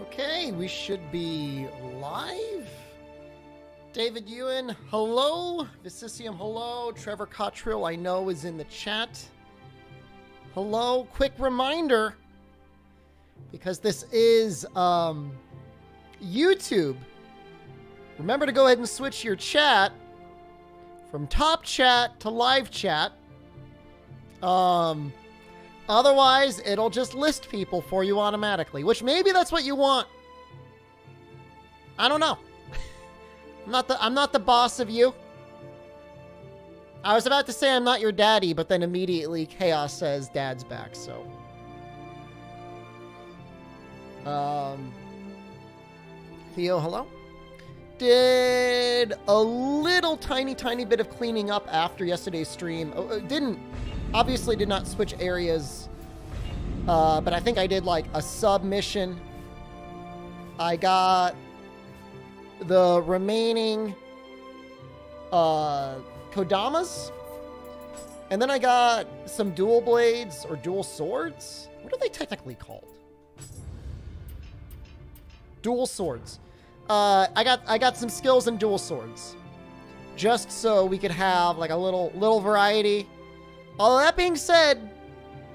Okay, we should be live. David Ewan, hello. Vicisium, hello. Trevor Cottrill, I know, is in the chat. Hello. Quick reminder, because this is YouTube. Remember to go ahead and switch your chat from top chat to live chat. Otherwise, it'll just list people for you automatically, which maybe that's what you want. I don't know. I'm not the boss of you. I was about to say I'm not your daddy, but then immediately Chaos says dad's back, so. Theo, hello. Did a little tiny bit of cleaning up after yesterday's stream. Obviously did not switch areas, but I think I did like a submission. I got the remaining Kodamas, and then I got some dual blades or dual swords. What are they technically called? Dual swords. I got some skills in dual swords, just so we could have like a little variety. All that being said,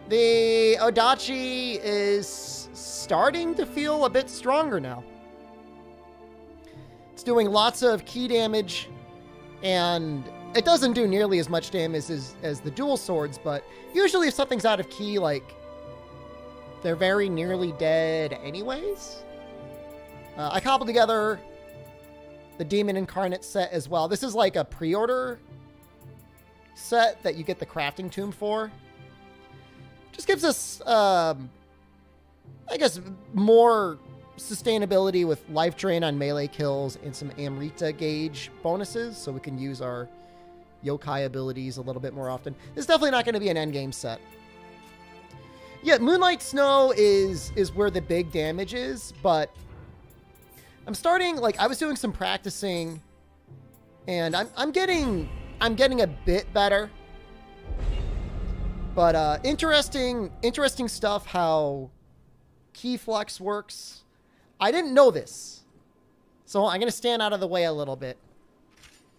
the Odachi is starting to feel a bit stronger now. It's doing lots of key damage, and it doesn't do nearly as much damage as the dual swords, but usually if something's out of key, like, they're very nearly dead anyways. I cobbled together the Demon Incarnate set as well. This is like a pre-order set that you get the crafting tomb for. Just gives us, I guess, more sustainability with life drain on melee kills and some Amrita gauge bonuses, so we can use our yokai abilities a little bit more often. This is definitely not going to be an endgame set. Yeah, Moonlight Snow is where the big damage is, but I'm starting, like, I was doing some practicing, and I'm getting a bit better. But interesting stuff how key flex works. I didn't know this, so I'm gonna stand out of the way a little bit.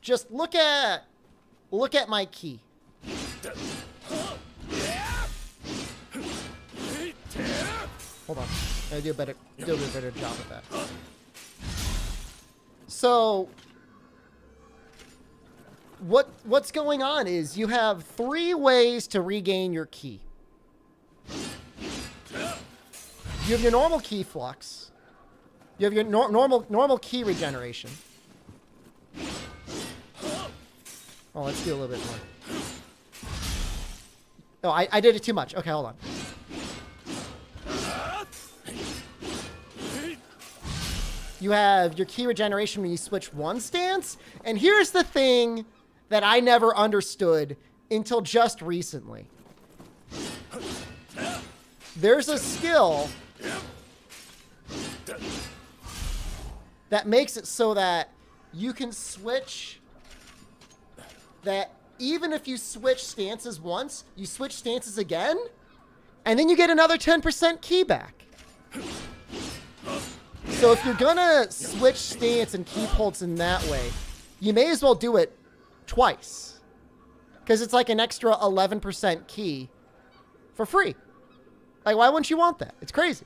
Just look at my key. Hold on, I do a better job with that. So what's going on is you have 3 ways to regain your key. You have your normal key flux. You have your normal key regeneration. Oh, let's do a little bit more. Oh, I did it too much. Okay, hold on. You have your key regeneration when you switch one stance. And here's the thing that I never understood until just recently. There's a skill that makes it so that you can switch, that even if you switch stances once, you switch stances again, and then you get another 10% key back. So if you're gonna switch stance and key pulse in that way, you may as well do it twice, because it's like an extra 11% key for free. Like, why wouldn't you want that? It's crazy.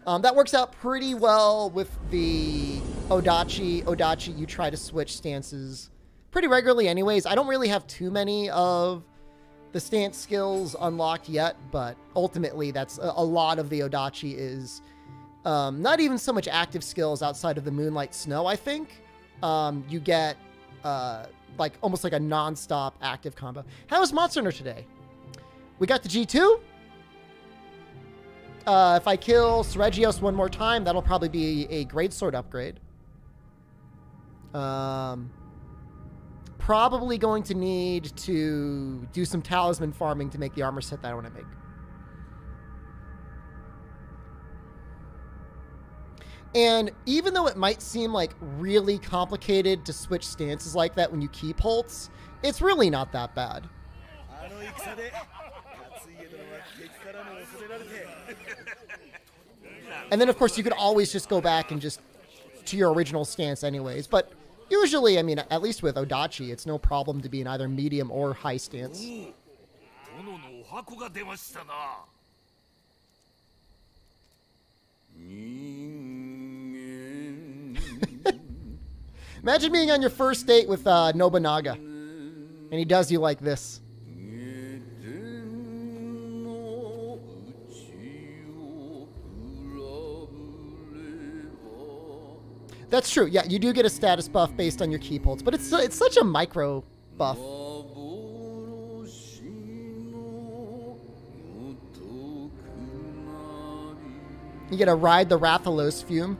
That works out pretty well with the Odachi. Odachi, you try to switch stances pretty regularly anyways. I don't really have too many of the stance skills unlocked yet, but ultimately that's a lot of the Odachi is not even so much active skills outside of the Moonlight Snow, I think. You get like almost like a non-stop active combo. How was Monster Hunter today? We got the G2. If I kill Seregios one more time, that'll probably be a greatsword upgrade. Probably going to need to do some talisman farming to make the armor set that I want to make. And even though it might seem like really complicated to switch stances like that when you key pulse, it's really not that bad. And then, of course, you could always just go back and just to your original stance anyways. But usually, I mean, at least with Odachi, it's no problem to be in either medium or high stance. Imagine being on your first date with Nobunaga, and he does you like this. That's true. Yeah, you do get a status buff based on your key pulls, but it's such a micro buff. You get to ride the Rathalos fume.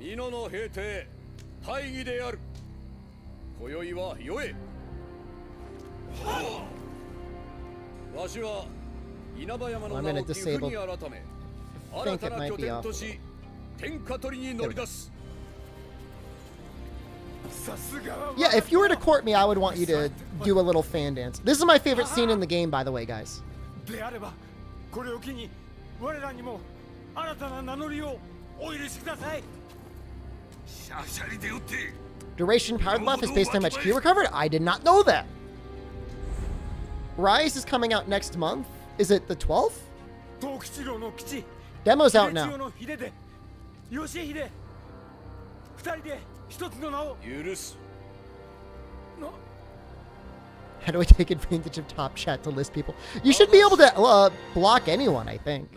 Well, I'm going to disable. I think it might be off. Yeah, if you were to court me, I would want you to do a little fan dance. This is my favorite scene in the game, by the way, guys. Duration power buff is based on how much ki recovered? I did not know that. Rise is coming out next month. Is it the 12th? Demo's out now. How do I take advantage of Top Chat to list people? You should be able to block anyone, I think.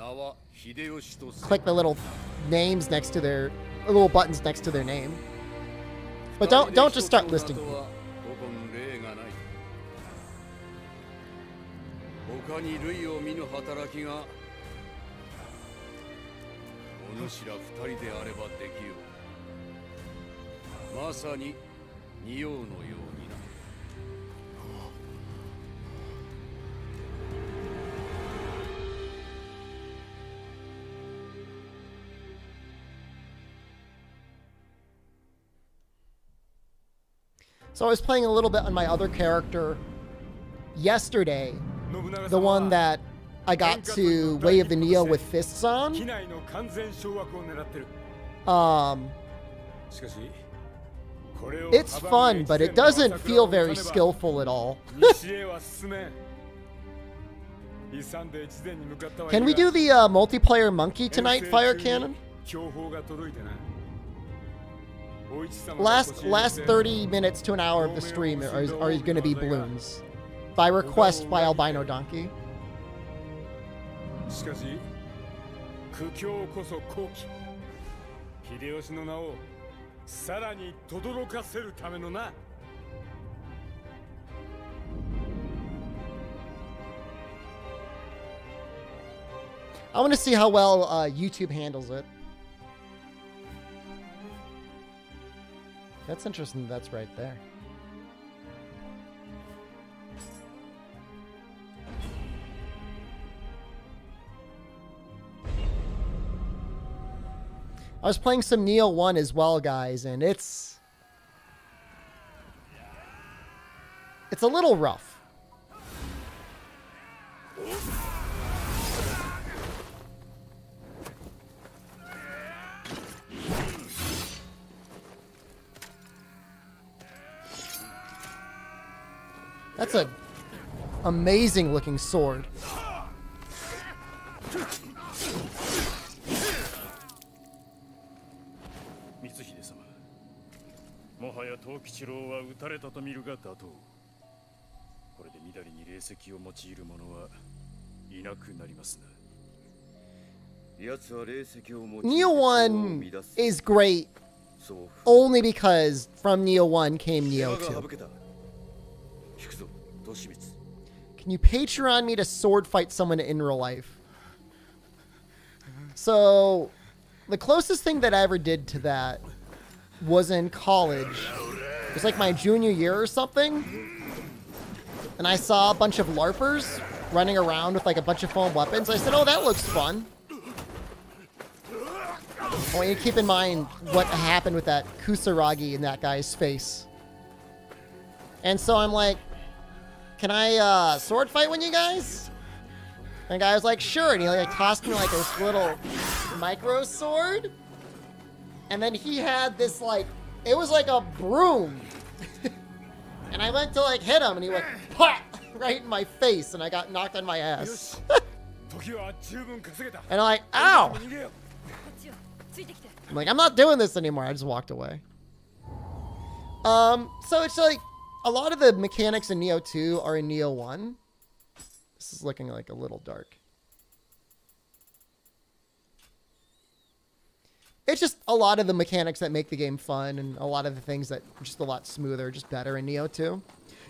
Click the little names next to their little buttons next to their name. But don't just start listing people. So I was playing a little bit on my other character yesterday, the one that I got to Way of the Neo with fists on. It's fun, but it doesn't feel very skillful at all. Can we do the multiplayer monkey tonight, Fire Cannon? Last 30 minutes to an hour of the stream are going to be balloons. By request by Albino Donkey. I want to see how well YouTube handles it. That's interesting. That's right there. I was playing some Neo 1 as well, guys, and it's a little rough. That's an amazing looking sword. Neo 1 is great only because from Neo 1 came Neo 2. Can you Patreon me to sword fight someone in real life? So, the closest thing that I ever did to that was in college. It was like my junior year or something. And I saw a bunch of LARPers running around with like a bunch of foam weapons. I said, oh, that looks fun. I want you to keep in mind what happened with that Kusaragi in that guy's face. And so I'm like, can I sword fight with you guys? And the guy was like, sure. And he like tossed me like this little micro sword. And then he had this like, it was like a broom. And I went to like hit him and he went pop right in my face and I got knocked on my ass. And I'm like, ow. I'm like, I'm not doing this anymore. I just walked away. So it's like a lot of the mechanics in Nioh 2 are in Nioh 1. This is looking like a little dark. It's just a lot of the mechanics that make the game fun and a lot of the things that are just a lot smoother, just better in Nioh 2.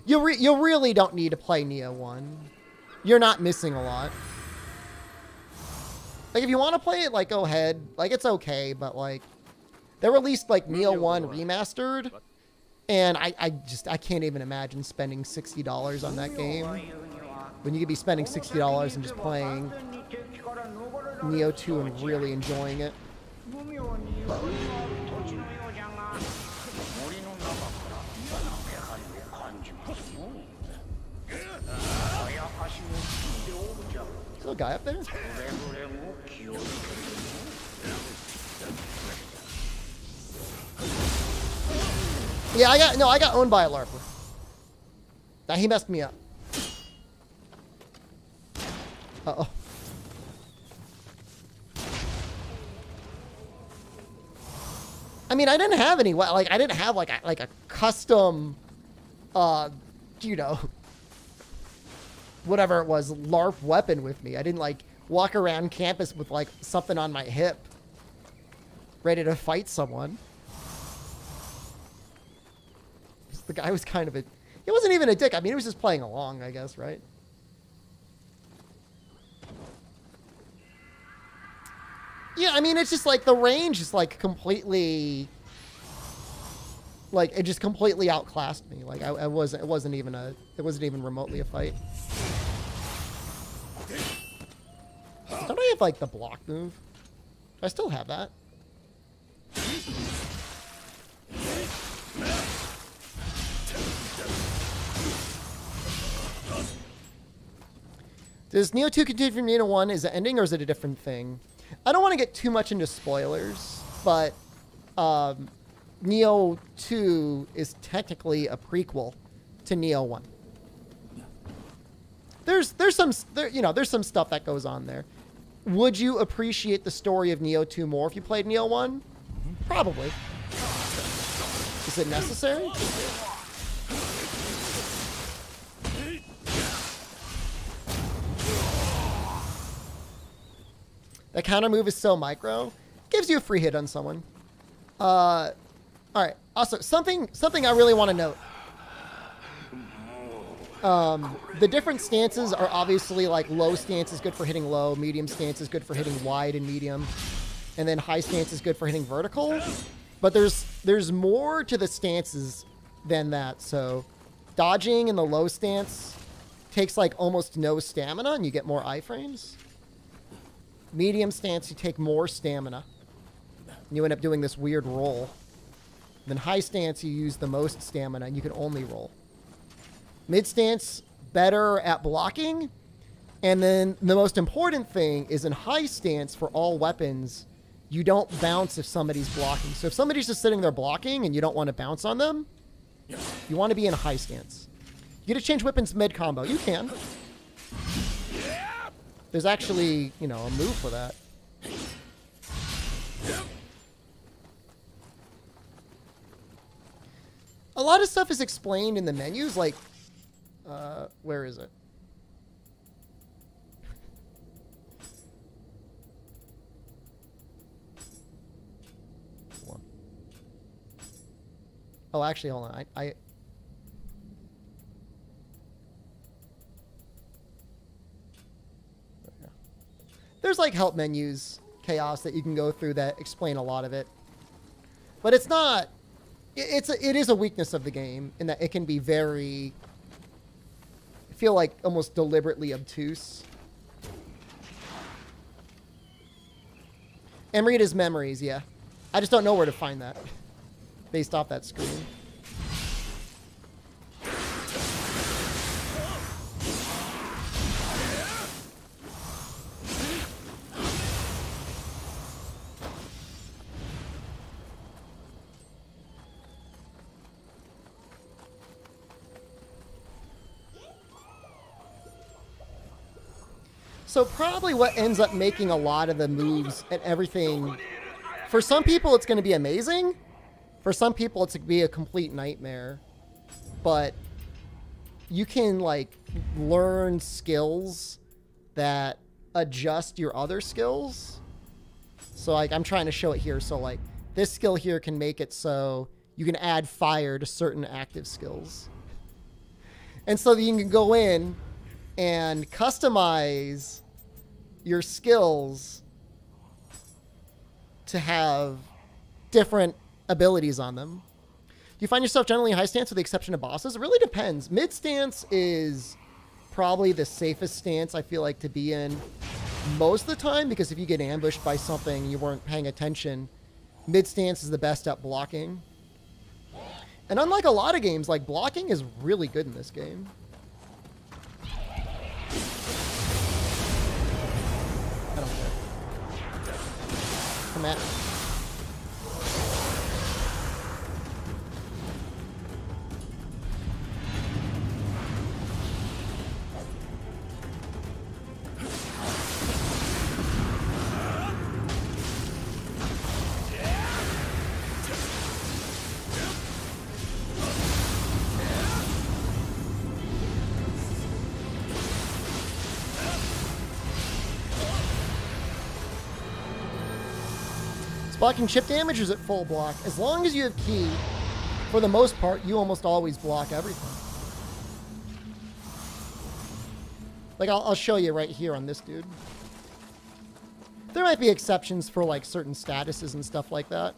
You really don't need to play Nioh 1. You're not missing a lot. Like, if you want to play it, like, go ahead. Like, it's okay, but, like, they released, like, Nioh 1 Remastered, and I can't even imagine spending $60 on that game. When you could be spending $60 and just playing Nioh 2 and really enjoying it. Is there a guy up there? Yeah, I got owned by a LARPer. Now he messed me up. Uh-oh. I mean, I didn't have any, like, I didn't have, like a custom, you know, whatever it was, LARP weapon with me. I didn't, like, walk around campus with, like, something on my hip, ready to fight someone. The guy was kind of a, he wasn't even a dick. I mean, he was just playing along, I guess, right? Yeah, I mean, it's just like the range is like completely, like it just completely outclassed me. Like it wasn't even remotely a fight. Don't I have like the block move? I still have that. Does Nioh 2 continue from Nioh 1? Is it ending or is it a different thing? I don't want to get too much into spoilers, but Nioh 2 is technically a prequel to Nioh 1. There's some stuff that goes on there. Would you appreciate the story of Nioh 2 more if you played Nioh 1? Probably. Is it necessary? The counter move is so micro. Gives you a free hit on someone. All right. Also, something I really want to note. The different stances are obviously like low stance is good for hitting low, medium stance is good for hitting wide and medium, and then high stance is good for hitting vertical. But there's more to the stances than that. So dodging in the low stance takes like almost no stamina and you get more iframes. Medium stance, you take more stamina. And you end up doing this weird roll. Then high stance, you use the most stamina, and you can only roll. Mid stance, better at blocking. And then the most important thing is in high stance for all weapons, you don't bounce if somebody's blocking. So if somebody's just sitting there blocking and you don't want to bounce on them, you want to be in high stance. You get to change weapons mid-combo. You can. There's actually, you know, a move for that. A lot of stuff is explained in the menus, like, where is it? Oh, actually, hold on. There's like help menus, chaos that you can go through that explain a lot of it. But it's not, it is a weakness of the game in that it can be very, I feel like almost deliberately obtuse. Amrita's memories, yeah. I just don't know where to find that based off that screen. So probably what ends up making a lot of the moves and everything, for some people it's going to be amazing. For some people it's going to be a complete nightmare. But you can like learn skills that adjust your other skills. So like I'm trying to show it here. So like this skill here can make it so you can add fire to certain active skills. And so you can go in and customize your skills to have different abilities on them. Do you find yourself generally in high stance with the exception of bosses? It really depends. Mid stance is probably the safest stance I feel like to be in most of the time, because if you get ambushed by something and you weren't paying attention, mid stance is the best at blocking. And unlike a lot of games, like blocking is really good in this game. I don't care. Come at me. Blocking chip damage is at full block. As long as you have ki, for the most part, you almost always block everything. Like, I'll show you right here on this dude. There might be exceptions for, like, certain statuses and stuff like that.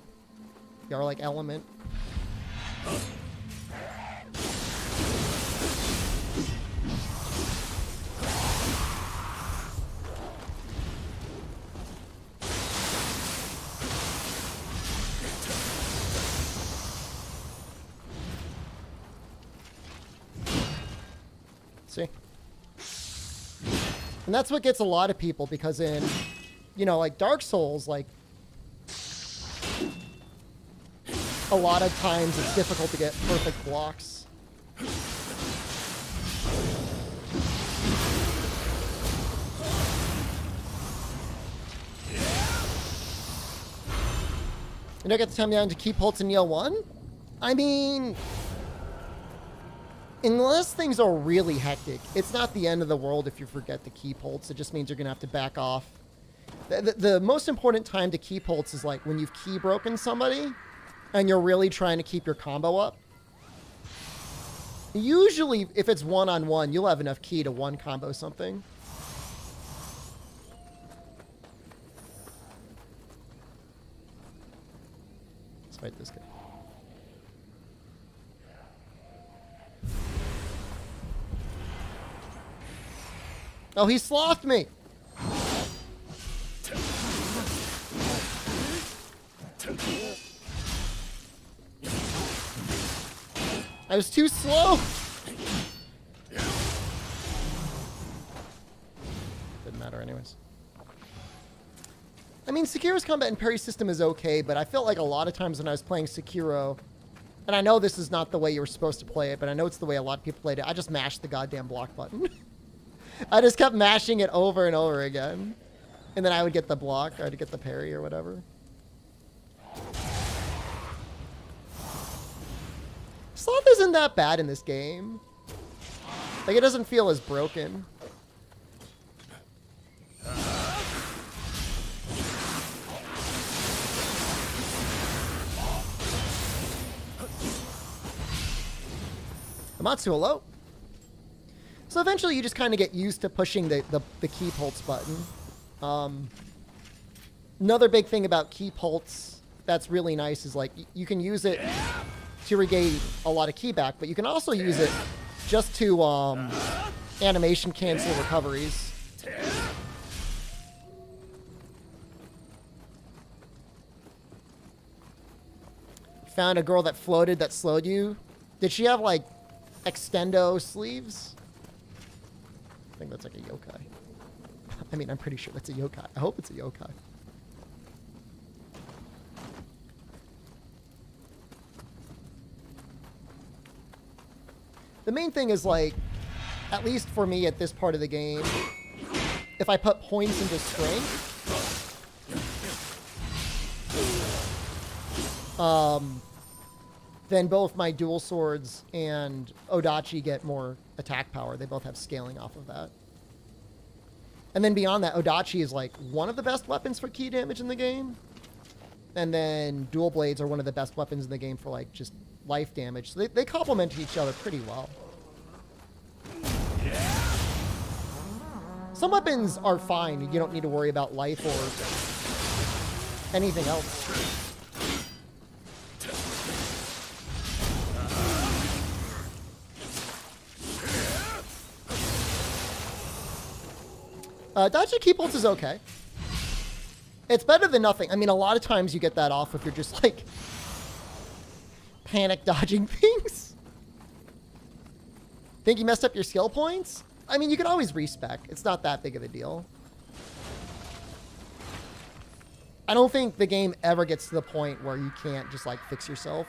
Or, like, element. See? And that's what gets a lot of people, because in, you know, like Dark Souls, like, a lot of times it's difficult to get perfect blocks. You don't get the time down to keep Holtz in Neo 1? I mean, unless things are really hectic, it's not the end of the world if you forget to keep Holtz. It just means you're going to have to back off. The most important time to keep Holtz is like when you've key broken somebody and you're really trying to keep your combo up. Usually, if it's one-on-one, you'll have enough ki to one combo something. Let's fight this guy. Oh, he slothed me! I was too slow! Didn't matter anyways. I mean, Sekiro's combat and parry system is okay, but I felt like a lot of times when I was playing Sekiro, and I know this is not the way you were supposed to play it, but I know it's the way a lot of people played it, I just mashed the goddamn block button. I just kept mashing it over and over again. And then I would get the block, or I'd get the parry or whatever. Sloth isn't that bad in this game. Like, it doesn't feel as broken. Amatsu, hello. So eventually you just kind of get used to pushing the keep Holtz button. Another big thing about keep Holtz that's really nice is like you can use it to regain a lot of ki back, but you can also use it just to animation cancel recoveries. Found a girl that floated that slowed you. Did she have like extendo sleeves? I think that's like a yokai. I mean, I'm pretty sure that's a yokai. I hope it's a yokai. The main thing is, like, at least for me at this part of the game, if I put points into strength, then both my dual swords and Odachi get more attack power. They both have scaling off of that. And then beyond that, Odachi is like one of the best weapons for ki damage in the game. And then dual blades are one of the best weapons in the game for like just life damage. So they complement each other pretty well. Some weapons are fine. You don't need to worry about life or anything else. Dodging key bolts is okay. It's better than nothing. I mean, a lot of times you get that off if you're just like panic dodging things. Think you messed up your skill points? I mean, you can always respec. It's not that big of a deal. I don't think the game ever gets to the point where you can't just like fix yourself.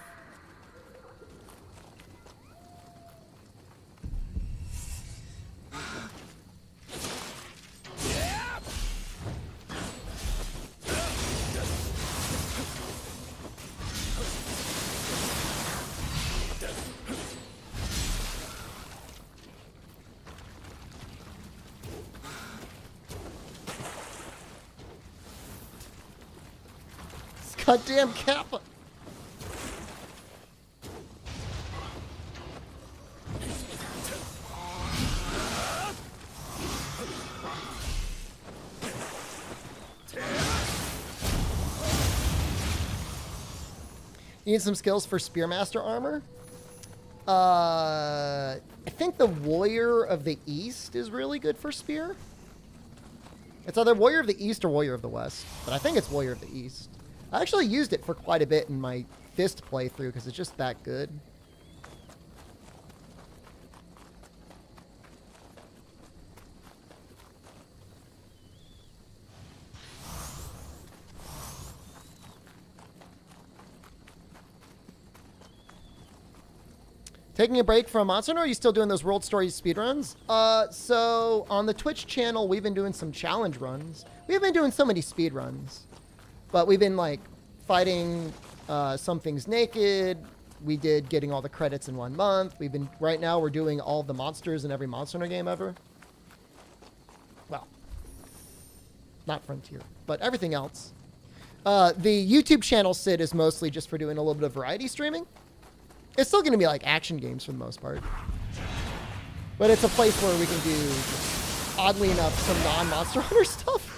Goddamn Kappa! You need some skills for Spearmaster armor? I think the Warrior of the East is really good for Spear. It's either Warrior of the East or Warrior of the West, but I think it's Warrior of the East. I actually used it for quite a bit in my Fist playthrough because it's just that good. Taking a break from Monster Hunter, or are you still doing those World Stories speedruns? So on the Twitch channel, we've been doing some challenge runs. We haven't been doing so many speedruns. But we've been, like, fighting some things naked. We did getting all the credits in 1 month. Right now, we're doing all the monsters in every Monster Hunter game ever. Well, not Frontier, but everything else. The YouTube channel, Sid, is mostly just for doing a little bit of variety streaming. It's still going to be, like, action games for the most part. But it's a place where we can do, oddly enough, some non-Monster Hunter stuff.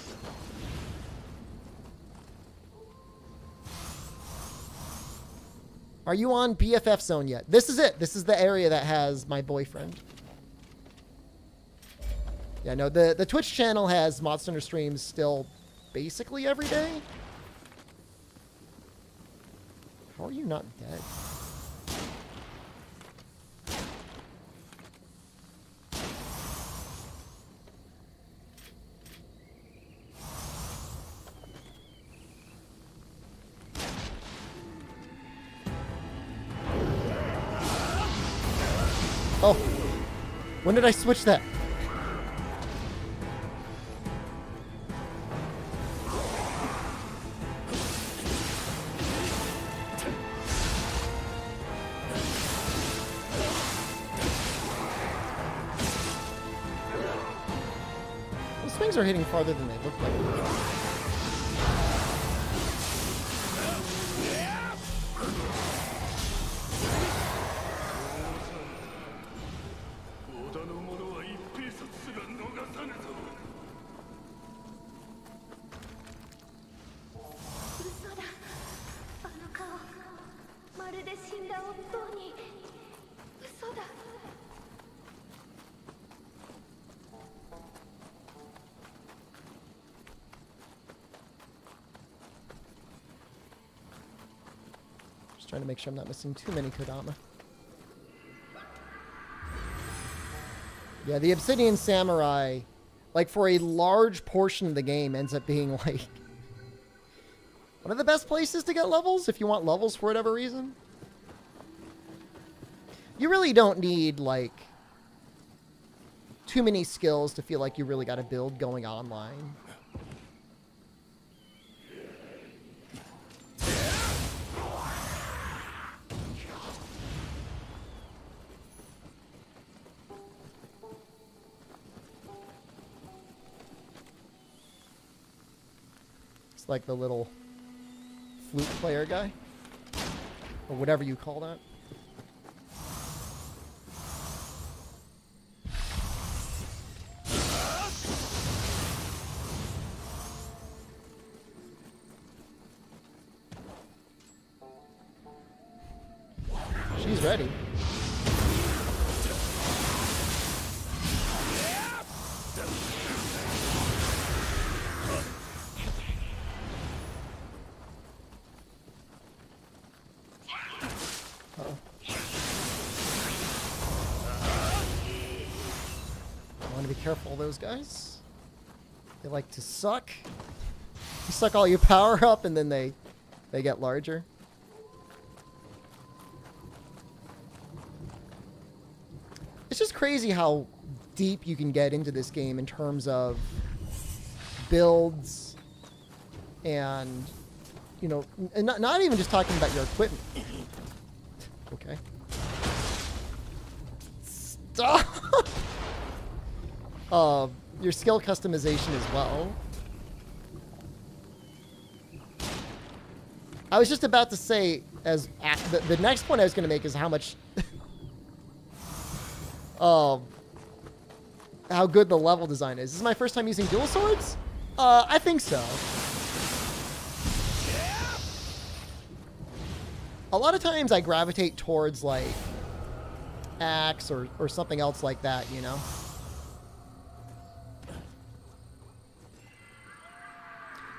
Are you on BFF Zone yet? This is it. This is the area that has my boyfriend. Yeah, no, the Twitch channel has Monster Hunter streams still basically every day. How are you not dead? Oh, when did I switch that? Those swings are hitting farther than they look like. Trying to make sure I'm not missing too many Kodama. Yeah, the Obsidian Samurai, like for a large portion of the game, ends up being like one of the best places to get levels if you want levels for whatever reason. You really don't need like too many skills to feel like you really got a build going online. It's like the little flute player guy, or whatever you call that. She's ready. Want to be careful of those guys. They like to suck. You suck all your power up and then they get larger. It's just crazy how deep you can get into this game in terms of builds and, you know, and not even just talking about your equipment. Okay. Stop! Your skill customization as well. I was just about to say, as the next point I was going to make is how much, how good the level design is. This is my first time using dual swords? I think so. A lot of times I gravitate towards like axe or something else like that, you know?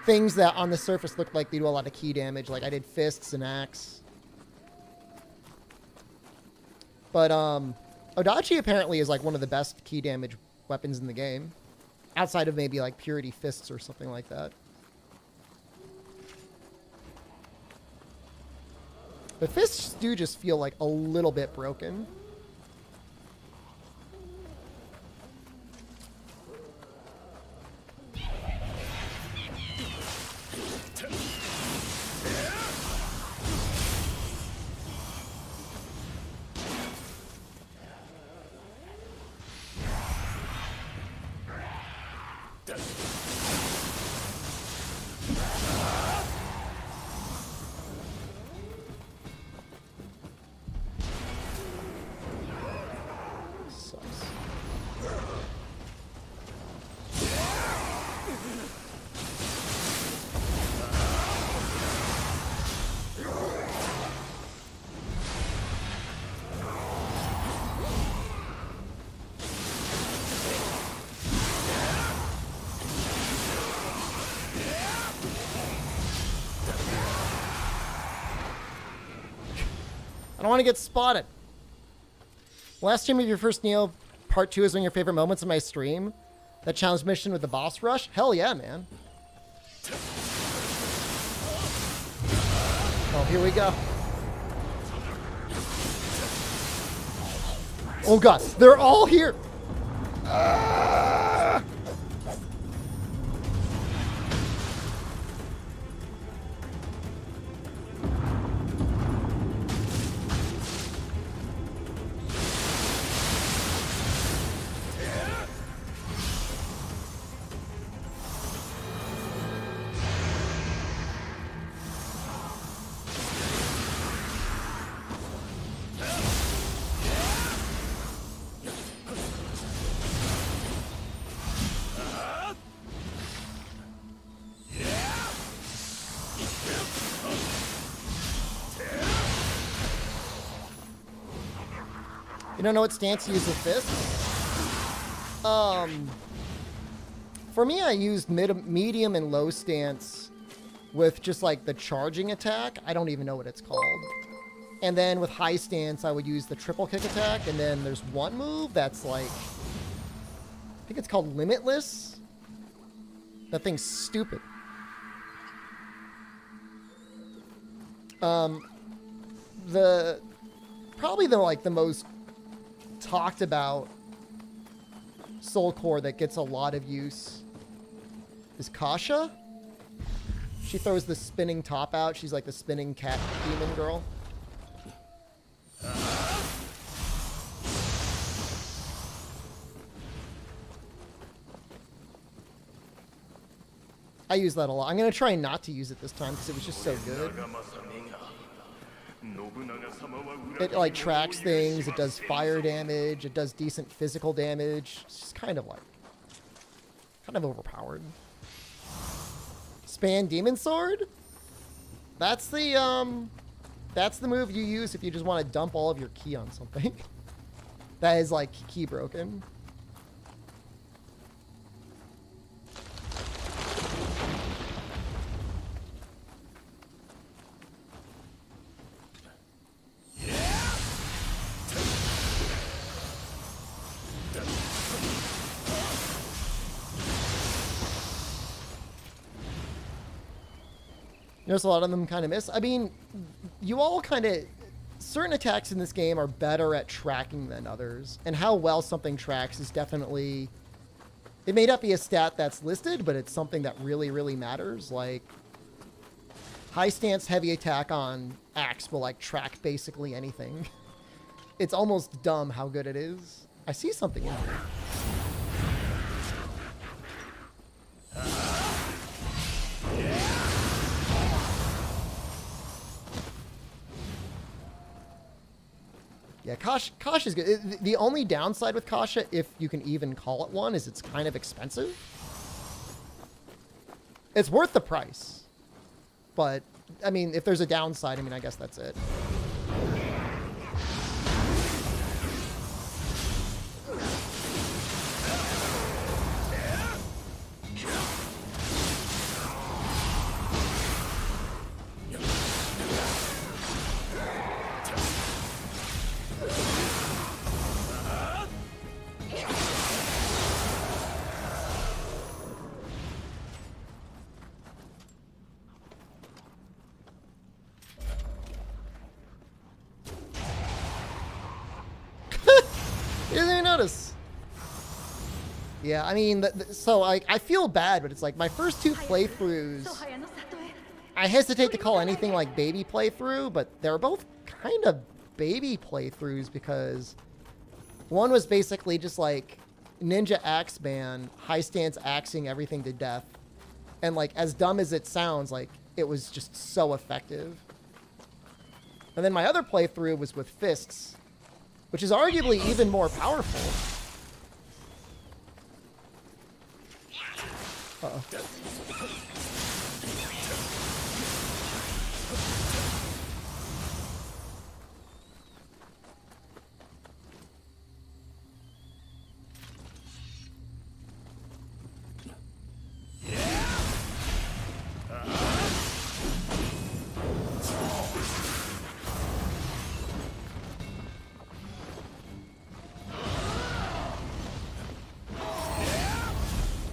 Things that on the surface look like they do a lot of key damage, like I did fists and axe. But Odachi apparently is like one of the best key damage weapons in the game. Outside of maybe like Purity Fists or something like that. But fists do just feel like a little bit broken. I don't want to get spotted. Last stream of your first Neo Part 2 is one of your favorite moments of my stream. That challenge mission with the boss rush? Hell yeah, man. Oh, here we go. Oh god, they're all here! You don't know what stance to use with fists? For me, I used medium and low stance with just like the charging attack. I don't even know what it's called. And then with high stance, I would use the triple kick attack. And then there's one move that's like, I think it's called Limitless. That thing's stupid. Probably the most talked about soul core that gets a lot of use is Kasha. She throws the spinning top out. She's like the spinning cat demon girl. I use that a lot. I'm going to try not to use it this time because it was just so good. It like tracks things, it does fire damage, it does decent physical damage. It's just kind of overpowered. Span Demon Sword? That's the move you use if you just want to dump all of your ki on something. That is like ki broken. Notice a lot of them kind of miss. I mean, you all kind of... Certain attacks in this game are better at tracking than others. And how well something tracks is definitely... It may not be a stat that's listed, but it's something that really, really matters. Like, high stance, heavy attack on Axe will, like, track basically anything. It's almost dumb how good it is. I see something in here. Yeah, Kasha's good. The only downside with Kasha, if you can even call it one, is it's kind of expensive. It's worth the price. But, I mean, if there's a downside, I mean, I guess that's it. Yeah, I mean, so I feel bad, but it's like my first two playthroughs, I hesitate to call anything like baby playthrough, but they're both kind of baby playthroughs because one was basically just like Ninja Axe Man, high stance axing everything to death. And like, as dumb as it sounds, like, it was just so effective. And then my other playthrough was with Fists, which is arguably even more powerful. Uh-oh.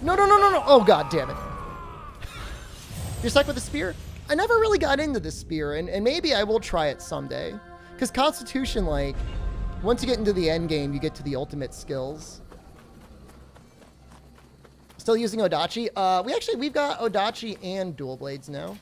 No. Oh, god damn it. You're stuck with the spear? I never really got into the spear, and maybe I will try it someday. Because Constitution, like, once you get into the end game, you get to the ultimate skills. Still using Odachi? We've got Odachi and Dual Blades now.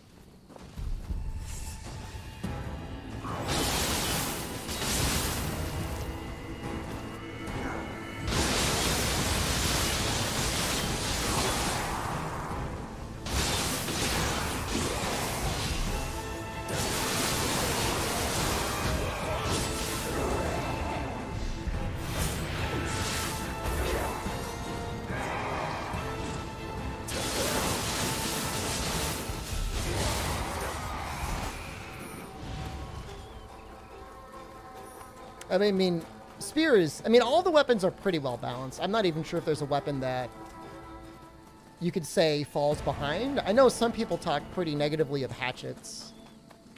I mean, spears, I mean, all the weapons are pretty well balanced. I'm not even sure if there's a weapon that you could say falls behind. I know some people talk pretty negatively of hatchets,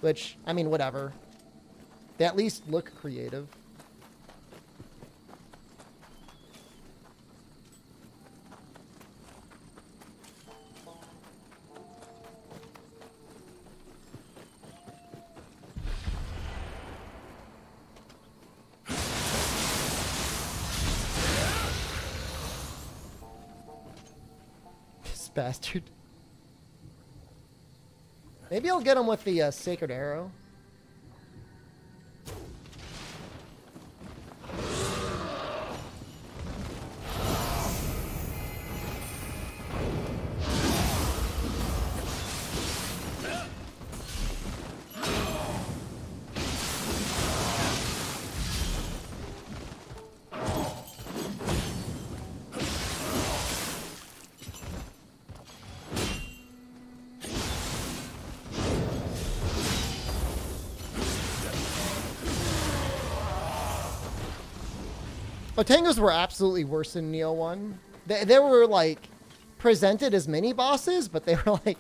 which, I mean, whatever. They at least look creative. bastard. Maybe I'll get him with the Sacred Arrow. Otangos were absolutely worse than Neo 1. They were, like, presented as mini bosses, but they were, like,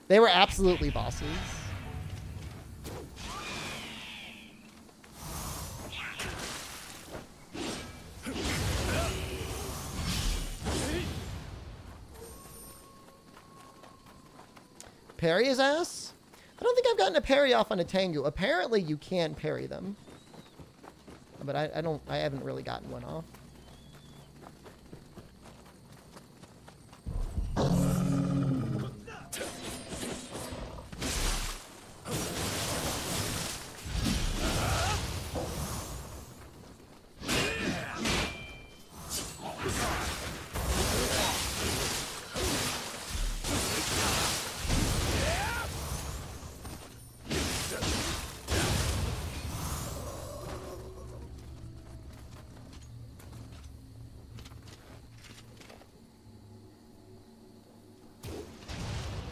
they were absolutely bosses. Parry his ass? I don't think I've gotten a parry off on a Tengu. Apparently you can parry them. But I haven't really gotten one off.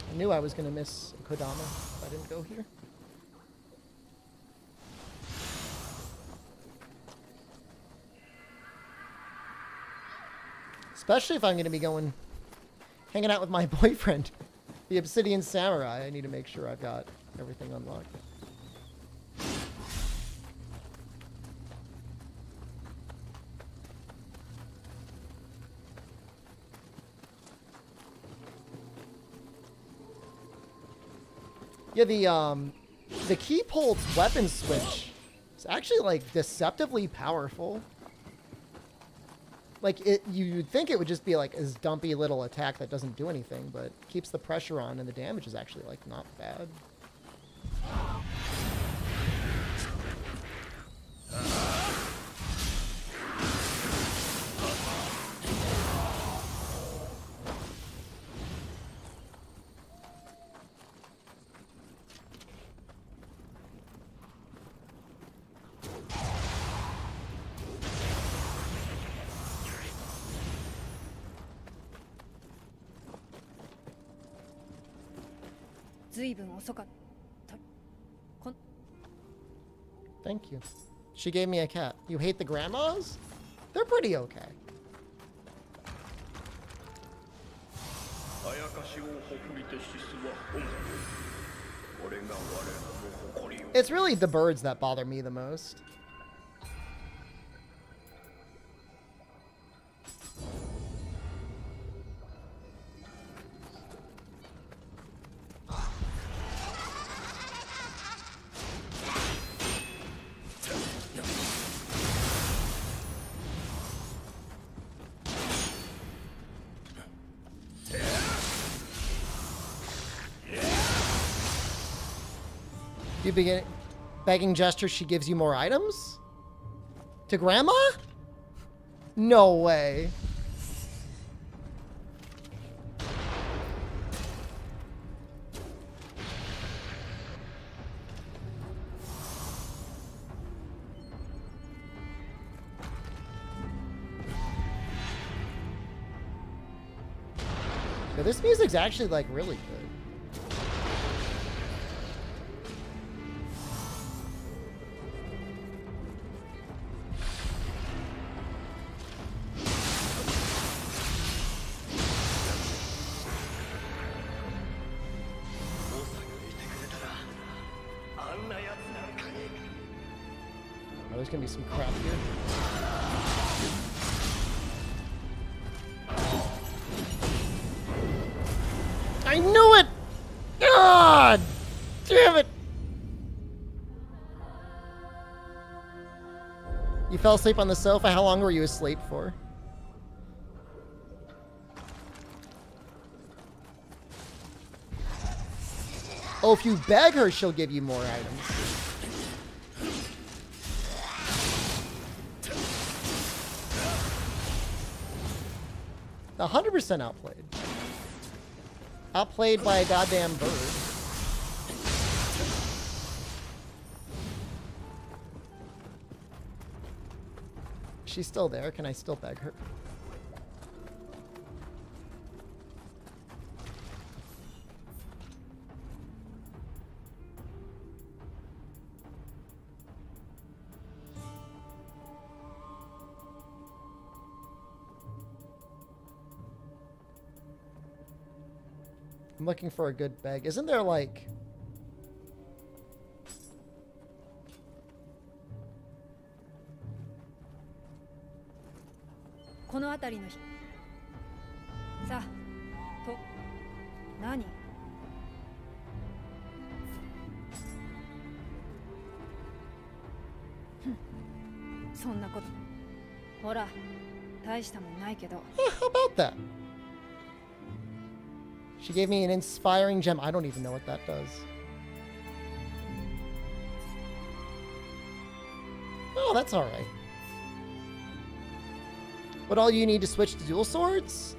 I knew I was going to miss Kodama if I didn't go here. Especially if I'm going to be hanging out with my boyfriend, the Obsidian Samurai. I need to make sure I've got everything unlocked. Yeah, the Keepholt's weapon switch is actually, like, deceptively powerful. Like, you'd think it would just be, like, this dumpy little attack that doesn't do anything, but keeps the pressure on, and the damage is actually, like, not bad. Thank you. She gave me a cat. You hate the grandmas? They're pretty okay. It's really the birds that bother me the most. You begin begging gesture, she gives you more items? To grandma? No way. Yeah, this music's actually, like, really good. Oh, there's gonna be some crap here. I knew it! God damn it! You fell asleep on the sofa? How long were you asleep for? Oh, if you beg her, she'll give you more items. 100% outplayed. Outplayed by a goddamn bird. She's still there. Can I still beg her? I'm looking for a good beg. Isn't there like... How about that? She gave me an inspiring gem. I don't even know what that does. Oh, that's all right. What all you need to switch to dual swords?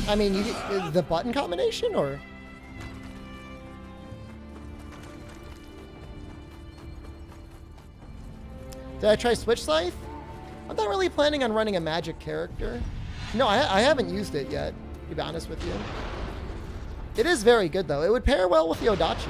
I mean, you get the button combination, or? Did I try Switch Scythe? I'm not really planning on running a magic character. No, I haven't used it yet, to be honest with you. It is very good, though. It would pair well with the Odachi.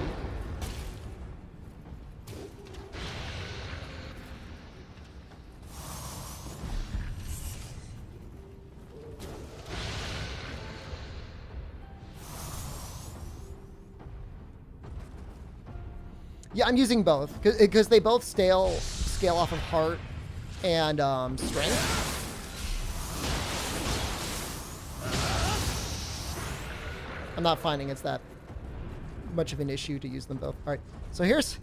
Yeah, I'm using both, because they both scale off of heart and strength. I'm not finding it's that much of an issue to use them both. All right, so here's...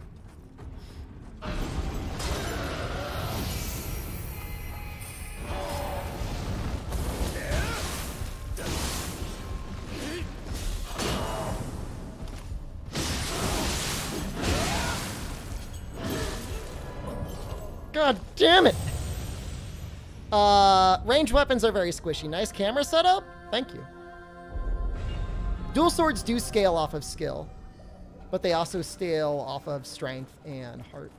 God damn it! Ranged weapons are very squishy. Nice camera setup. Thank you. Dual swords do scale off of skill, but they also scale off of strength and heart.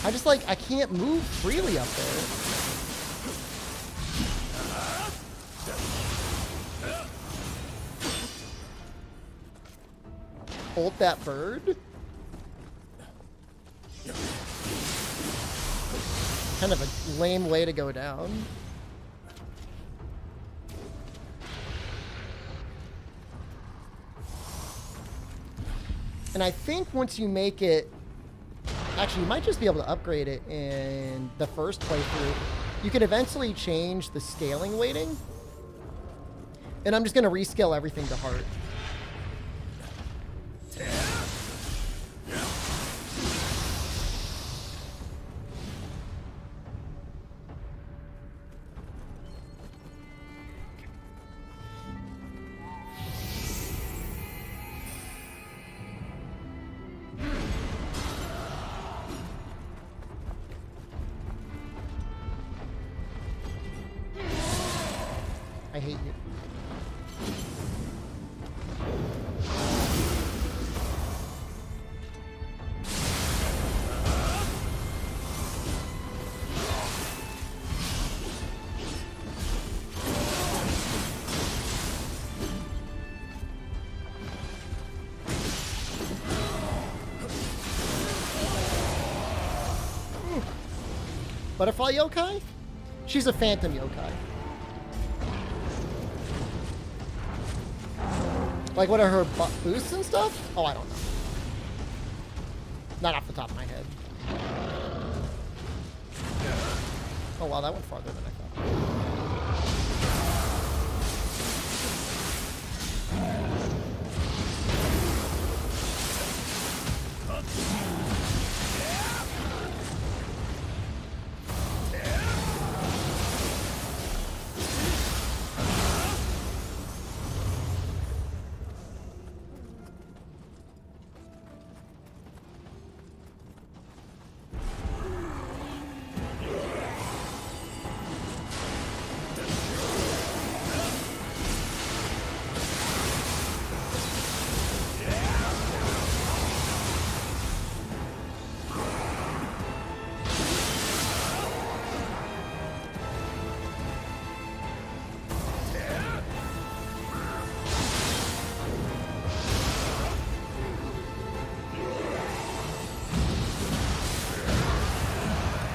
I can't move freely up there. Ult that bird? Kind of a lame way to go down. And I think once you make it... Actually, you might just be able to upgrade it in the first playthrough. You can eventually change the scaling weighting. And I'm just going to rescale everything to heart. I hate you. Butterfly yokai? She's a phantom yokai. Like, what are her boosts and stuff? Oh, I don't know. Not off the top of my head. Oh, wow, that went farther than I thought.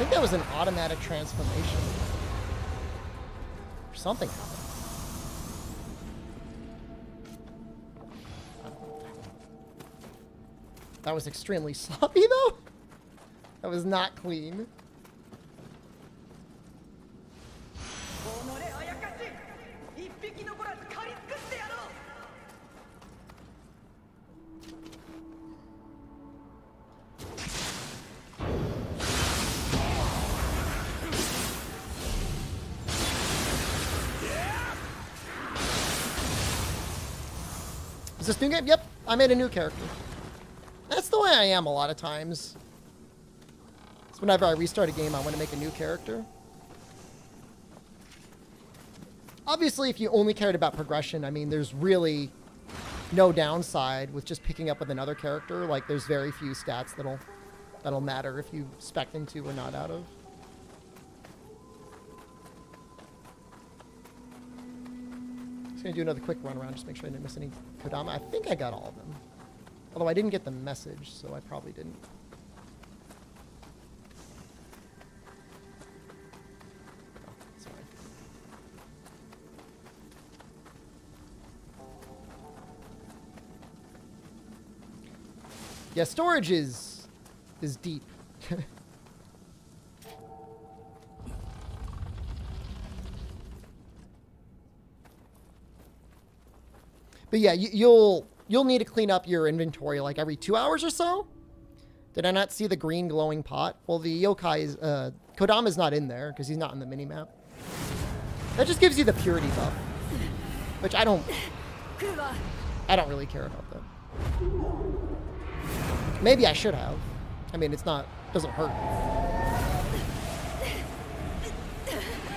think that was an automatic transformation. Or something happened. That was extremely sloppy, though. That was not clean. Is this new game? Yep, I made a new character. That's the way I am a lot of times. So whenever I restart a game, I want to make a new character. Obviously, if you only cared about progression, I mean, there's really no downside with just picking up with another character. Like, there's very few stats that'll matter if you spec into or not out of. Just gonna do another quick run around, just make sure I didn't miss any Kodama. I think I got all of them. Although I didn't get the message, so I probably didn't. Oh, sorry. Yeah, storage is deep. But yeah, you'll need to clean up your inventory like every 2 hours or so. Did I not see the green glowing pot? Well, the yokai is Kodama's not in there because he's not in the minimap. That just gives you the purity buff, which I don't really care about that. Maybe I should have. I mean, doesn't hurt.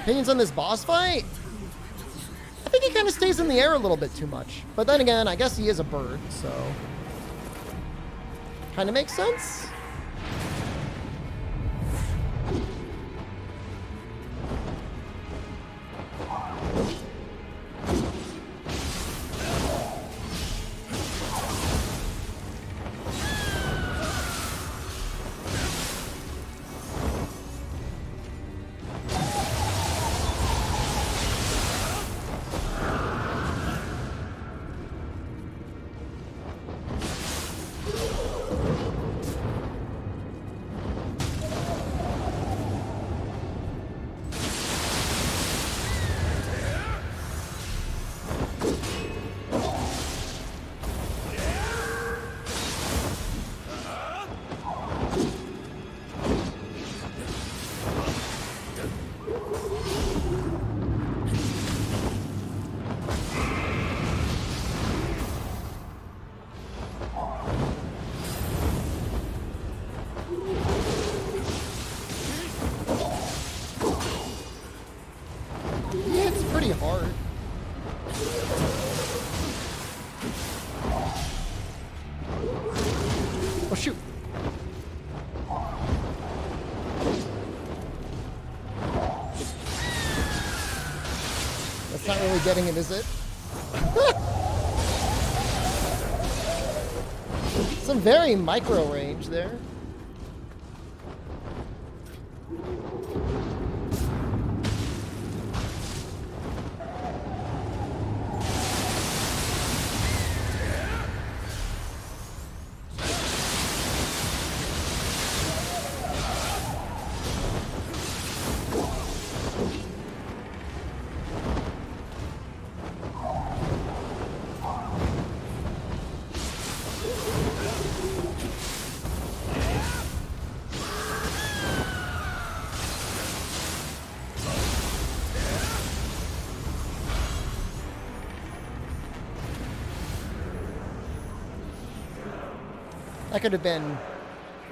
Opinions on this boss fight? I think he kind of stays in the air a little bit too much. But then again, I guess he is a bird, so kind of makes sense. Oh, shoot. That's not really getting it, is it? Some very micro range there. That could have been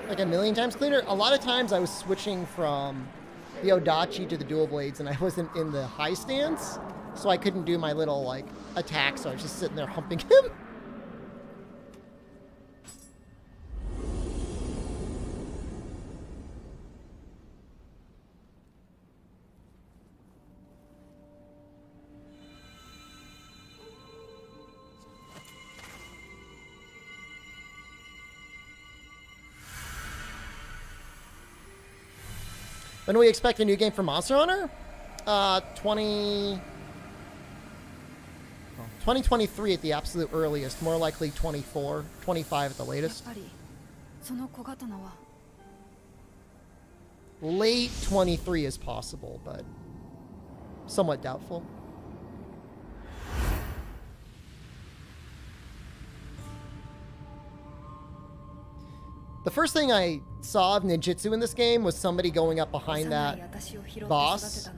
like a million times cleaner. A lot of times I was switching from the Odachi to the dual blades and I wasn't in the high stance, so I couldn't do my little like attack, so I was just sitting there humping him. When do we expect a new game for Monster Hunter? 2023 at the absolute earliest. More likely 24, 25 at the latest. Late 23 is possible, but somewhat doubtful. The first thing I saw of ninjutsu in this game was somebody going up behind that boss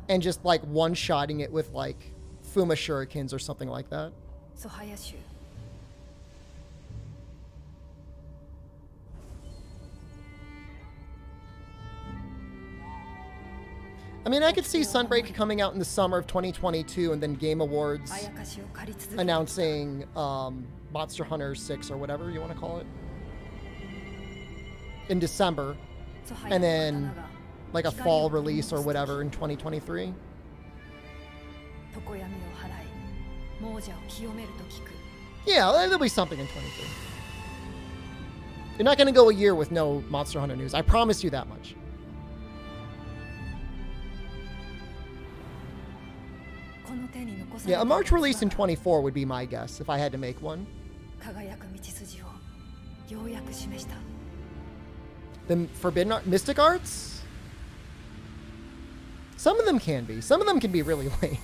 and just like one-shotting it with like Fuma shurikens or something like that. I mean, I could see Sunbreak coming out in the summer of 2022 and then Game Awards announcing Monster Hunter 6 or whatever you want to call it in December, and then like a fall release or whatever in 2023. Yeah, there'll be something in 23. You're not going to go a year with no Monster Hunter news. I promise you that much. Yeah, a March release in 24 would be my guess if I had to make one. The Forbidden Art, Mystic Arts? Some of them can be. Some of them can be really lame.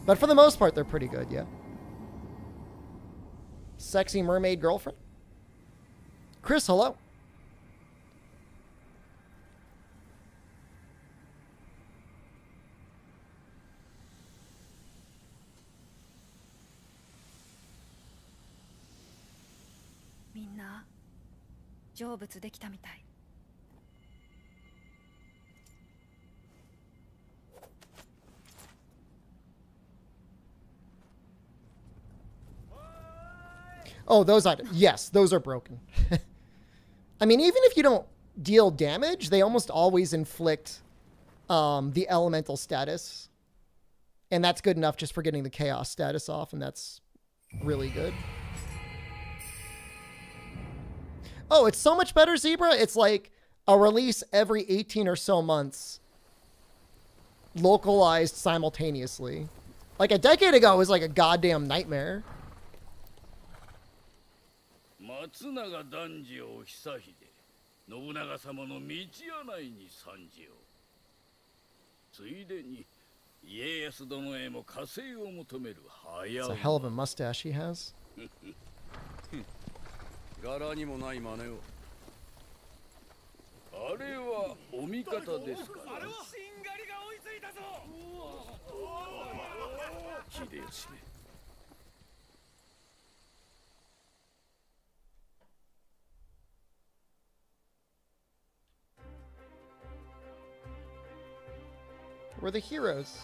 But for the most part, they're pretty good, yeah. Sexy Mermaid Girlfriend? Chris, hello. Oh, those items. Yes, those are broken. I mean, even if you don't deal damage, they almost always inflict the elemental status. And that's good enough just for getting the chaos status off, and that's really good. Oh, it's so much better, Zebra. It's like a release every 18 or so months, localized simultaneously. Like a decade ago, it was like a goddamn nightmare. It's a hell of a mustache he has. We're the heroes.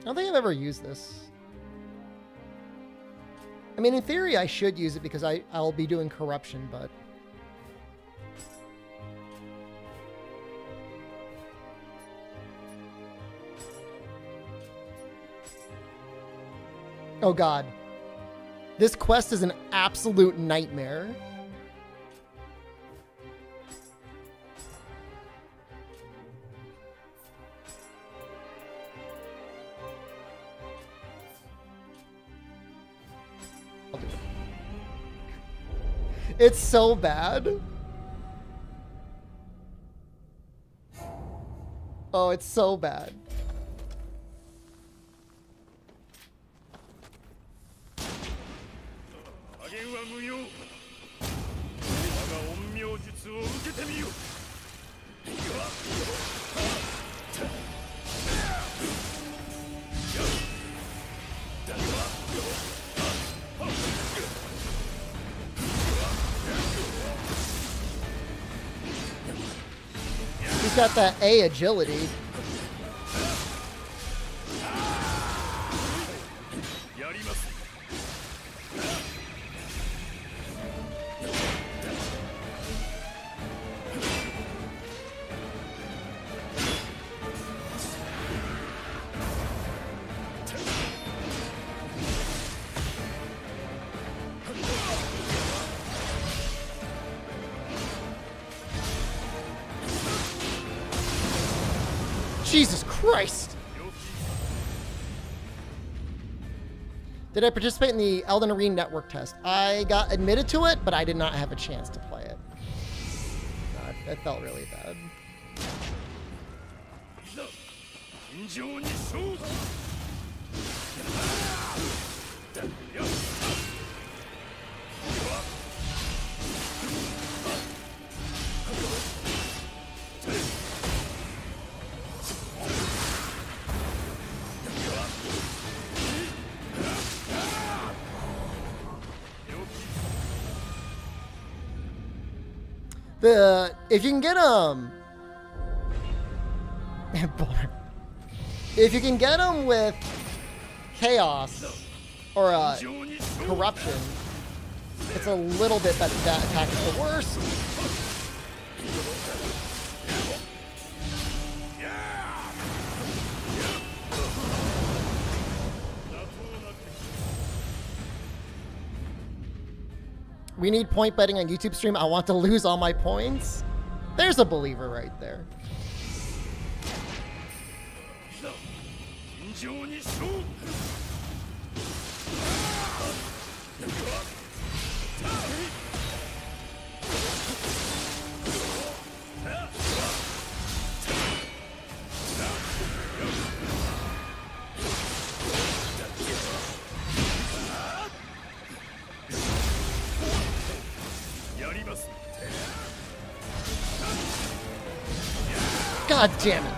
I don't think I've ever used this. I mean, in theory, I should use it because I'll be doing corruption, but... Oh god. This quest is an absolute nightmare. I'll do it. It's so bad. Oh, it's so bad. He's got that A agility. Jesus Christ! Did I participate in the Elden Ring network test? I got admitted to it, but I did not have a chance to play it. No, it felt really bad. If you can get if you can get them with chaos or corruption, it's a little bit better. That attack is the worst. We need point betting on YouTube stream. I want to lose all my points. There's a believer right there. God damn it.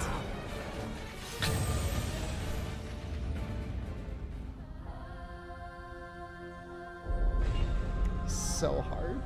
So hard.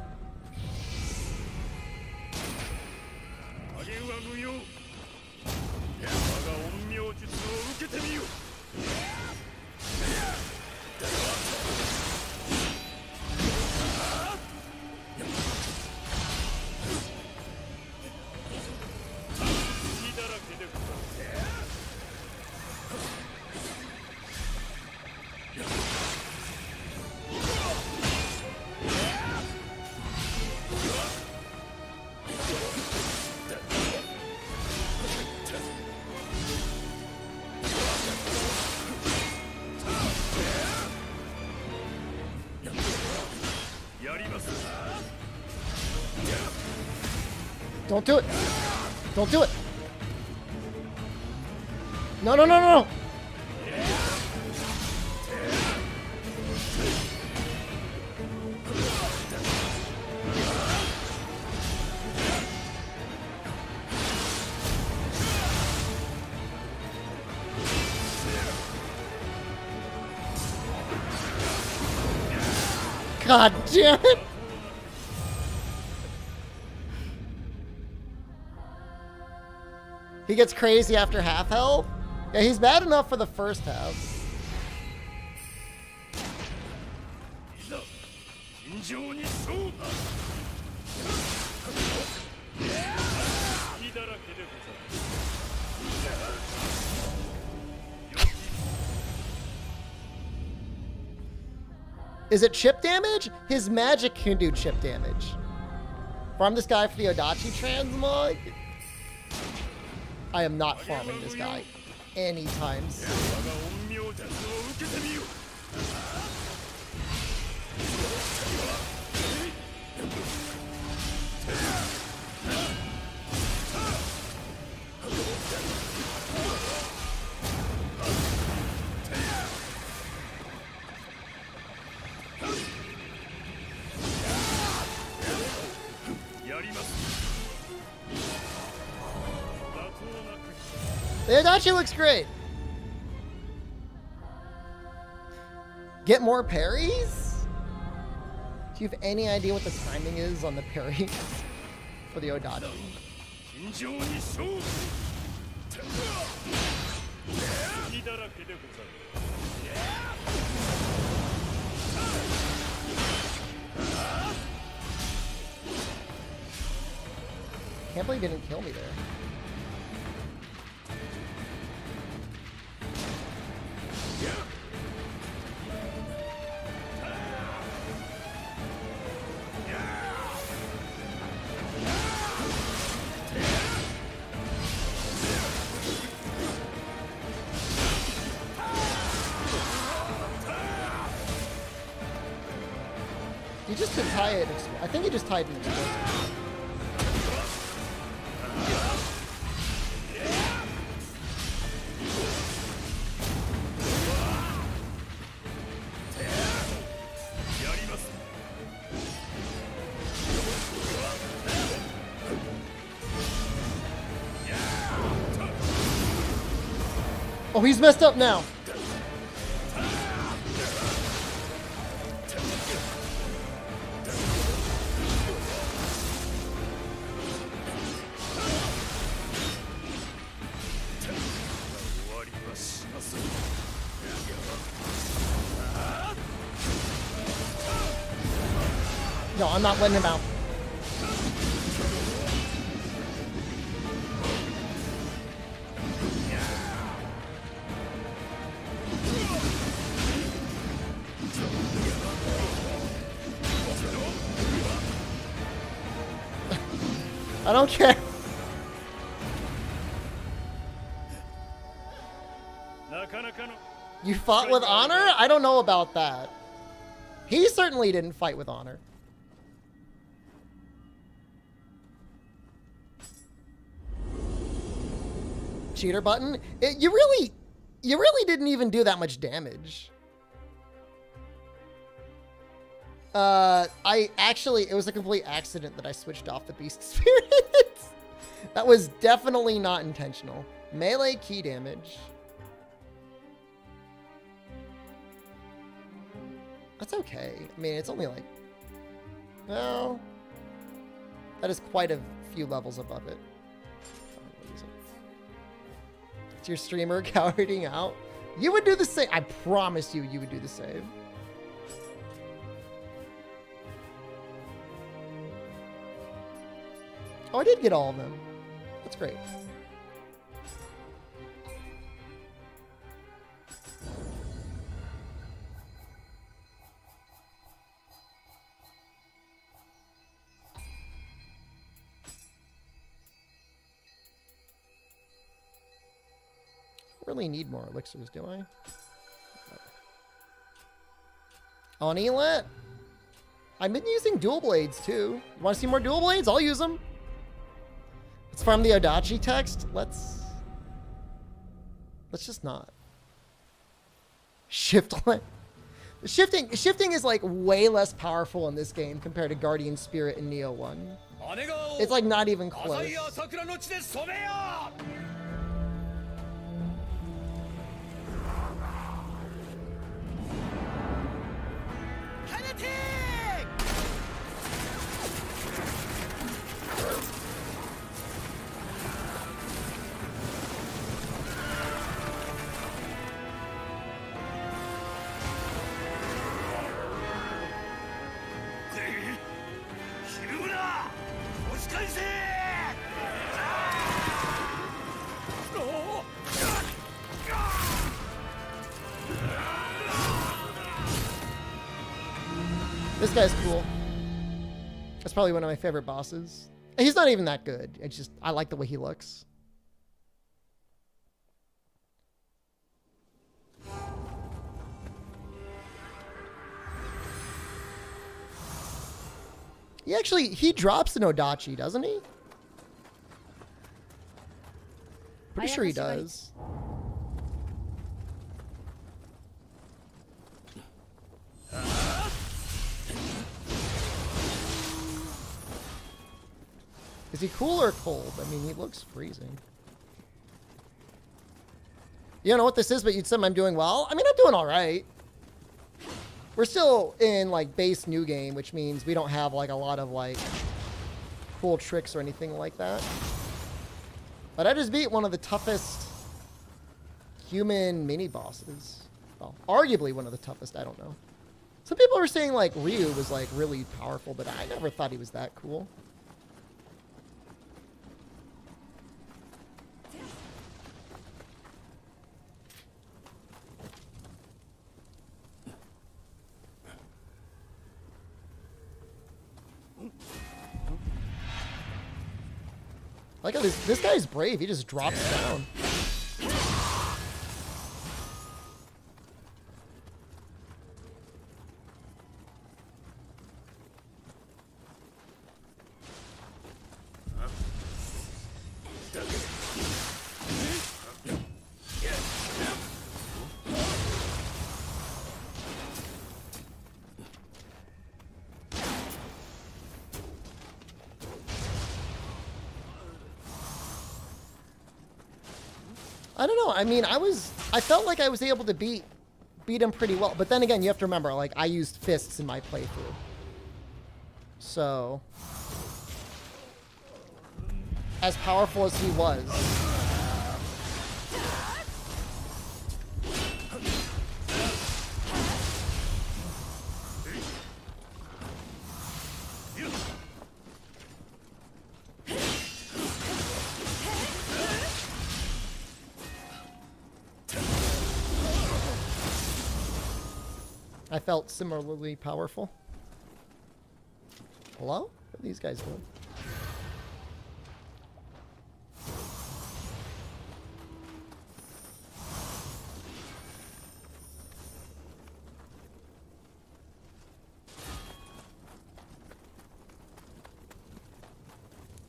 Don't do it. Don't do it. No, no, no, no. God damn it. He gets crazy after half health? Yeah, he's bad enough for the first half. Is it chip damage? His magic can do chip damage. Farm this guy for the Odachi transmog? I am not farming this guy anytime soon. The Odachi looks great. Get more parries? Do you have any idea what the timing is on the parry for the Odachi? Can't believe he didn't kill me there. He just could tie it. I think he just tied it. Oh, he's messed up now. No, I'm not letting him out. I don't care. You fought with honor? I don't know about that. He certainly didn't fight with honor. Cheater button? You really didn't even do that much damage. It was a complete accident that I switched off the Beast Spirit. That was definitely not intentional. Melee key damage. That's okay. I mean, it's only like... Well... That is quite a few levels above it. It's your streamer cowarding out. You would do the same. I promise you would do the same. Oh, I did get all of them. That's great. Really need more elixirs, do I? On Elat? I've been using dual blades too. You want to see more dual blades? I'll use them. Let's farm the Odachi text. Let's just not. Shift left. Shifting is like way less powerful in this game compared to Guardian Spirit in Neo 1. It's like not even close. This guy's cool. That's probably one of my favorite bosses. He's not even that good. It's just, I like the way he looks. He drops an Odachi, doesn't he? Pretty sure he does. Is he cool or cold? I mean, he looks freezing. You don't know what this is, but you'd say I'm doing well? I mean, I'm doing all right. We're still in, like, base new game, which means we don't have, like, a lot of, like, cool tricks or anything like that. But I just beat one of the toughest human mini-bosses. Well, arguably one of the toughest, I don't know. Some people were saying, like, Ryu was, like, really powerful, but I never thought he was that cool. Like this guy's brave. He just drops down. I don't know. I mean, I felt like I was able to beat him pretty well. But then again, you have to remember, like, I used fists in my playthrough. So, as powerful as he was, I felt similarly powerful. Hello? What are these guys doing?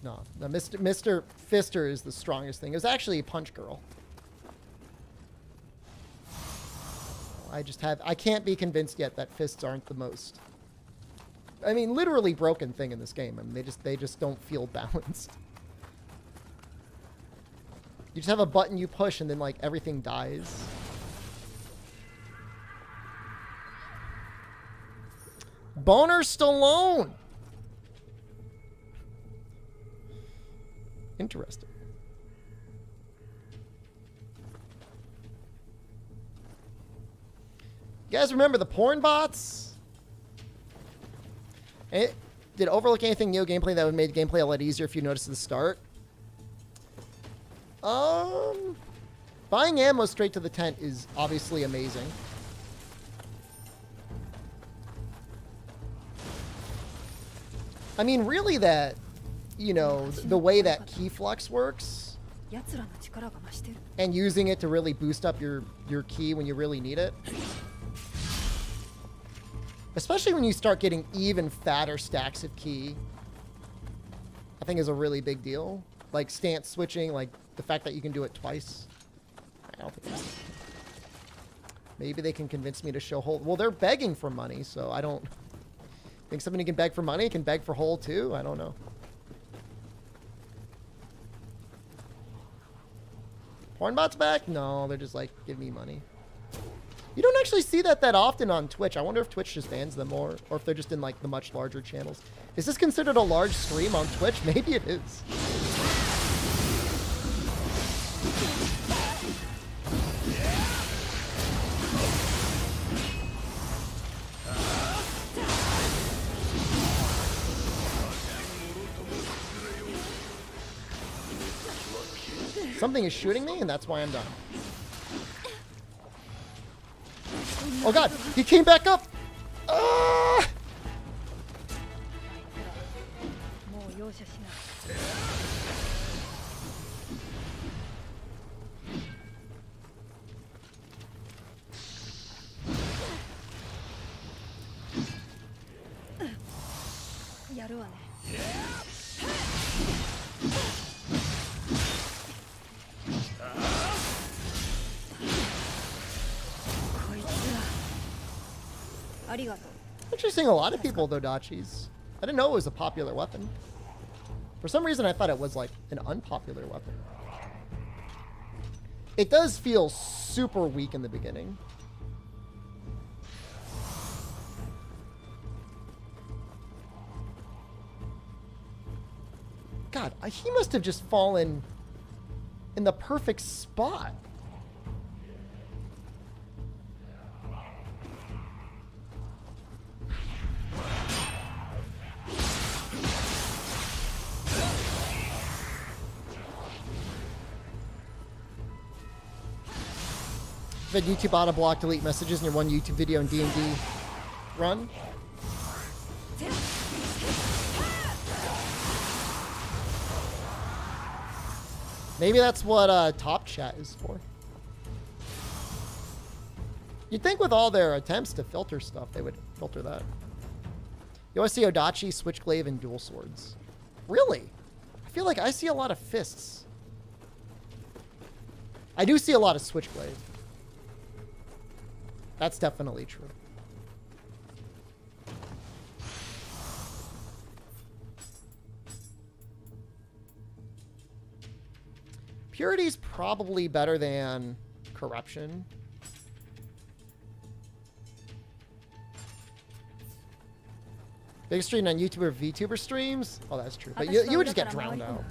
No, Mr. Fister is the strongest thing. It was actually Punch Girl. I can't be convinced yet that fists aren't the most, I mean, literally broken thing in this game. I mean, they just don't feel balanced. You just have a button you push and then, like, everything dies. Boner Stallone! Interesting. You guys remember the porn bots? Did it overlook anything Neo gameplay that would make gameplay a lot easier if you noticed at the start? Buying ammo straight to the tent is obviously amazing. I mean, really that, you know, the way that key flux works and using it to really boost up your key when you really need it. Especially when you start getting even fatter stacks of key, I think is a really big deal. Like stance switching, like the fact that you can do it twice. I don't think that's... Maybe they can convince me to show hole. Well, they're begging for money, so I don't think somebody can beg for money, can beg for hole too. I don't know. Pornbot's back? No, they're just like, give me money. You don't actually see that often on Twitch. I wonder if Twitch just bans them more, or if they're just in like the much larger channels. Is this considered a large stream on Twitch? Maybe it is. Something is shooting me, and that's why I'm done. Oh god, he came back up! Ah! Interesting, a lot of people though, Dachis. I didn't know it was a popular weapon. For some reason I thought it was like an unpopular weapon. It does feel super weak in the beginning. God, he must have just fallen in the perfect spot. Had YouTube auto block delete messages in your one YouTube video in D&D run? Maybe that's what Top Chat is for. You'd think with all their attempts to filter stuff, they would filter that. You always see Odachi, Switchglaive, and Dual Swords. Really? I feel like I see a lot of fists. I do see a lot of Switchglaive. That's definitely true. Purity's probably better than Corruption. Big stream on YouTube or VTuber streams? Oh, that's true. But you would just get drowned out.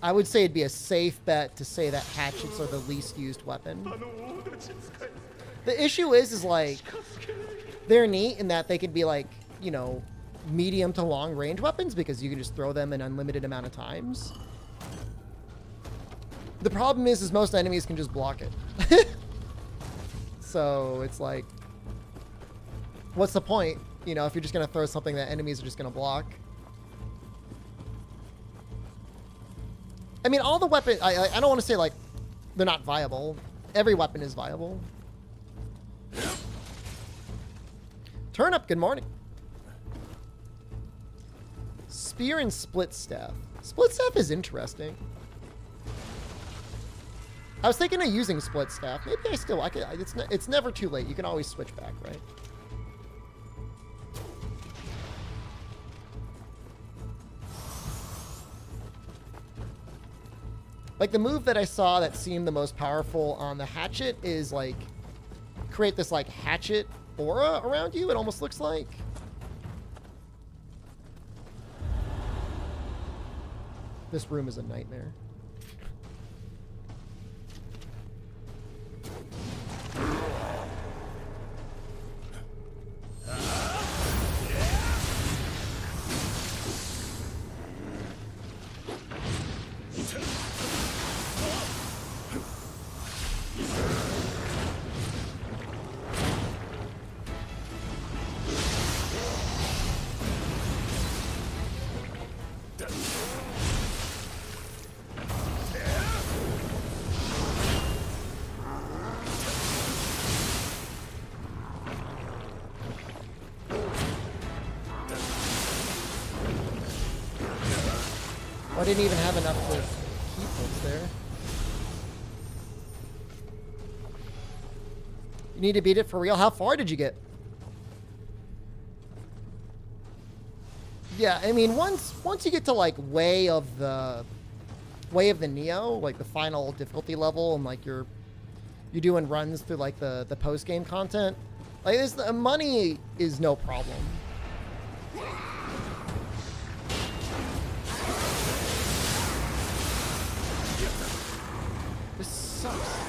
I would say it'd be a safe bet to say that hatchets are the least used weapon. The issue is like, they're neat in that they could be like, you know, medium to long range weapons because you can just throw them an unlimited amount of times. The problem is most enemies can just block it. So it's like, what's the point? You know, if you're just going to throw something that enemies are just going to block. I mean, all the weapons, I don't want to say, like, they're not viable. Every weapon is viable. Turnip, good morning. Spear and split staff. Split staff is interesting. I was thinking of using split staff. Maybe I could, it's never too late. You can always switch back, right? Like, the move that I saw that seemed the most powerful on the hatchet is, like, create this, like, hatchet aura around you, it almost looks like. This room is a nightmare. I didn't even have enough to keep what's there. You need to beat it for real? How far did you get? Yeah, I mean, once you get to like Way of the Neo, like the final difficulty level, and like you're doing runs through like the post game content, like the money is no problem. This sucks.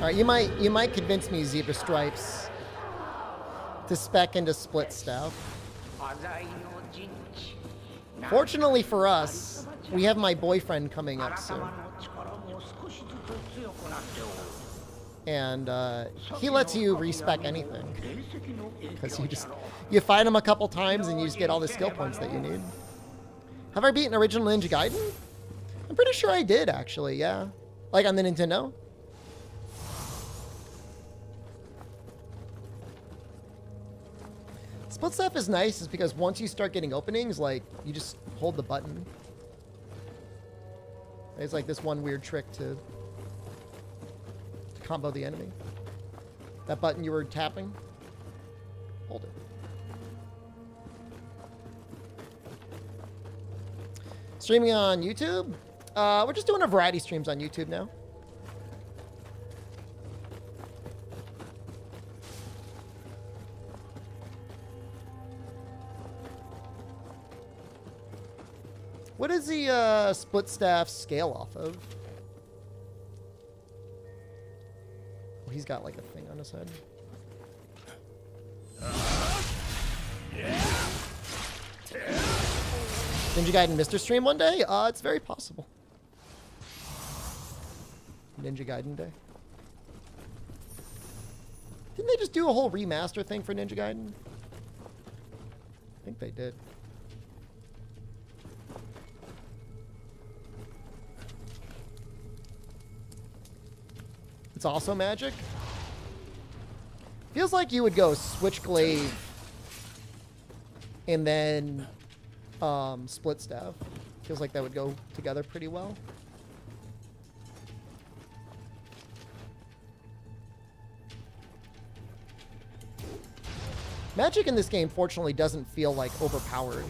All right, you might convince me, Zebra Stripes, to spec into split staff. Fortunately for us, we have my boyfriend coming up soon, and he lets you respec anything because you fight him a couple times and you just get all the skill points that you need. Have I beaten Original Ninja Gaiden? I'm pretty sure I did, actually. Yeah. Like on the Nintendo? Split Staff is nice is because once you start getting openings, like, you just hold the button. It's like this one weird trick to combo the enemy. That button you were tapping, hold it. Streaming on YouTube? We're just doing a variety streams on YouTube now. What is the Split Staff scale off of? Oh, he's got like a thing on his head. Ninja Gaiden Mr. Stream one day? It's very possible. Ninja Gaiden Day. Didn't they just do a whole remaster thing for Ninja Gaiden? I think they did. It's also magic. Feels like you would go Switchglaive and then Split Staff. Feels like that would go together pretty well. Magic in this game, fortunately, doesn't feel like overpowered.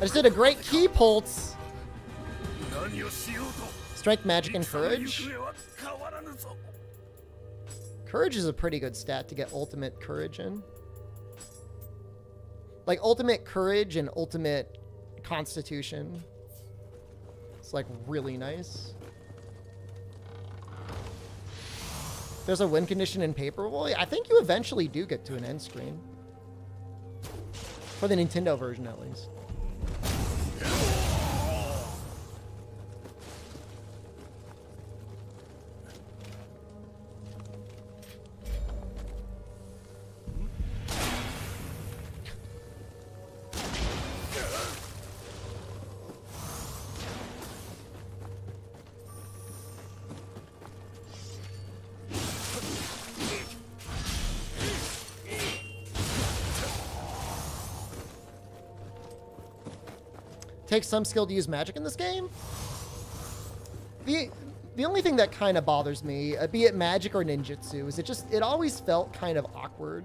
I just did a great key pulse. Strength, magic, and courage. Courage is a pretty good stat to get ultimate courage in. Like ultimate courage and ultimate constitution. It's like really nice. There's a win condition in Paperboy. I think you eventually do get to an end screen. For the Nintendo version, at least. Takes some skill to use magic in this game. The only thing that kind of bothers me, be it magic or ninjutsu, is it always felt kind of awkward.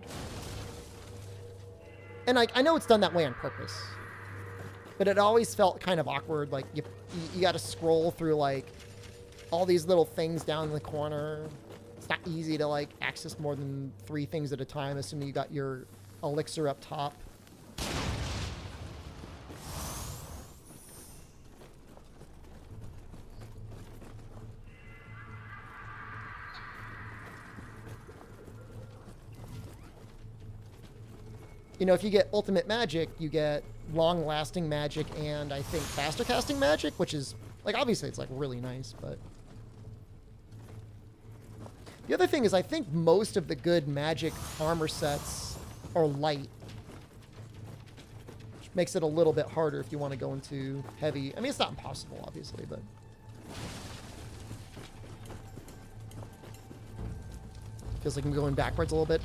And like I know it's done that way on purpose, but it always felt kind of awkward. Like you got to scroll through like all these little things down in the corner. It's not easy to like access more than 3 things at a time, assuming you got your elixir up top. You know, if you get ultimate magic, you get long-lasting magic and I think faster casting magic, which is, like, obviously it's, like, really nice, but... The other thing is I think most of the good magic armor sets are light. Which makes it a little bit harder if you want to go into heavy... I mean, it's not impossible, obviously, but... Feels like I'm going backwards a little bit.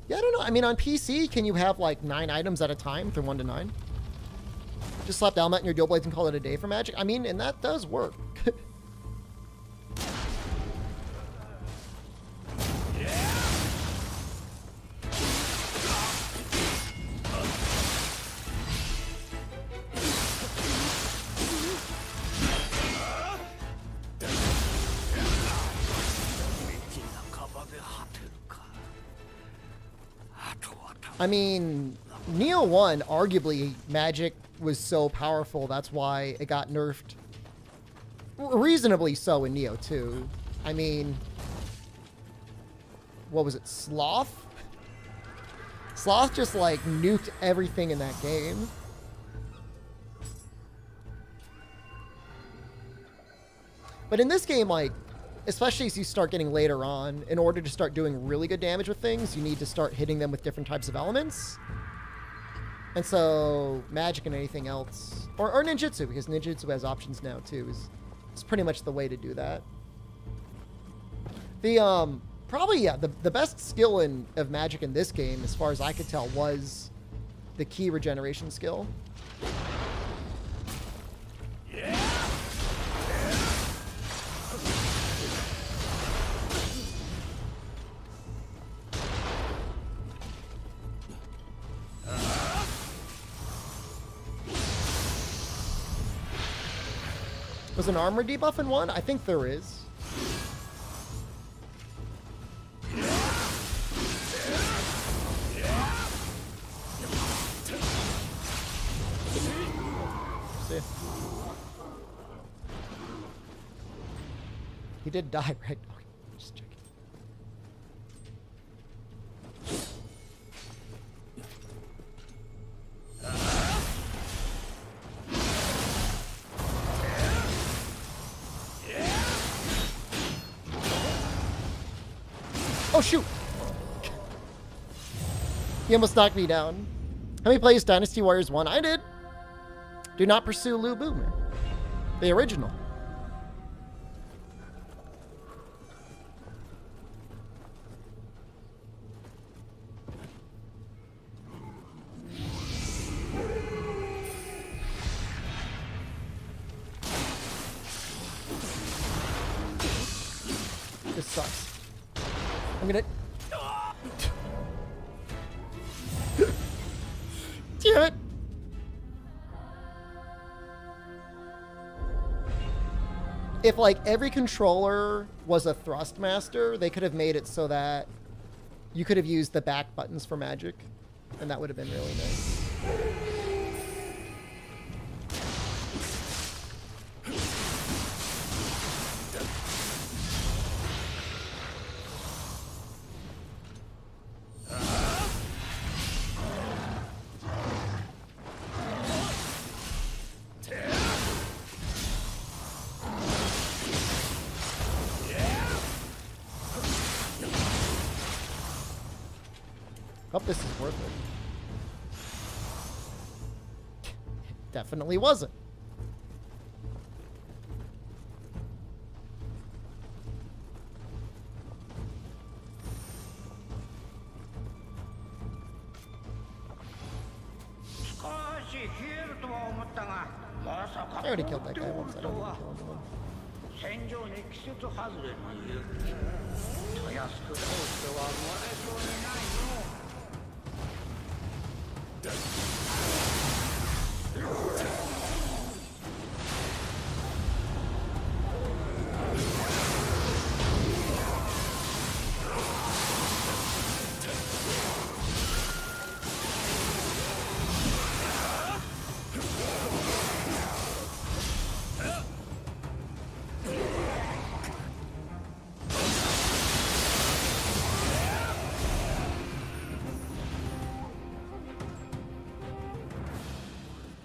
Yeah, I don't know. I mean, on PC, can you have like 9 items at a time through 1 to 9? Just slap Elmet in your dual blades and call it a day for magic? I mean, and that does work. I mean, Neo 1, arguably, magic was so powerful, that's why it got nerfed. Reasonably so in Neo 2. I mean, what was it, Sloth? Sloth just, like, nuked everything in that game. But in this game, like, especially as you start getting later on, in order to start doing really good damage with things, you need to start hitting them with different types of elements. And so magic and anything else, or ninjutsu, because ninjutsu has options now too, is pretty much the way to do that. The probably, yeah, the best skill of magic in this game, as far as I could tell, was the ki regeneration skill. Was an armor debuff in one? I think there is. See. He did die, right? Okay, just checking. Oh, shoot! He almost knocked me down. How many plays Dynasty Warriors 1? I did. Do not pursue Lu Bu, man. The original. This sucks. I'm gonna... Damn it! If, like, every controller was a thrust master, they could have made it so that you could have used the back buttons for magic, and that would have been really nice. Hope this is worth it. Definitely wasn't. I already killed that guy once. I don't need to kill him again. 戦場に季節外れの雪たやすく通しては生まれそうにないの。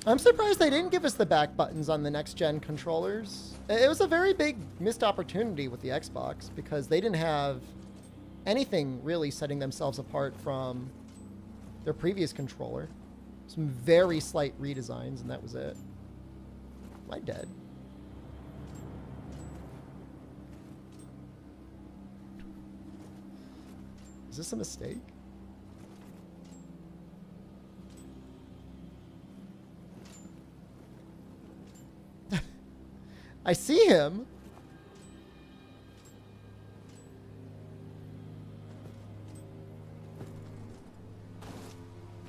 I'm surprised they didn't give us the back buttons on the next-gen controllers. It was a very big missed opportunity with the Xbox because they didn't have anything really setting themselves apart from their previous controller. Some very slight redesigns, and that was it. Am I dead? Is this a mistake? I see him.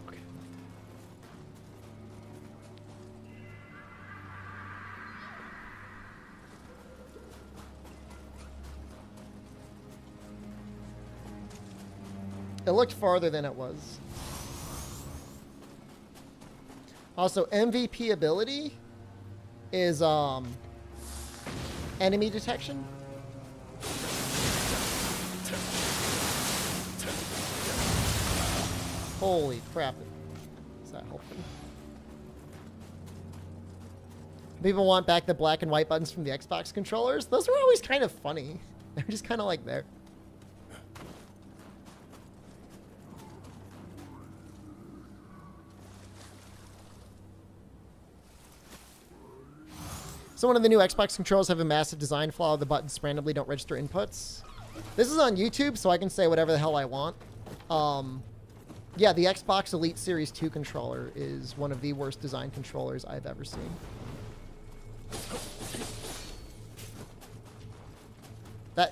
Okay. It looked farther than it was. Also, MVP ability is enemy detection. Holy crap. Is that helpful? People want back the black and white buttons from the Xbox controllers. Those were always kind of funny. They're just kind of like there. So one of the new Xbox controllers have a massive design flaw. The buttons randomly don't register inputs. This is on YouTube, so I can say whatever the hell I want. Yeah, the Xbox Elite Series 2 controller is one of the worst design controllers I've ever seen.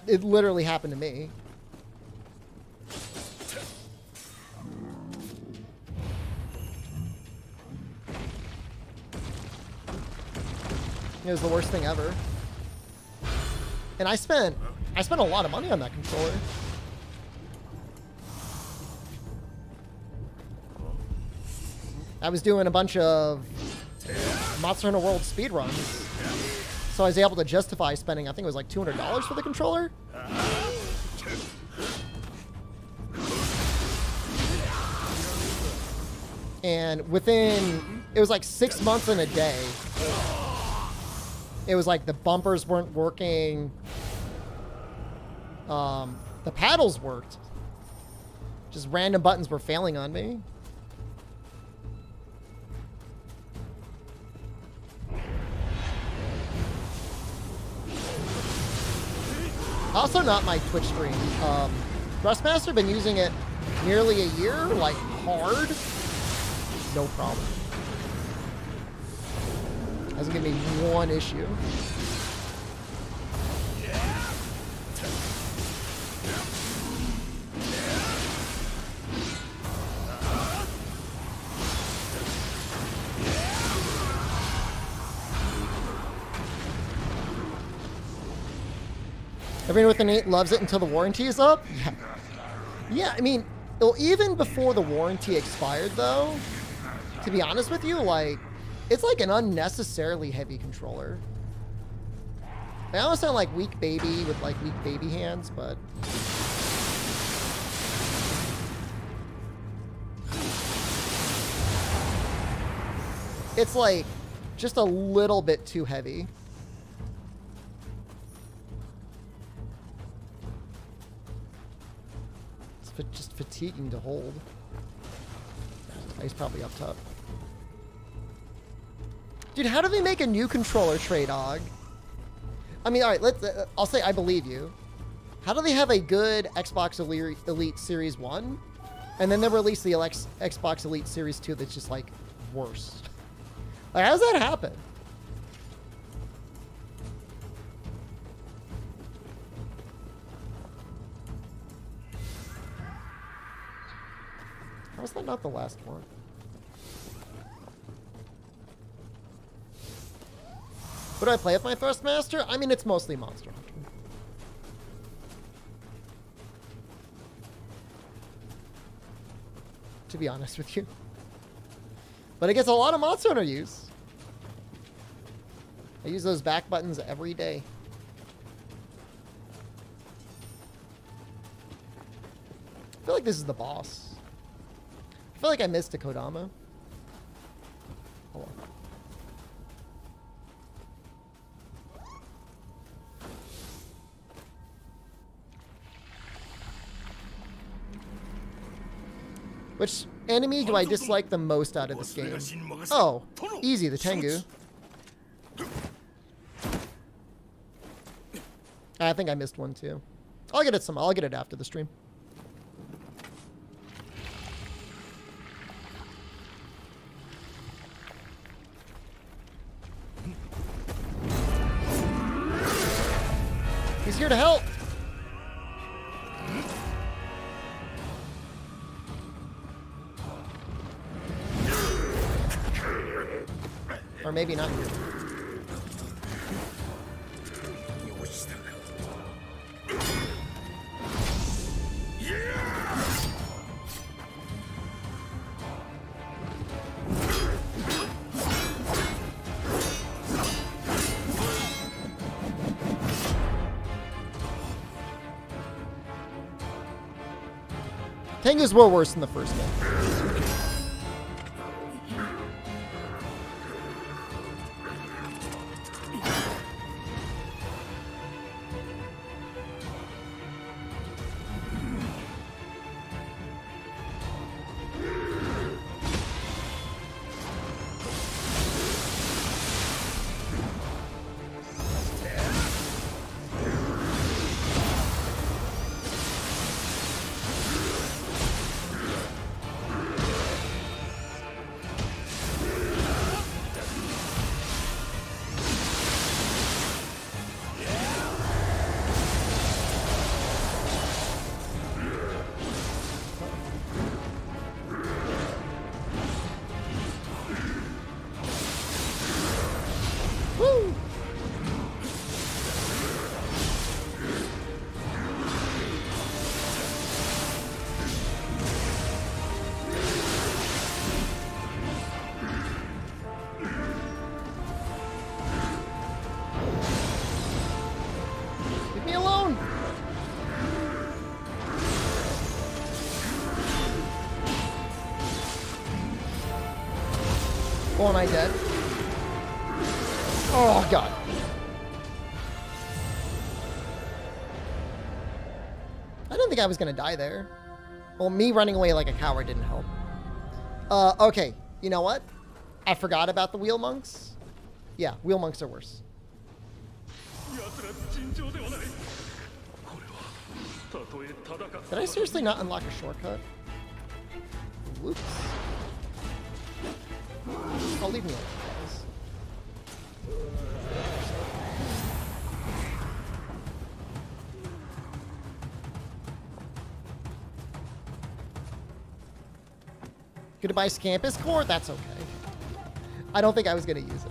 It literally happened to me. It was the worst thing ever. And I spent a lot of money on that controller. I was doing a bunch of Monster Hunter World speedruns. So I was able to justify spending, I think it was like $200 for the controller. And within, it was like 6 months and a day. It was like the bumpers weren't working. The paddles worked. Just random buttons were failing on me. Also not my Twitch stream. Thrustmaster, been using it nearly a year, like hard. No problem. Hasn't given me one issue. Everyone with an 8 loves it until the warranty is up? Yeah. Yeah, I mean, even before the warranty expired, though, to be honest with you, like, it's like an unnecessarily heavy controller. I almost sound like weak baby with like weak baby hands, but it's like just a little bit too heavy. It's just fatiguing to hold. He's probably up top. Dude, how do they make a new controller, Trey Dog? I mean, all right, let's. I'll say I believe you. How do they have a good Xbox Elite Series 1, and then they release the Xbox Elite Series 2 that's just like worse? Like, how does that happen? How is that not the last one? What do I play with my Thrustmaster? I mean, it's mostly Monster Hunter. To be honest with you. But it gets a lot of Monster Hunter use. I use those back buttons every day. I feel like this is the boss. I feel like I missed a Kodama. Hold on. Which enemy do I dislike the most out of this game? Oh, easy, the Tengu. I think I missed one too. I'll get it after the stream. He's here to help. Or maybe not here. Tengus were worse than the first one. Honai dead. Oh, God. I didn't think I was going to die there. Well, me running away like a coward didn't help. Okay. You know what? I forgot about the wheel monks. Yeah, wheel monks are worse. Did I seriously not unlock a shortcut? Whoops. Oh, leave me alone, guys. Goodbye, Scampus Core? That's okay. I don't think I was going to use it.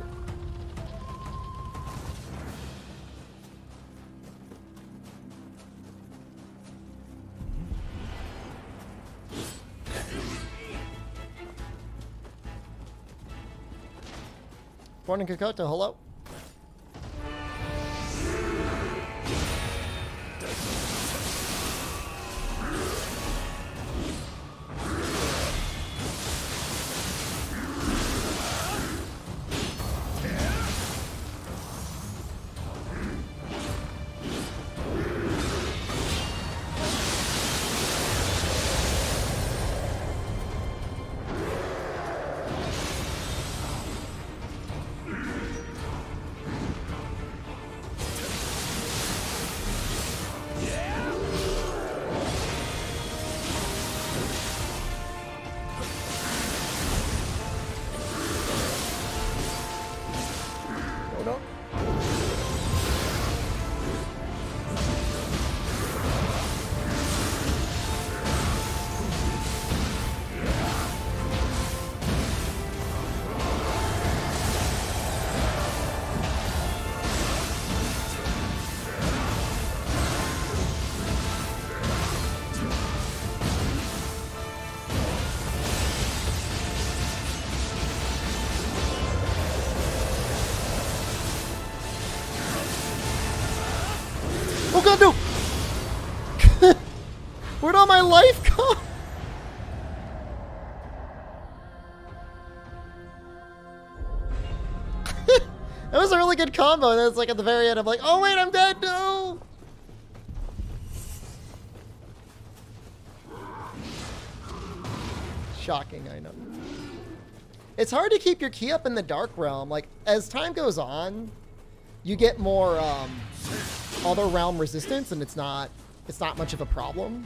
Morning, Kokoto. Hello. Oh God, no! Where'd all my life go? That was a really good combo, and then it's like at the very end, I'm like, oh wait, I'm dead, no! Shocking, I know. It's hard to keep your key up in the Dark Realm. Like, as time goes on, you get more, other realm resistance, and it's not much of a problem.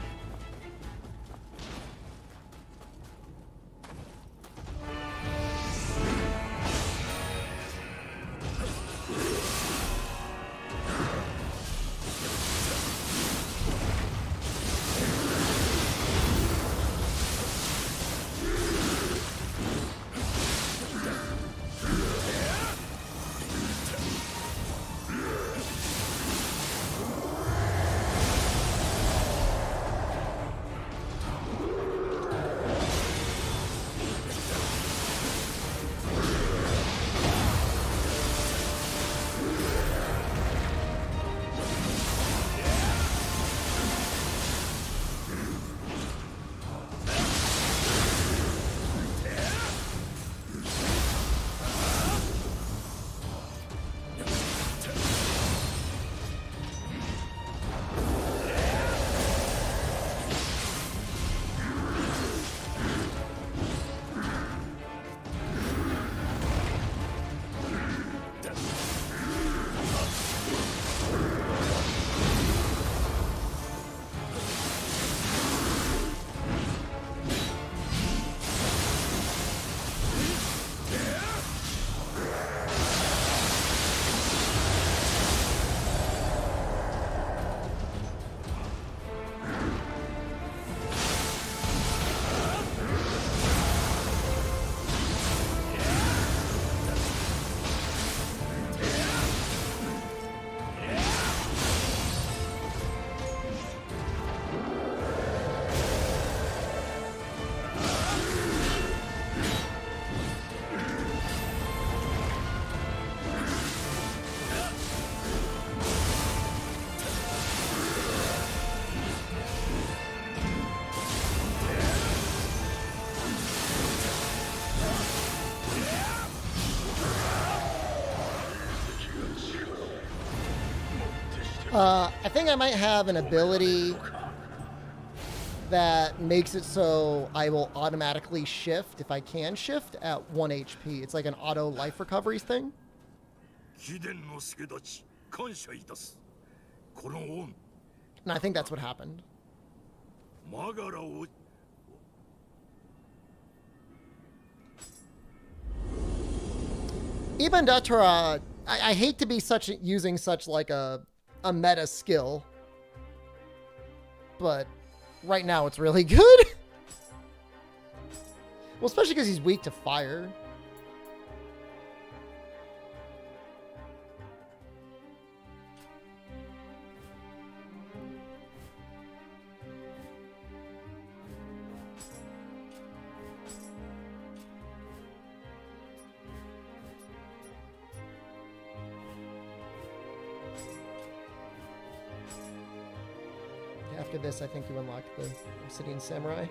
I think I might have an ability that makes it so I will automatically shift, if I can shift, at 1 HP. It's like an auto life recovery thing. And I think that's what happened. Ibn Datra, I hate to be using such like a meta skill, but right now it's really good. Well, especially because he's weak to fire. After this, I think you unlock the Obsidian Samurai.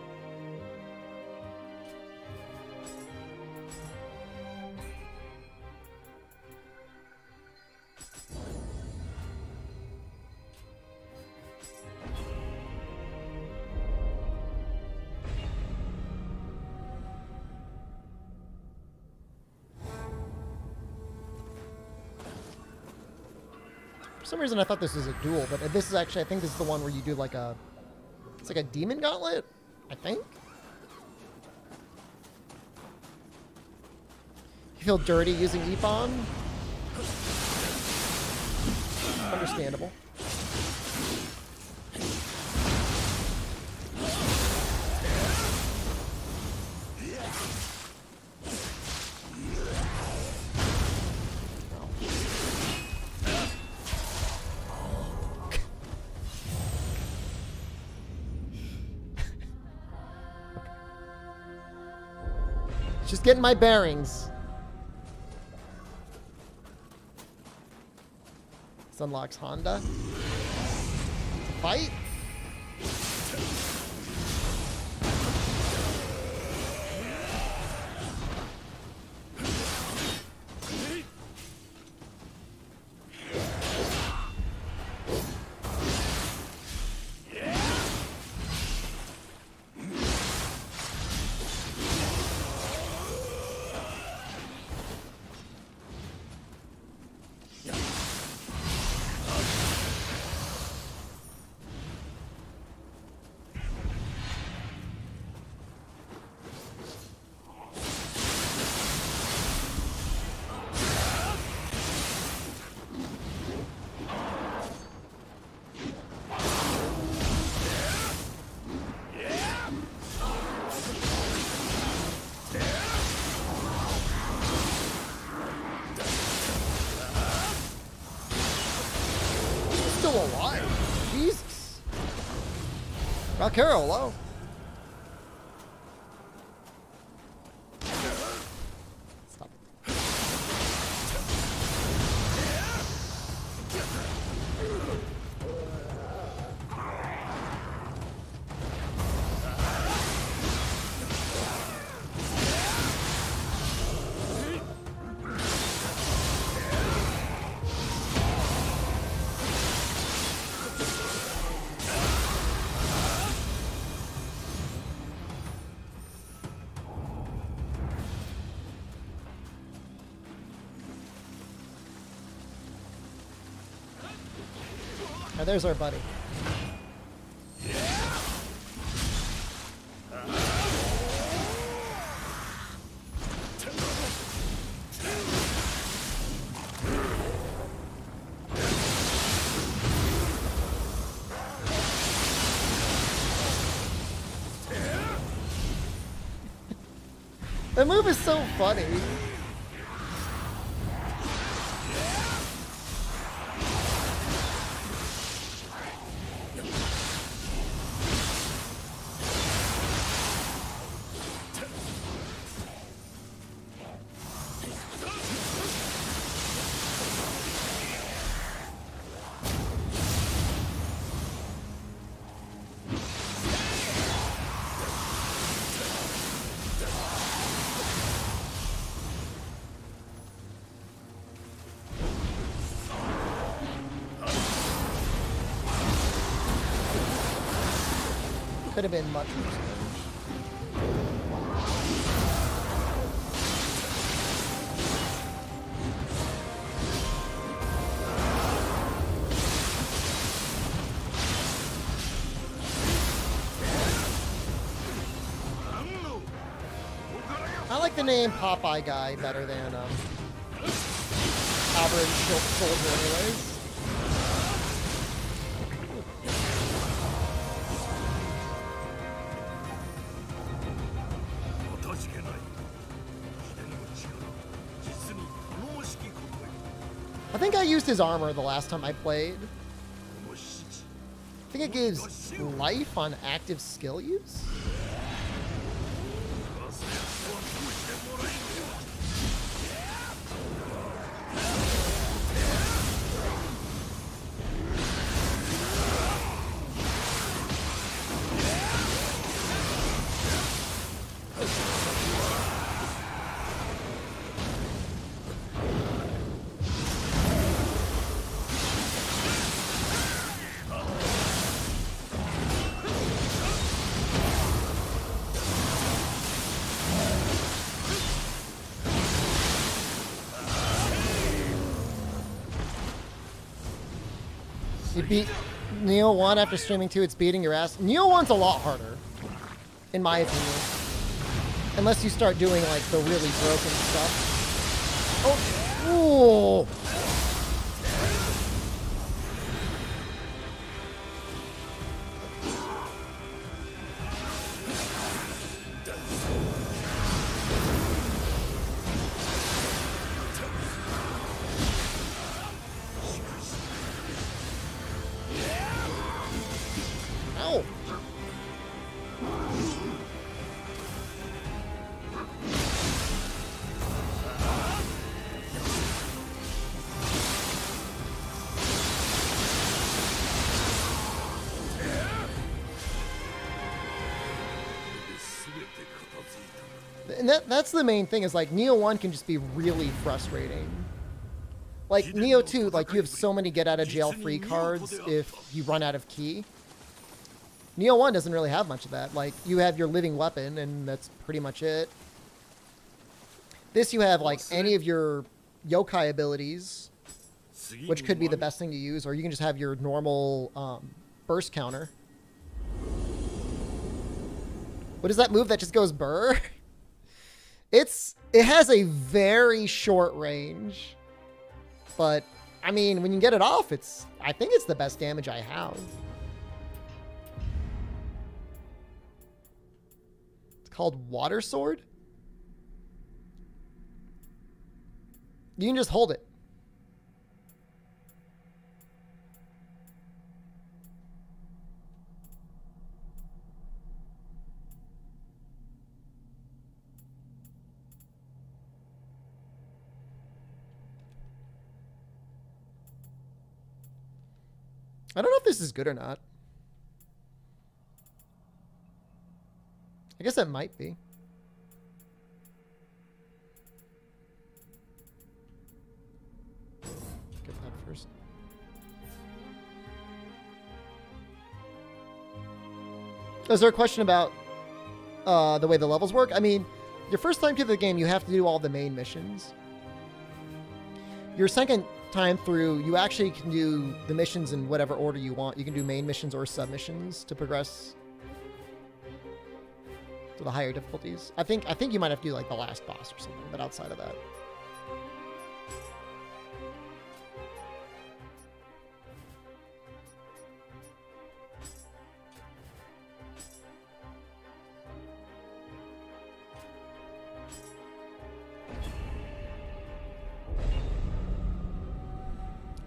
For some reason I thought this was a duel, but this is actually, I think this is the one where you do like a, it's like a demon gauntlet, I think? You feel dirty using Ippon? Understandable. Just getting my bearings. This unlocks Honda. Fight. Alive. Jesus. Valkyra, hello. Stop. Now there's our buddy. That move is so funny. Could have been much worse. I like the name Popeye Guy better than average soldier anyways. I think I used his armor the last time I played. I think it gives life on active skill use. You beat Neo 1 after streaming 2, it's beating your ass. Neo 1's a lot harder, in my opinion. Unless you start doing, like, the really broken stuff. Oh! Ooh! Ow! And that's the main thing, is like Neo 1 can just be really frustrating. Like Neo 2, like you have so many get out of jail free cards if you run out of ki. Neo 1 doesn't really have much of that. Like you have your living weapon and that's pretty much it. This you have like any of your yokai abilities, which could be the best thing to use, or you can just have your normal burst counter. What is that move that just goes burr? It has a very short range, but I mean, when you get it off, I think it's the best damage I have. It's called Water Sword. You can just hold it. I don't know if this is good or not. I guess it might be. Get that first. Is there a question about the way the levels work? I mean, your first time through the game, you have to do all the main missions. Your second time through, you actually can do the missions in whatever order you want. You can do main missions or submissions to progress to the higher difficulties. I think you might have to do like the last boss or something, but outside of that.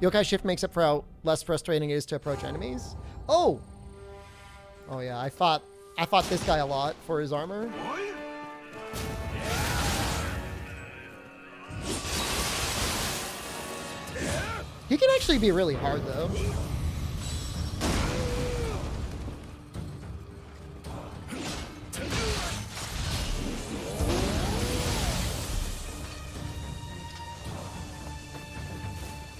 Yokai Shift makes up for how less frustrating it is to approach enemies. Oh! Oh yeah, I fought this guy a lot for his armor. He can actually be really hard though.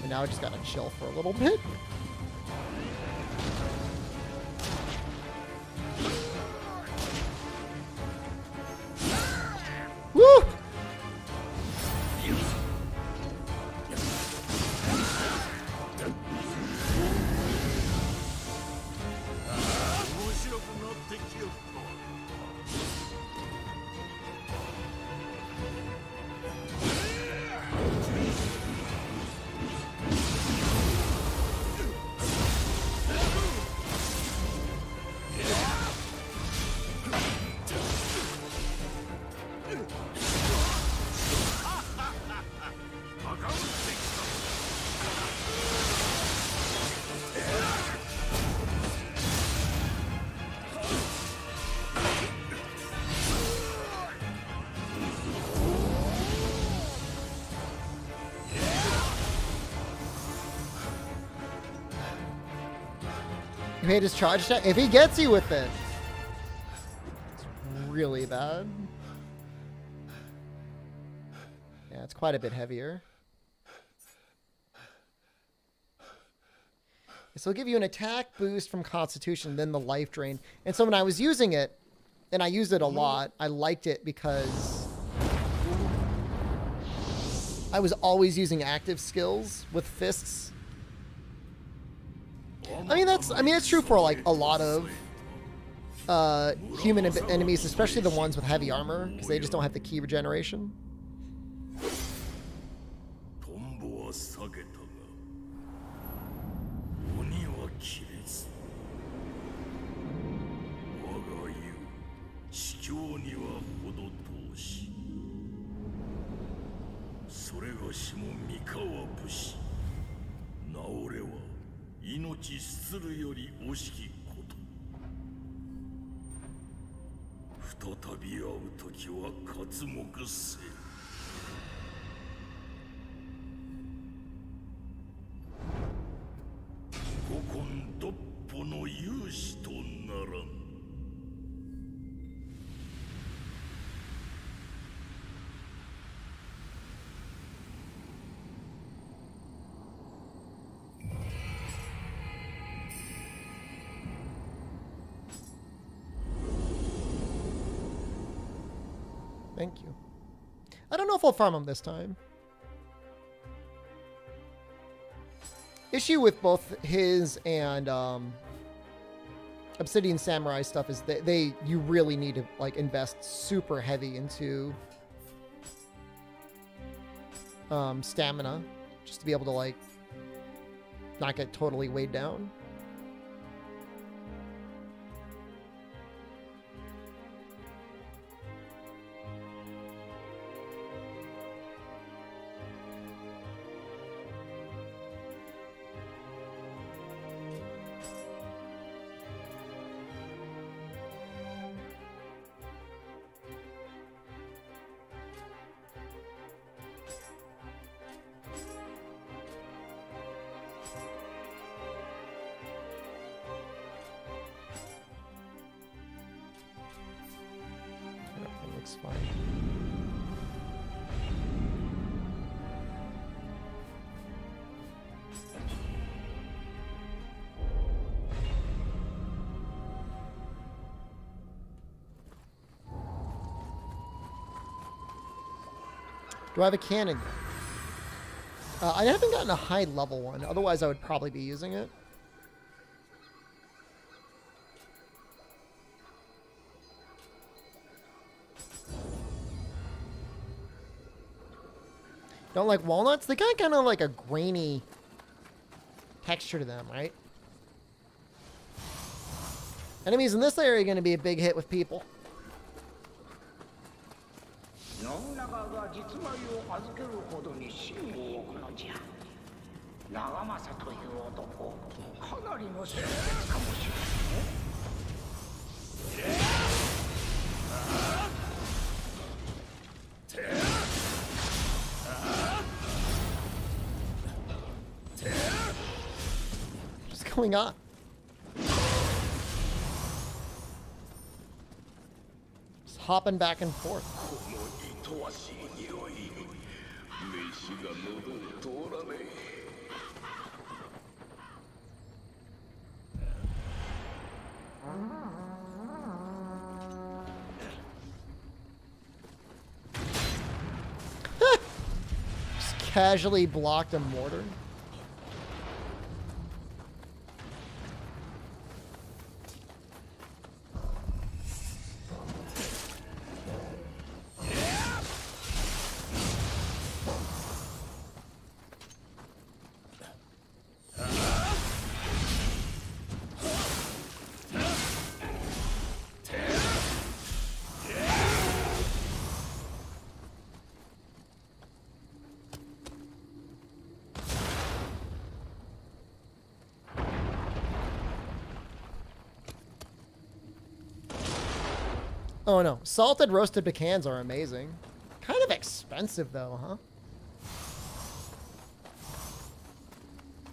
Now I just gotta chill for a little bit. You hate his charge attack? If he gets you with it, it's really bad. Yeah, it's quite a bit heavier. So it'll give you an attack boost from Constitution, then the life drain. And so when I was using it, and I used it a lot, I liked it because I was always using active skills with fists. I mean, it's true for like a lot of human enemies, especially the ones with heavy armor, because they just don't have the key regeneration. Thank you. I don't know if I'll farm him this time. Issue with both his and Obsidian Samurai stuff is that you really need to like invest super heavy into stamina just to be able to like not get totally weighed down. Looks fine. Do I have a cannon? I haven't gotten a high level one. Otherwise, I would probably be using it. Don't like walnuts? They got kind of like a grainy texture to them, right? Enemies in this area are going to be a big hit with people. What's going on? Just hopping back and forth. Just casually blocked a mortar. Oh no, salted roasted pecans are amazing. Kind of expensive though, huh?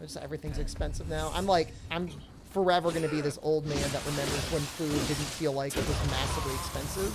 Just everything's expensive now. I'm forever going to be this old man that remembers when food didn't feel like it was massively expensive.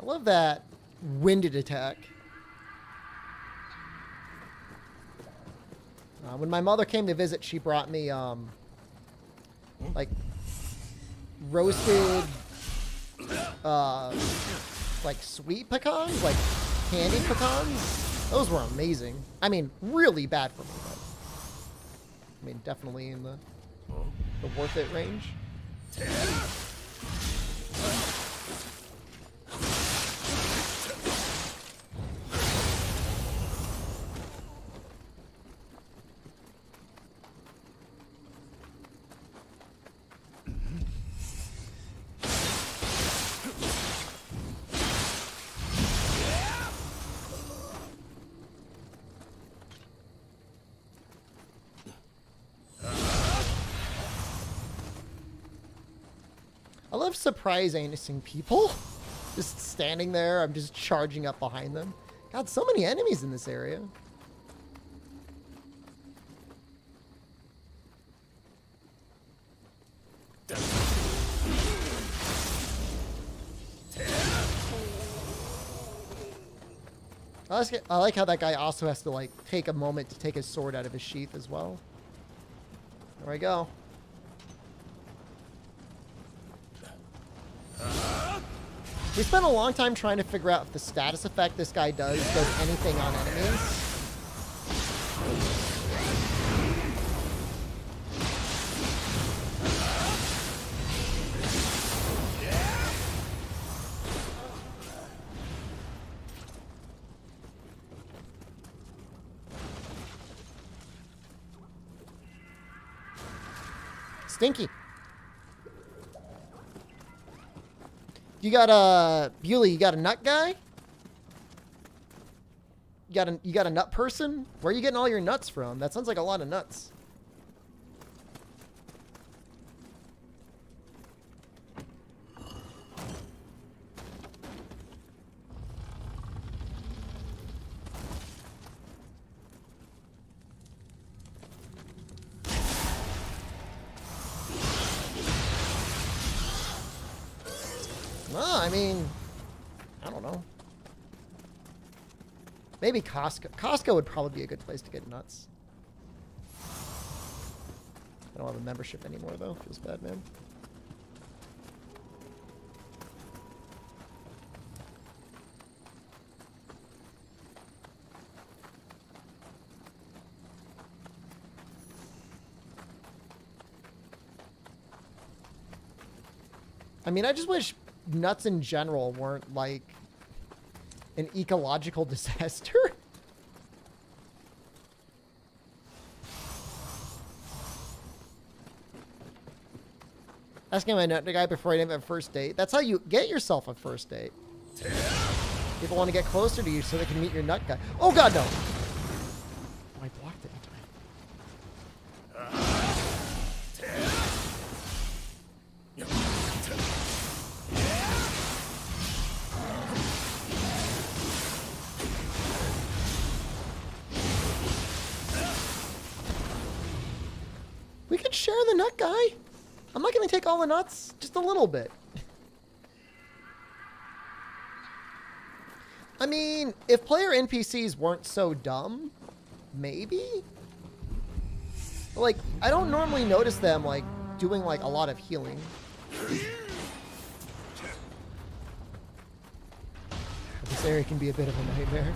I love that winded attack. When my mother came to visit, she brought me, like, roasted, like, sweet pecans, like, candied pecans. Those were amazing. I mean, really bad for me, but, I mean, definitely in the worth it range. I love surprise anusing people. Just standing there, I'm just charging up behind them. God, so many enemies in this area. I like how that guy also has to, like, take a moment to take his sword out of his sheath as well. There we go. We spent a long time trying to figure out if the status effect this guy does anything on enemies. Stinky. You got a Bewley, you got a nut guy? You got a nut person? Where are you getting all your nuts from? That sounds like a lot of nuts. Well, I mean, I don't know. Maybe Costco. Costco would probably be a good place to get nuts. I don't have a membership anymore, though. Feels bad, man. I mean, I just wish nuts in general weren't like an ecological disaster. Asking my nut guy before I have a first date. That's how you get yourself a first date. People want to get closer to you so they can meet your nut guy. Oh god, no! Oh, I blocked it in time. We could share the nut guy. I'm not going to take all the nuts, just a little bit. I mean, if player NPCs weren't so dumb, maybe? But, like, I don't normally notice them, like, doing, like, a lot of healing. This area can be a bit of a nightmare.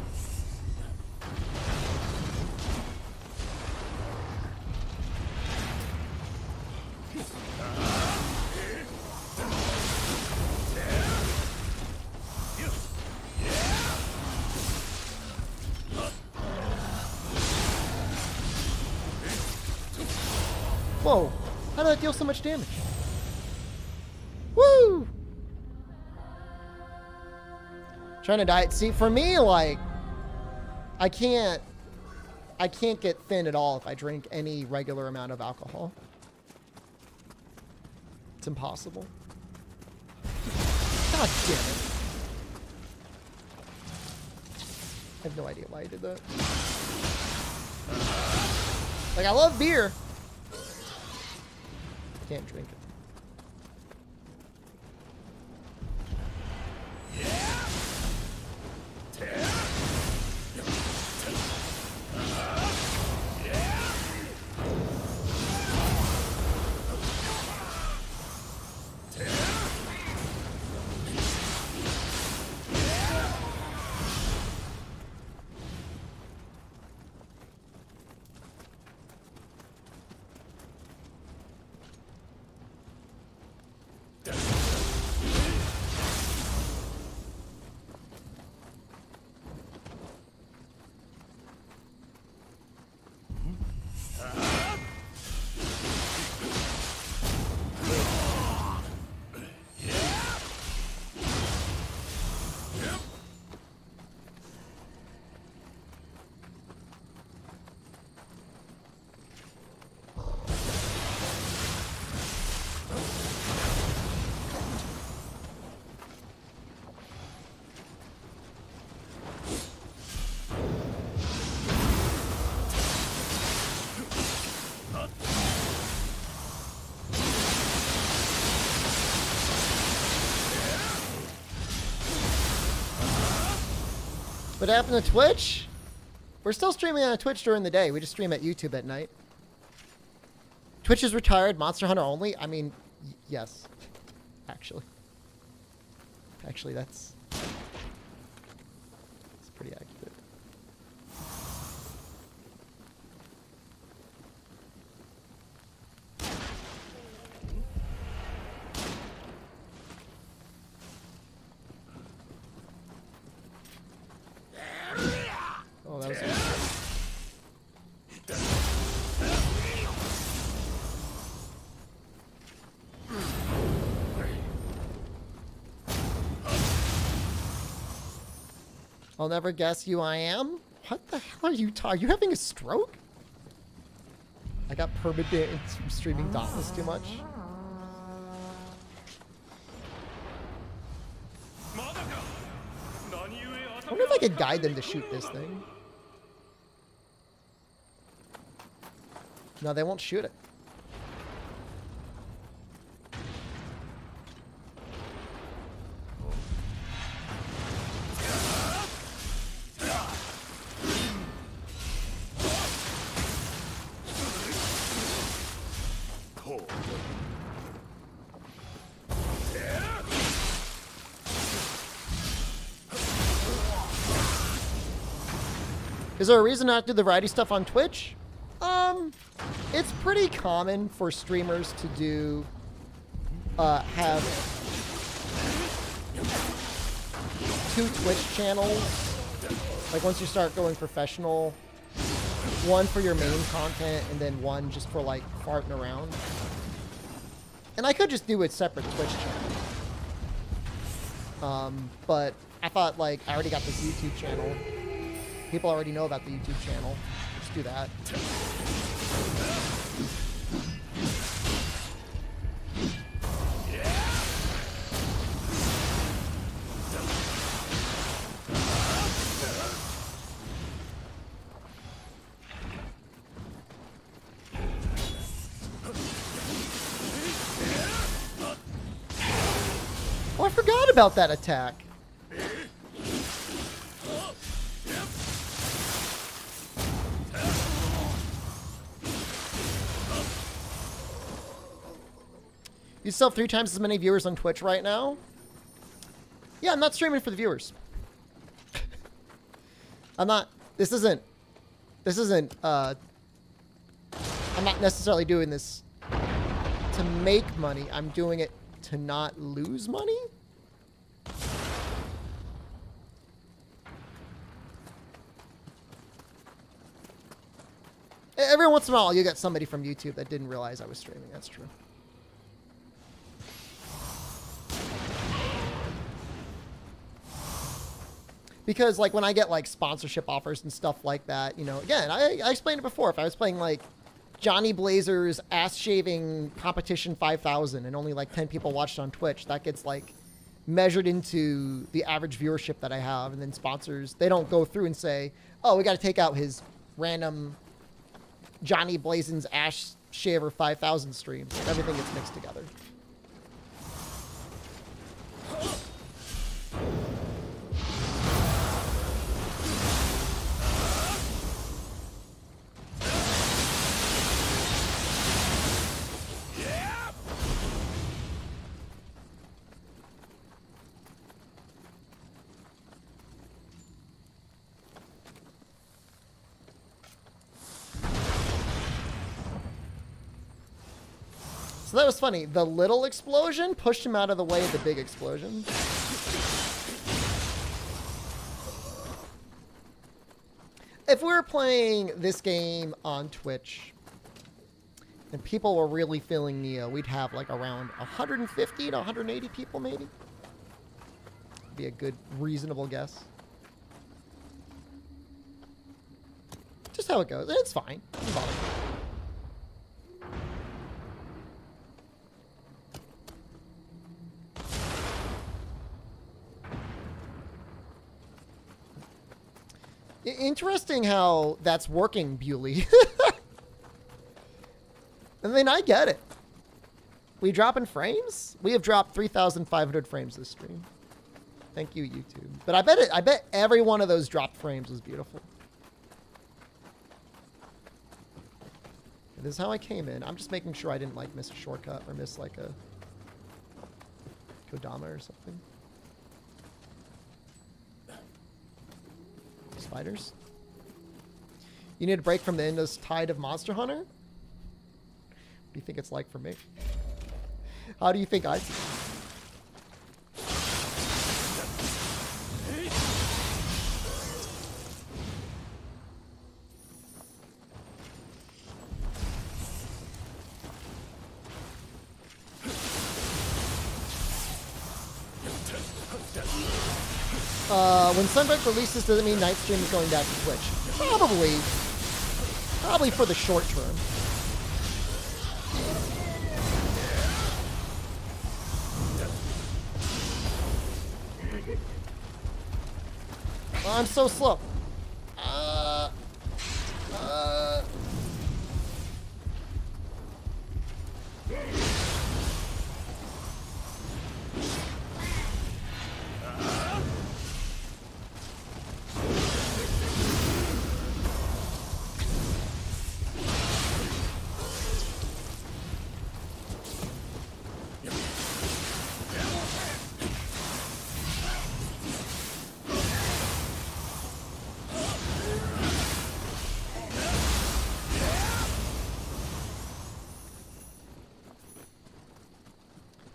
Whoa! How did that deal so much damage? Woo! Trying to diet. See, for me, like, I can't get thin at all if I drink any regular amount of alcohol. It's impossible. God damn it. I have no idea why I did that. Like, I love beer. Can't drink it. What happened to Twitch? We're still streaming on Twitch during the day. We just stream at YouTube at night. Twitch is retired. Monster Hunter only? I mean, yes. Actually. Actually, that's pretty accurate. Oh, that was I'll never guess who I am? What the hell are you talking? Are you having a stroke? I got permanent from streaming Dauntless too much. I wonder if I could guide them to shoot this thing. No, they won't shoot it. Is there a reason not to do the variety stuff on Twitch? It's pretty common for streamers to do, have 2 Twitch channels. Like once you start going professional, one for your main content and then one just for like farting around. And I could just do a separate Twitch channel. But I thought like I already got this YouTube channel. People already know about the YouTube channel. Just do that. Oh, I forgot about that attack. You still have 3 times as many viewers on Twitch right now? Yeah, I'm not streaming for the viewers. I'm not, this isn't, I'm not necessarily doing this to make money. I'm doing it to not lose money. Every once in a while, you get somebody from YouTube that didn't realize I was streaming. That's true. Because, like, when I get, like, sponsorship offers and stuff like that, you know, again, I explained it before. If I was playing, like, Johnny Blazer's ass-shaving competition 5,000 and only, like, 10 people watched on Twitch, that gets, like, measured into the average viewership that I have. And then sponsors, they don't go through and say, oh, we got to take out his random Johnny Blazen's ass shaver 5,000 streams. Everything gets mixed together. So that was funny. The little explosion pushed him out of the way of the big explosion. If we were playing this game on Twitch and people were really feeling Neo, we'd have like around 150 to 180 people maybe. Be a good, reasonable guess. Just how it goes. It's fine. Doesn't bother me. Interesting how that's working, Bewley. I mean, I get it. We dropping frames? We have dropped 3,500 frames this stream. Thank you, YouTube. But I bet every one of those dropped frames was beautiful. This is how I came in. I'm just making sure I didn't like miss a shortcut or miss like a Kodama or something. Spiders. You need a break from the endless tide of Monster Hunter? What do you think it's like for me? How do you think I feel? When Sunbreak releases, does it mean Nightstream is going back to Twitch? Probably. Probably for the short term. Oh, I'm so slow.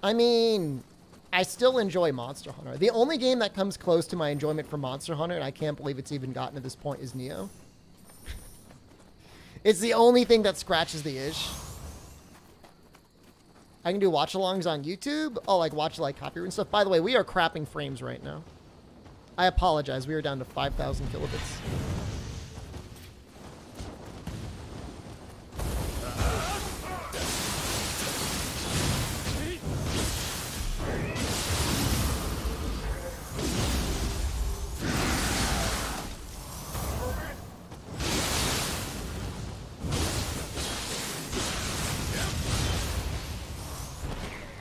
I mean, I still enjoy Monster Hunter. The only game that comes close to my enjoyment for Monster Hunter, and I can't believe it's even gotten to this point, is Neo. It's the only thing that scratches the itch. I can do watch-alongs on YouTube. Oh, like watch like copyright and stuff. By the way, we are crapping frames right now. I apologize. We are down to 5,000 kilobits.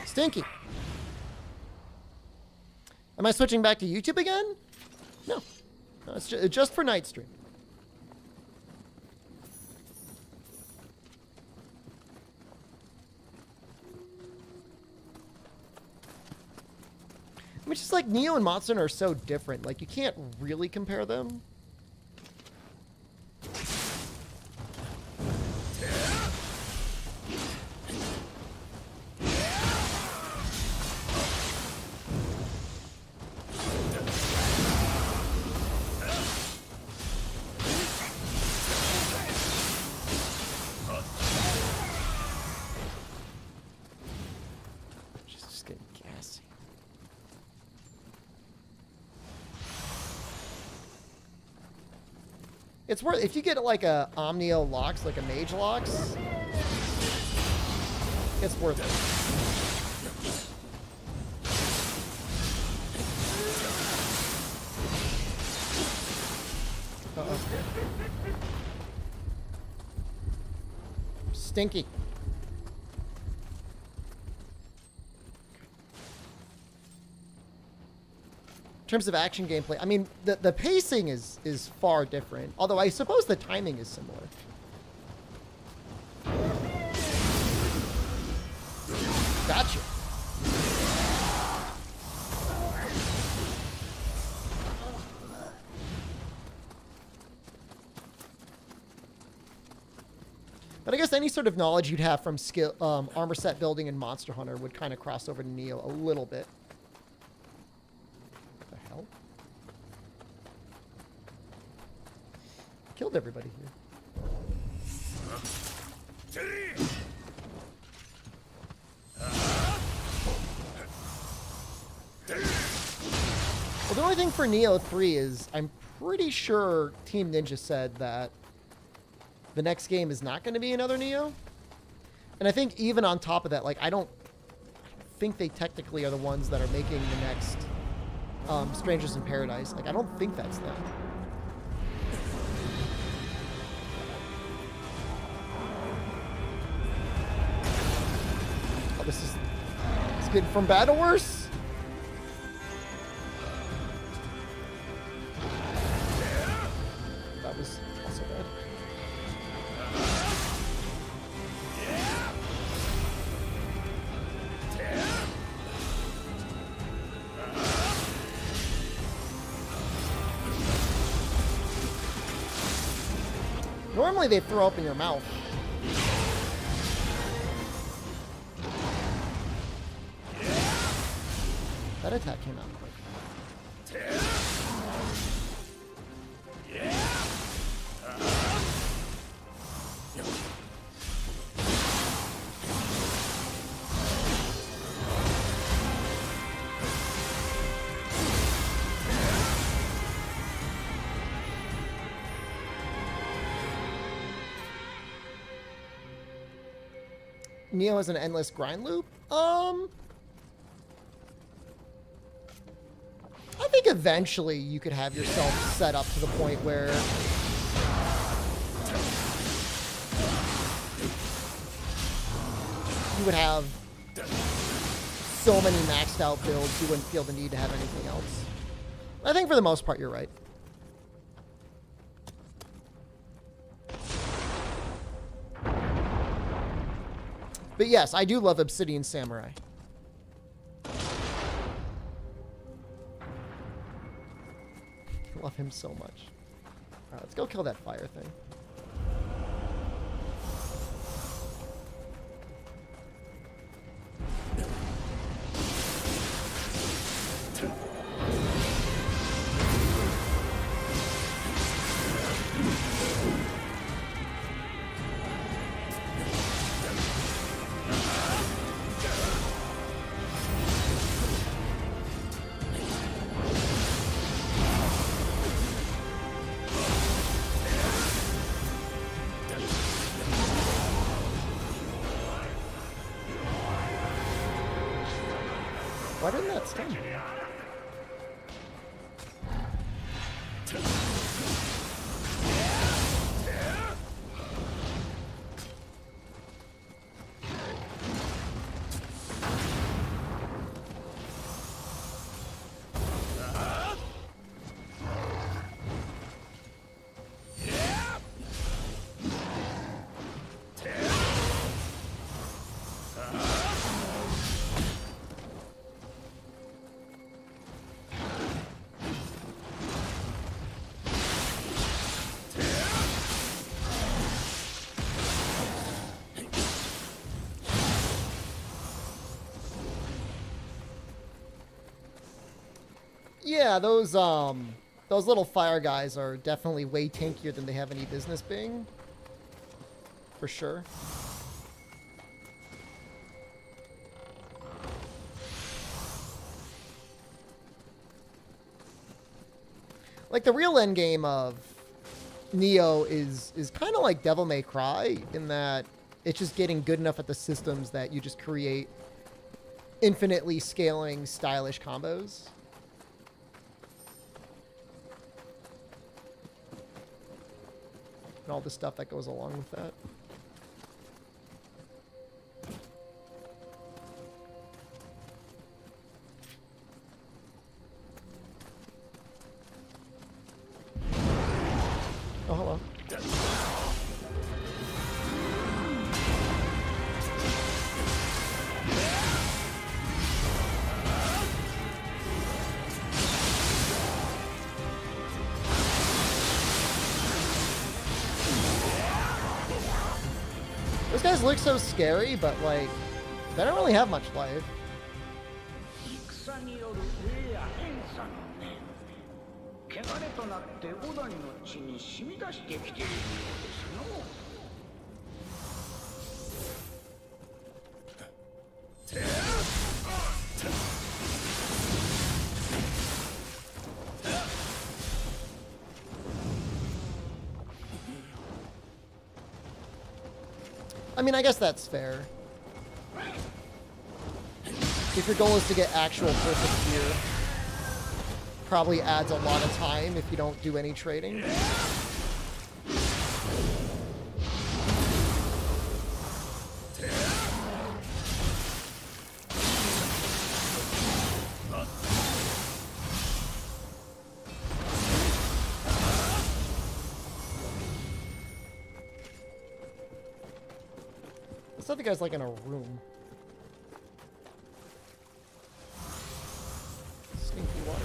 Stinky. Am I switching back to YouTube again? No. No, it's just for night stream. I mean, just like Neo and Monster Hunter are so different. Like, you can't really compare them. It's worth, if you get like a Omnio Lox, like a Mage Lox, it's worth it. Uh-oh. Stinky. In terms of action gameplay, I mean, the pacing is far different. Although I suppose the timing is similar. Gotcha. But I guess any sort of knowledge you'd have from skill, armor set building and Monster Hunter would kind of cross over to Neo a little bit. What the hell? Killed everybody here. Well, the only thing for Neo 3 is I'm pretty sure Team Ninja said that the next game is not going to be another Neo. And I think even on top of that, like, I don't think they technically are the ones that are making the next Strangers in Paradise. Like, I don't think that's them. Oh, this is good from bad to worse. That was also bad. Normally they throw up in your mouth. That attack came out quick. Neo has an endless grind loop? I think eventually you could have yourself set up to the point where you would have so many maxed out builds you wouldn't feel the need to have anything else. I think for the most part you're right. But yes, I do love Obsidian Samurai. I love him so much. Alright, let's go kill that fire thing. Why didn't that stun me? Yeah, those little fire guys are definitely way tankier than they have any business being. For sure. Like the real end game of Neo is kind of like Devil May Cry in that it's just getting good enough at the systems that you just create infinitely scaling stylish combos. And all the stuff that goes along with that. Oh, hello. Those guys look so scary, but like, they don't really have much life. 戦による霊や変化の念、汚れとなって小谷の地に染み出してきているようですの。I mean, I guess that's fair. If your goal is to get actual perfect gear, probably adds a lot of time if you don't do any trading. This other guy's like in a room. Stinky water.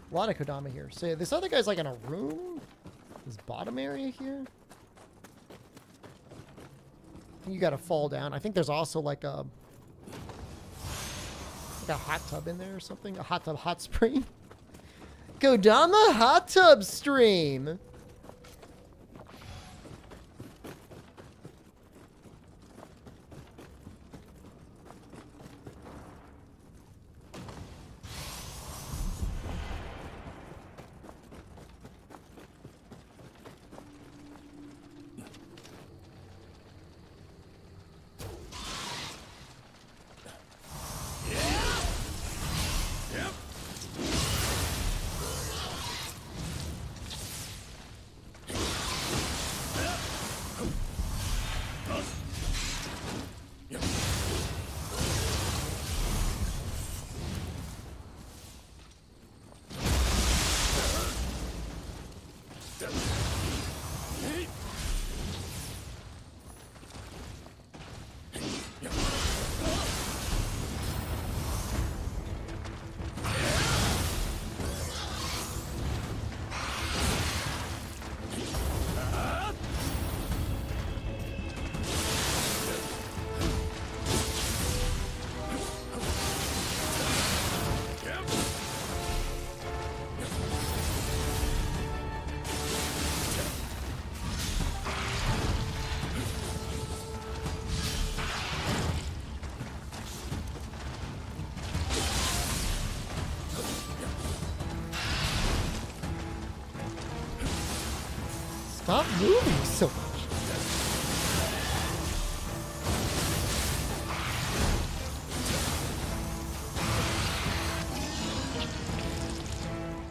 A lot of Kodama here. So yeah, this other guy's like in a room? This bottom area here? You gotta fall down. I think there's also like a hot tub in there or something. A hot tub hot spring. Kodama hot tub stream. Stop moving so much.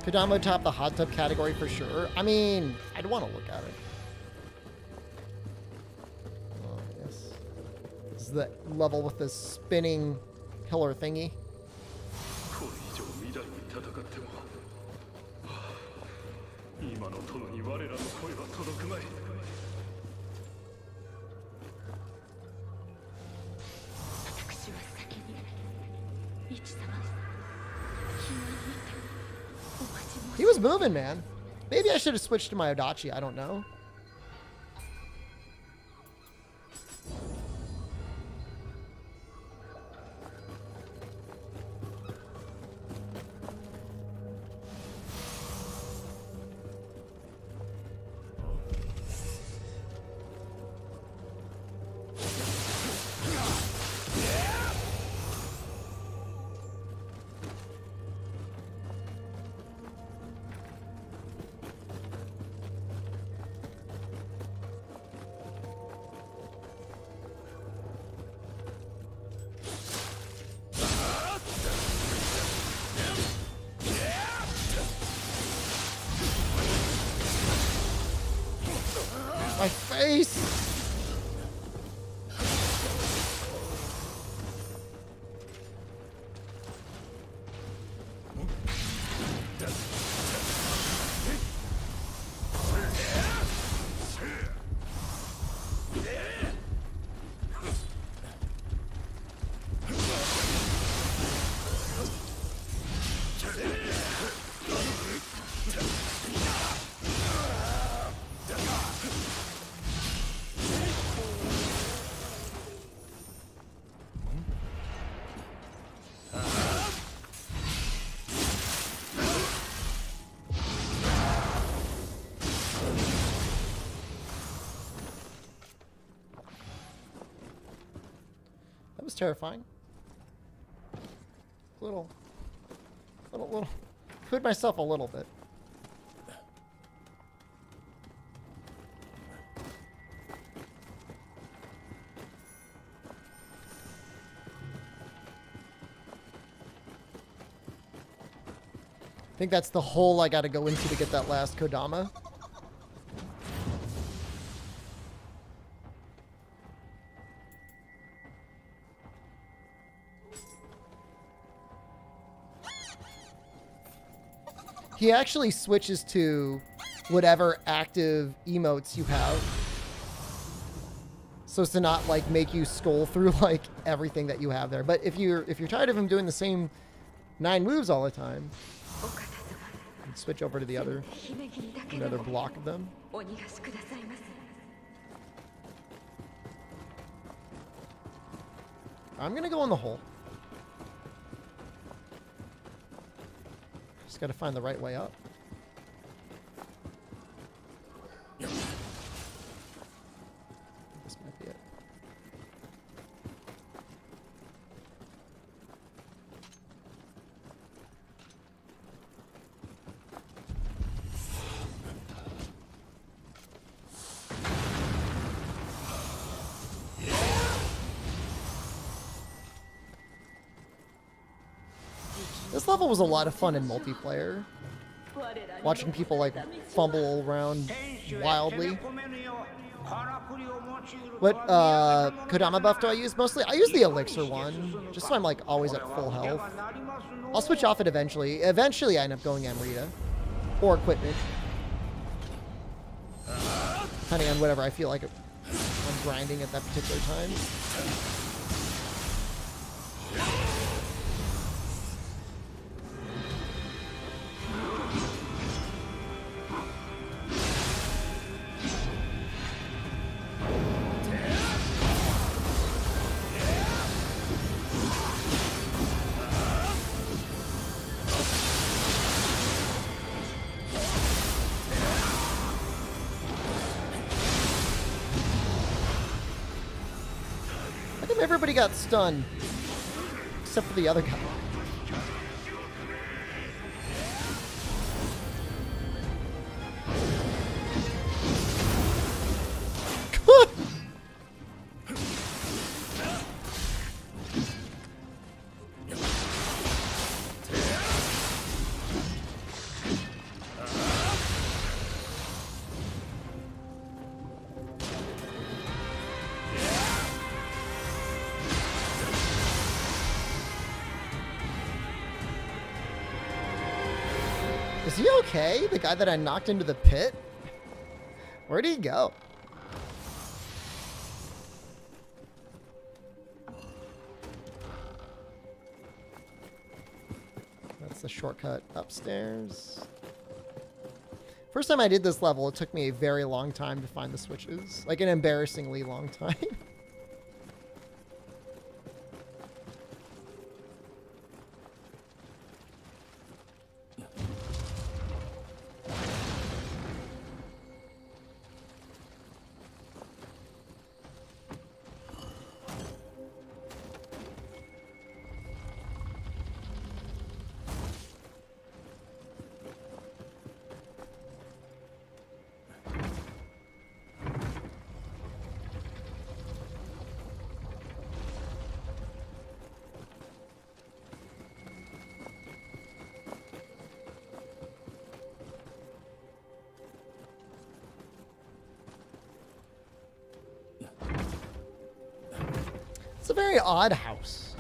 Kodama top the hot tub category for sure. I mean, I'd want to look at it. Oh, yes. This is the level with the spinning pillar thingy. 今の殿に我らの声は届くまい。私は先に一様避難にてお待ち申 He was moving, man. Maybe I should have switched to my Odachi. I don't know. My face! That was terrifying. Little. Hurt myself a little bit. I think that's the hole I gotta go into to get that last Kodama. He actually switches to whatever active emotes you have. So as to not like make you scroll through like everything that you have there. But if you're tired of him doing the same 9 moves all the time, you can switch over to the other another block of them. I'm gonna go in the hole. Just gotta find the right way up. This might be it. This level was a lot of fun in multiplayer. Watching people like fumble around wildly. What Kodama buff do I use mostly? I use the elixir one, just so I'm like always at full health. I'll switch off it eventually. Eventually I end up going Amrita. Or equipment. Depending on whatever I feel like I'm grinding at that particular time. Everybody got stunned, except for the other guy. Is he okay? The guy that I knocked into the pit? Where'd he go? That's the shortcut upstairs. First time I did this level, it took me a very long time to find the switches. Like an embarrassingly long time. It's a very odd house.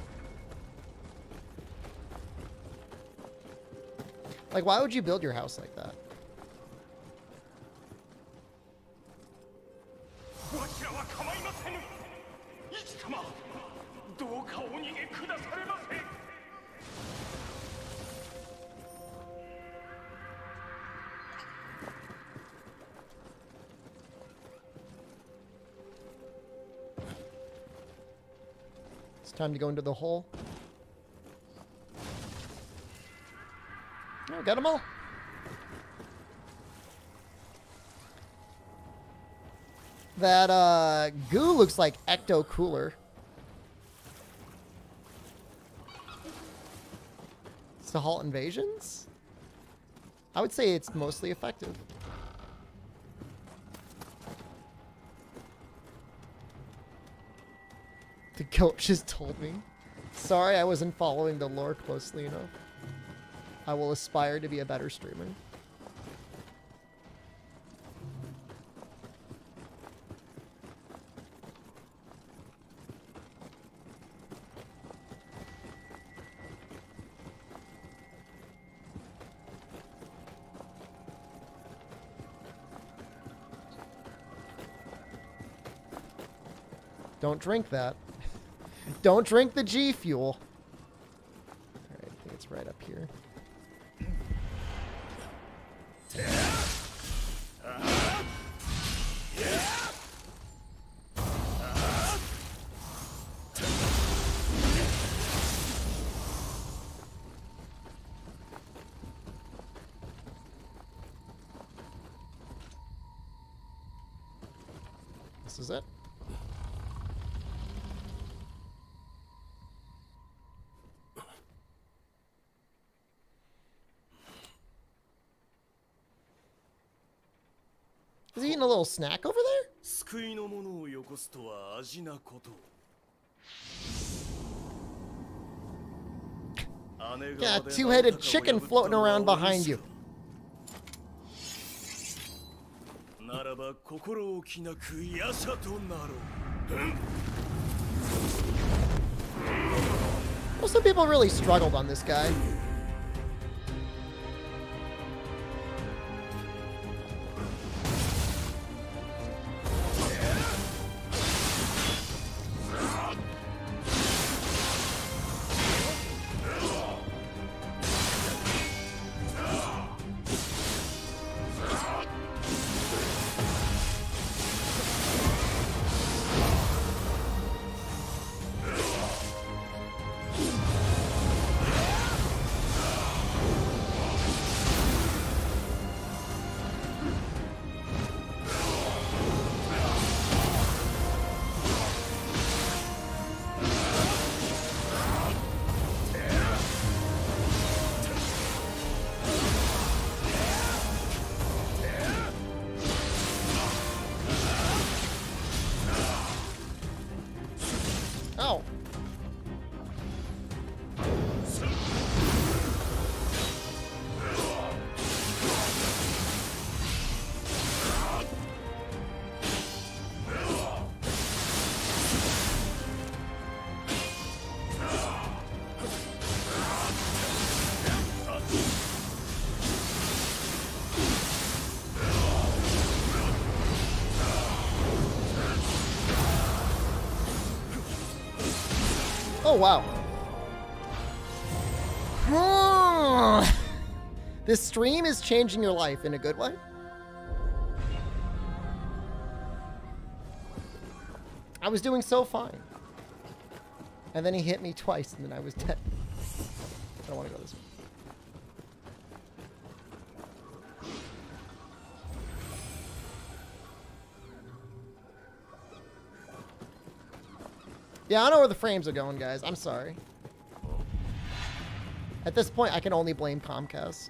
Like, why would you build your house like that? わしらは構いませぬ。一様、どうかお逃げくだされませ。It's time to go into the hole. Oh, got them all. That goo looks like Ecto Cooler. It's to halt invasions? I would say it's mostly effective. The coach just told me. Sorry, I wasn't following the lore closely enough. I will aspire to be a better streamer. Don't drink that. Don't drink the G Fuel. Alright, I think it's right up here. This is it. Is he eating a little snack over there? 救いのものをよこすとは味なこと。 Yeah, two-headed chicken floating around behind you. ならば心置きなく夜叉となろう。 Well, some people really struggled on this guy. Oh, wow. This stream is changing your life in a good way. I was doing so fine. And then he hit me twice, and then I was dead. I don't want to go this way. Yeah, I don't know where the frames are going, guys. I'm sorry. At this point, I can only blame Comcast.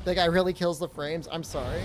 That guy really kills the frames. I'm sorry.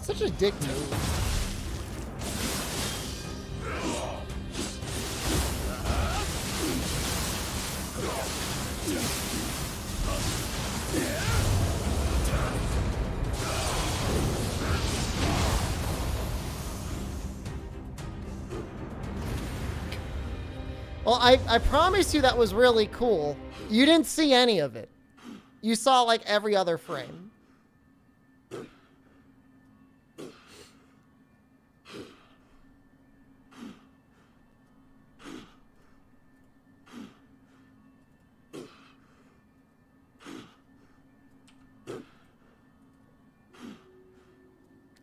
Such a dick move. Well, I promise you that was really cool. You didn't see any of it. You saw like every other frame.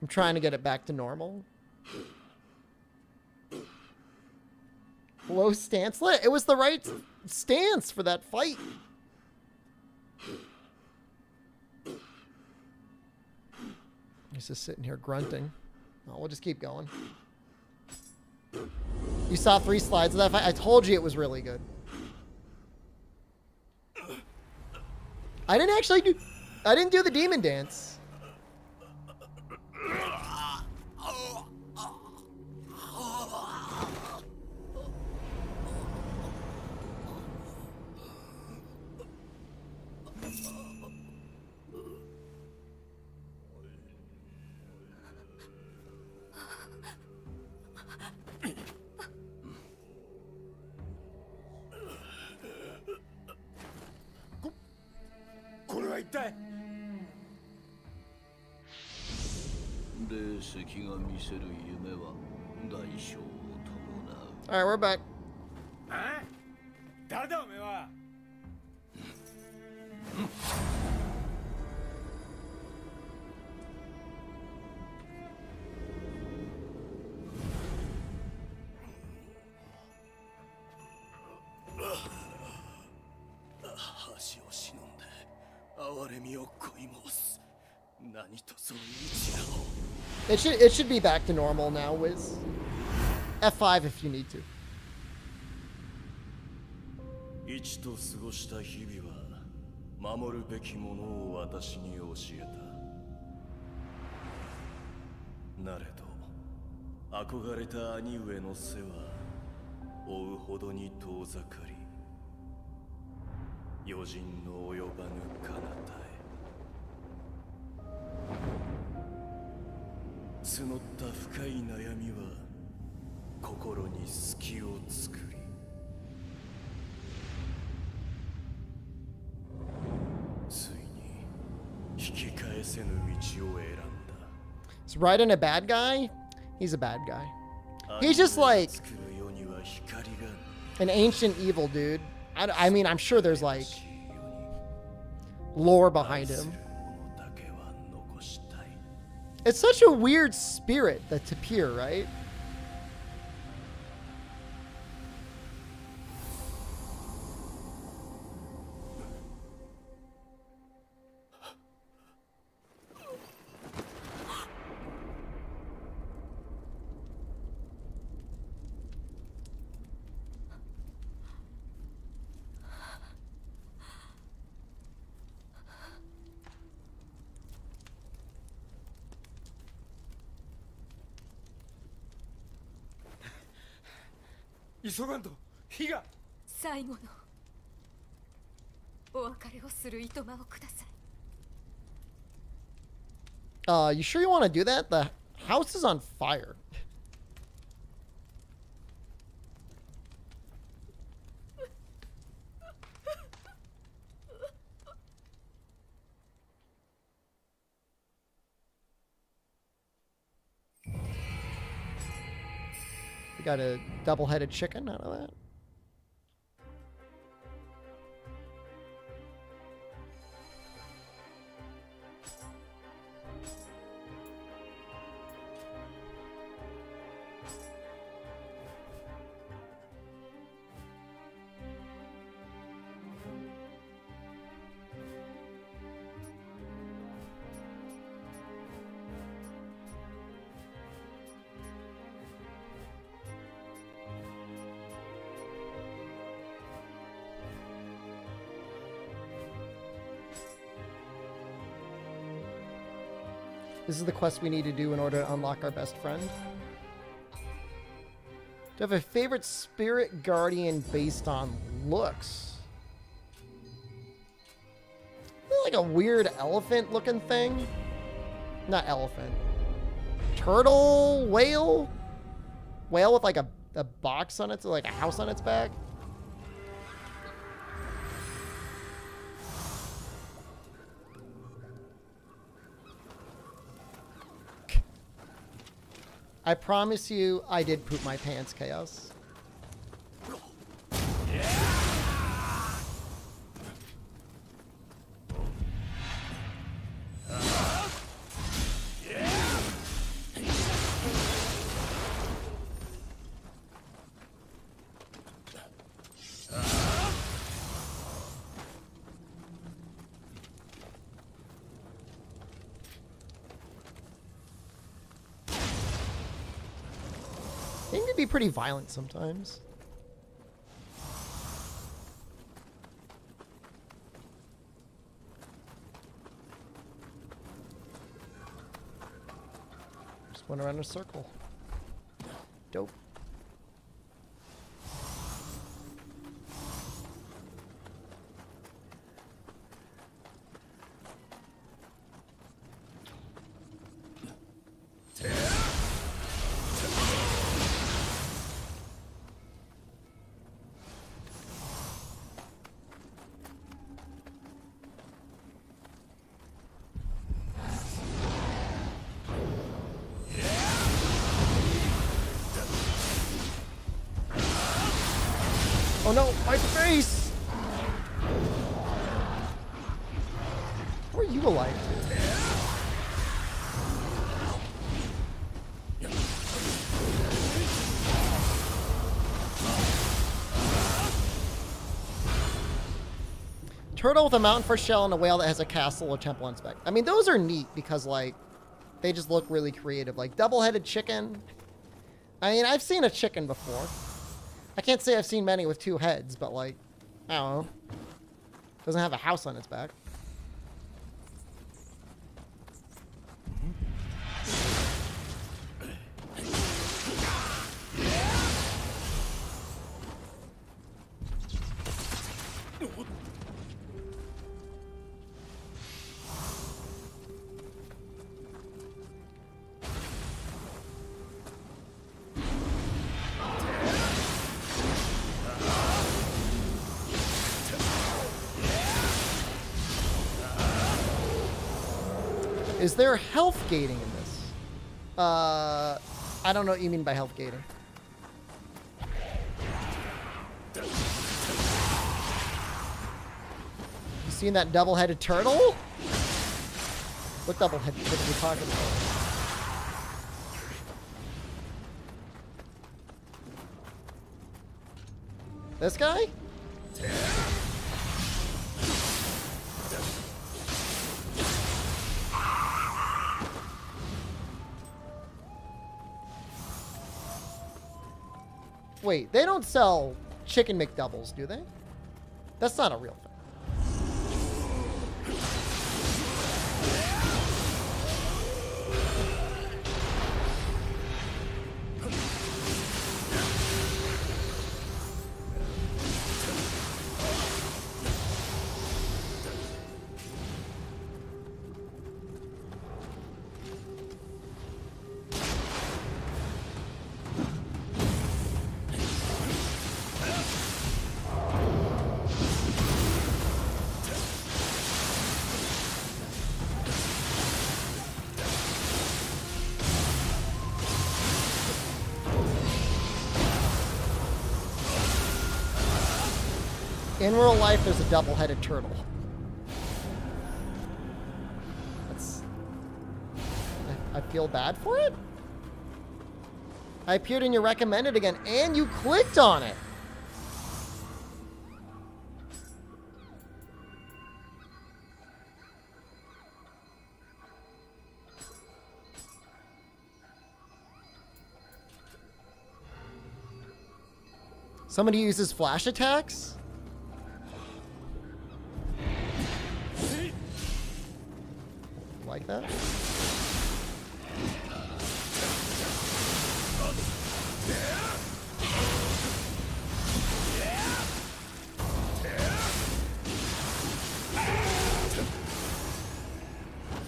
I'm trying to get it back to normal. Low stance. It was the right stance for that fight. He's just sitting here grunting. Oh, we'll just keep going. You saw 3 slides of that fight? I told you it was really good. I didn't do the demon dance. Alright, we're back. It should be back to normal now, Wiz. F5 if you need to. 一と過ごした日々は守るべきものを私に教えた。なれど憧れた兄上の背は追うほどに遠ざかり、余人の及ばぬ彼方へ。募った深い悩みは心に隙を作り、ついに引き返せぬ道を選んだ。 Is Raiden a bad guy? He's a bad guy. He's just like 作る世には光が an ancient evil dude. I mean, I'm sure there's like lore behind him. ものだけは残したい。 It's such a weird spirit, the Tapir, right? 이急がんと火が。最後のお別れをするいとまをください。 You sure you want to do that? The house is on fire. We got a double-headed chicken out of that. This is the quest we need to do in order to unlock our best friend. Do you have a favorite spirit guardian based on looks? Like a weird elephant looking thing? Not elephant. Turtle? Whale? Whale with like a box on it, so like a house on its back? I promise you, I did poop my pants, Chaos. They can be pretty violent sometimes. Just went around in a circle. Dope. Oh no, my face! How are you alive, dude? Turtle with a mountain for shell and a whale that has a castle or temple inspect. I mean, those are neat because, like, they just look really creative. Like, double-headed chicken. I mean, I've seen a chicken before. I can't say I've seen many with two heads, but like, I don't know. Doesn't have a house on its back. Is there health gating in this? I don't know what you mean by health gating. You seen that double-headed turtle? What double-headed turtle are you talking about? This guy? Wait, they don't sell chicken McDoubles, do they? That's not a real thing. In real life, there's a double-headed turtle. I feel bad for it? I appeared in your recommended again, and you clicked on it! Somebody uses flash attacks? Like that?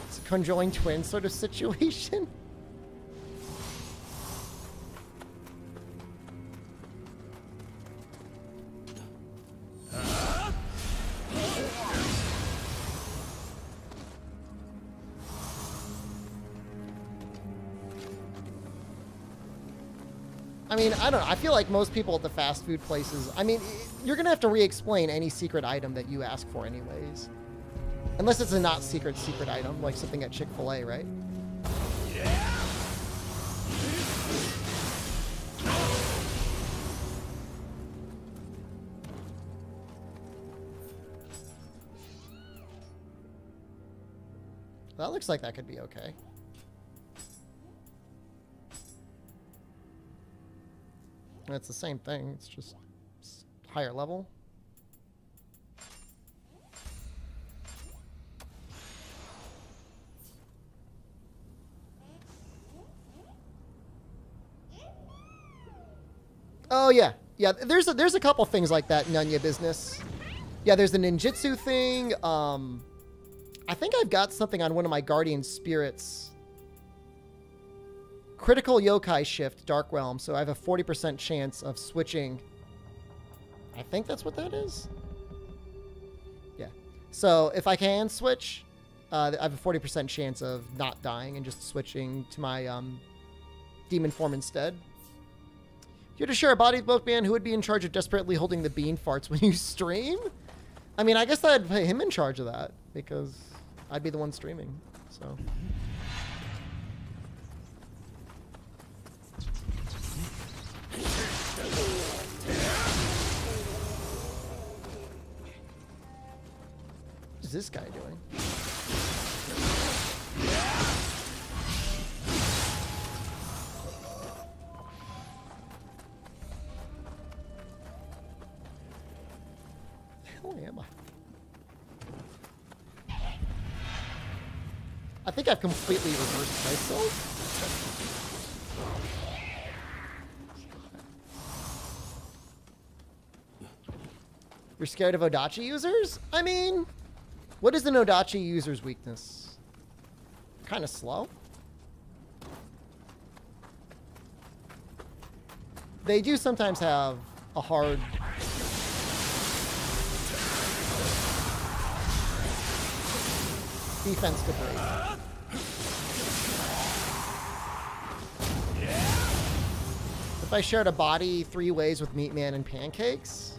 It's a conjoined twin sort of situation. I mean, I don't know. I feel like most people at the fast food places, I mean, you're going to have to re-explain any secret item that you ask for anyways. Unless it's a not secret item, like something at Chick-fil-A, right? That looks like that could be okay. It's the same thing, it's just higher level. Oh yeah, yeah. There's a couple things like that in Nunya business. Yeah, there's the ninjutsu thing. I think I've got something on one of my guardian spirits. Critical yokai shift, Dark Realm, so I have a 40% chance of switching. I think that's what that is. Yeah. So if I can switch, I have a 40% chance of not dying and just switching to my demon form instead. If you had to share a body with both man, who would be in charge of desperately holding the bean farts when you stream? I mean, I guess I'd put him in charge of that because I'd be the one streaming. So. What is this guy doing? The hell am I? I think I've completely reversed myself. You're scared of Odachi users? I mean, what is an Odachi user's weakness? Kind of slow. They do sometimes have a hard... defense to break. If I shared a body 3 ways with Meat Man and Pancakes?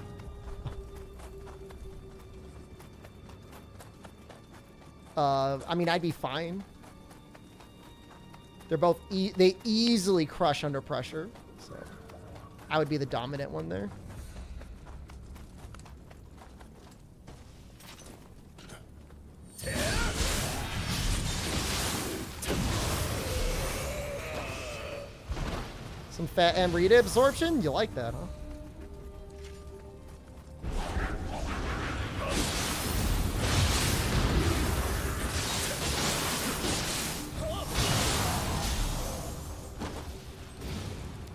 I mean, I'd be fine. They're both, they easily crush under pressure. So I would be the dominant one there. Some fat Amrita absorption? You like that, huh?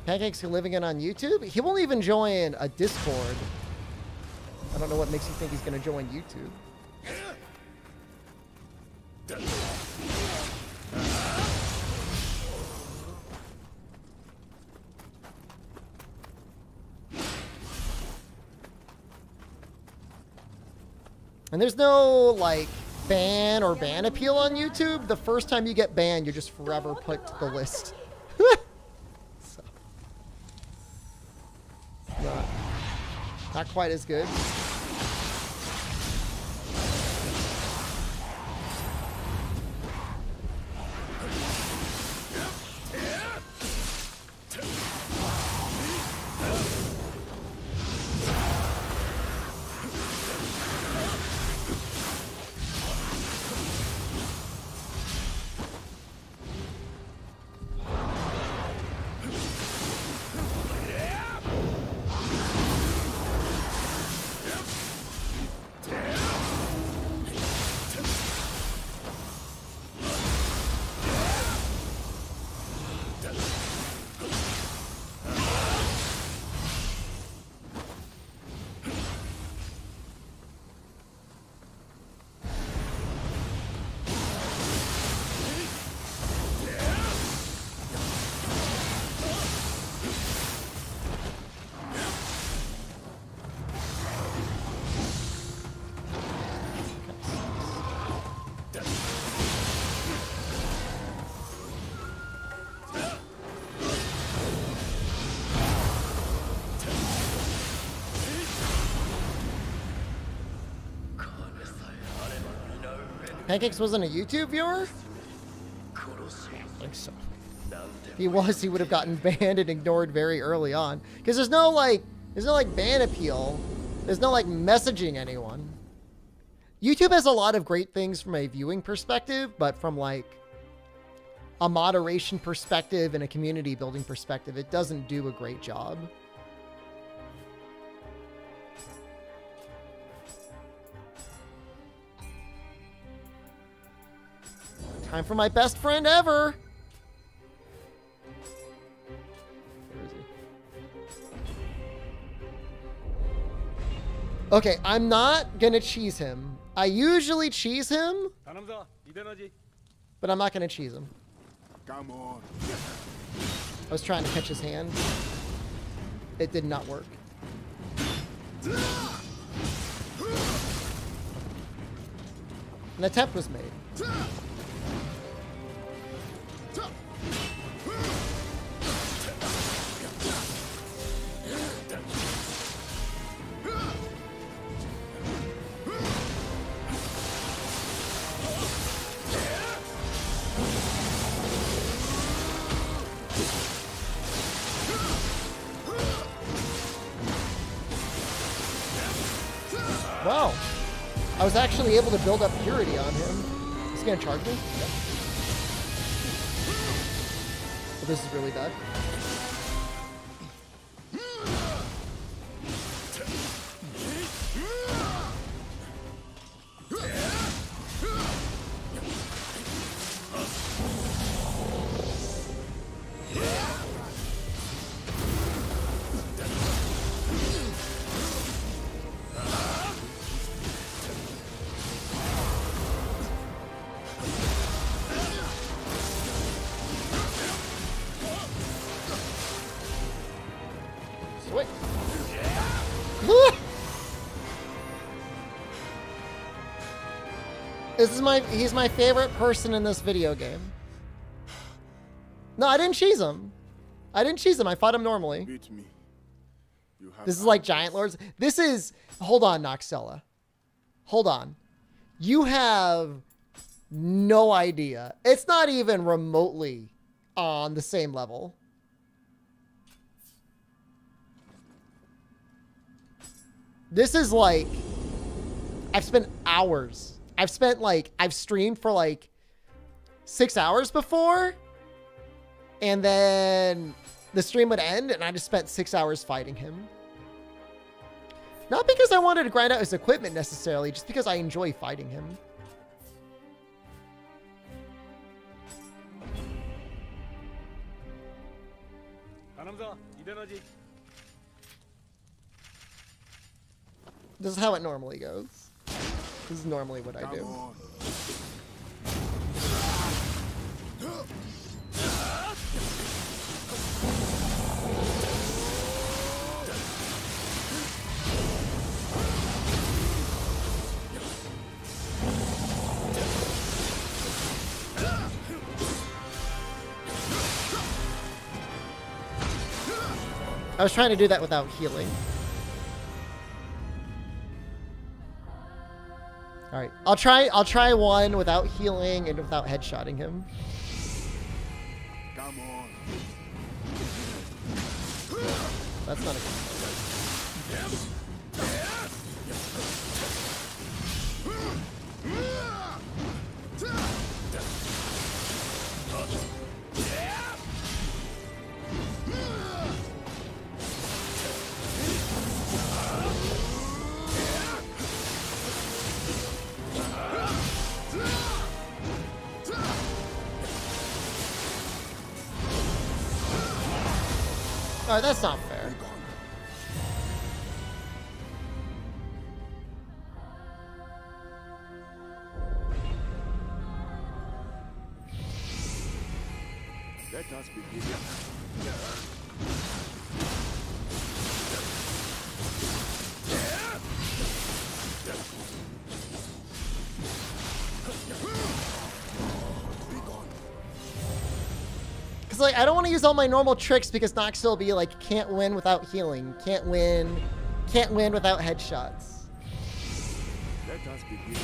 Pancakes are living it on YouTube? He won't even join a Discord. I don't know what makes you think he's going to join YouTube. And there's no, like, ban or ban appeal on YouTube. The first time you get banned, you're just forever put to the list. So, not quite as good. Pancakes wasn't a YouTube viewer? I think so. If he was, he would have gotten banned and ignored very early on. Because there's no like ban appeal. There's no like messaging anyone. YouTube has a lot of great things from a viewing perspective, but from like a moderation perspective and a community building perspective, it doesn't do a great job. Time for my best friend ever. Where is he? Okay, I'm not gonna cheese him. I usually cheese him, but I'm not gonna cheese him. Come on. I was trying to catch his hand. It did not work. An attempt was made. Wow. I was actually able to build up purity on him. Is he gonna charge me? Yep. Well, this is really bad. Sweet. He's my favorite person in this video game. No, I didn't cheese him. I didn't cheese him. I fought him normally. Beat me. You have This is like Giant Lords. This is... Hold on, Noxella. Hold on. You have no idea. It's not even remotely on the same level. This is like... I've spent hours. I've streamed for like 6 hours before. And then the stream would end and I just spent 6 hours fighting him. Not because I wanted to grind out his equipment necessarily, just because I enjoy fighting him. This is how it normally goes. This is normally what I do. on. I was trying to do that without healing. All right, I'll try one without healing and without headshotting him. Come on. That's not a good one. All right, that's not fair. Let us begin. Cause like I don't want to use all my normal tricks because Nox will be like can't win without healing, can't win without headshots. Let us begin.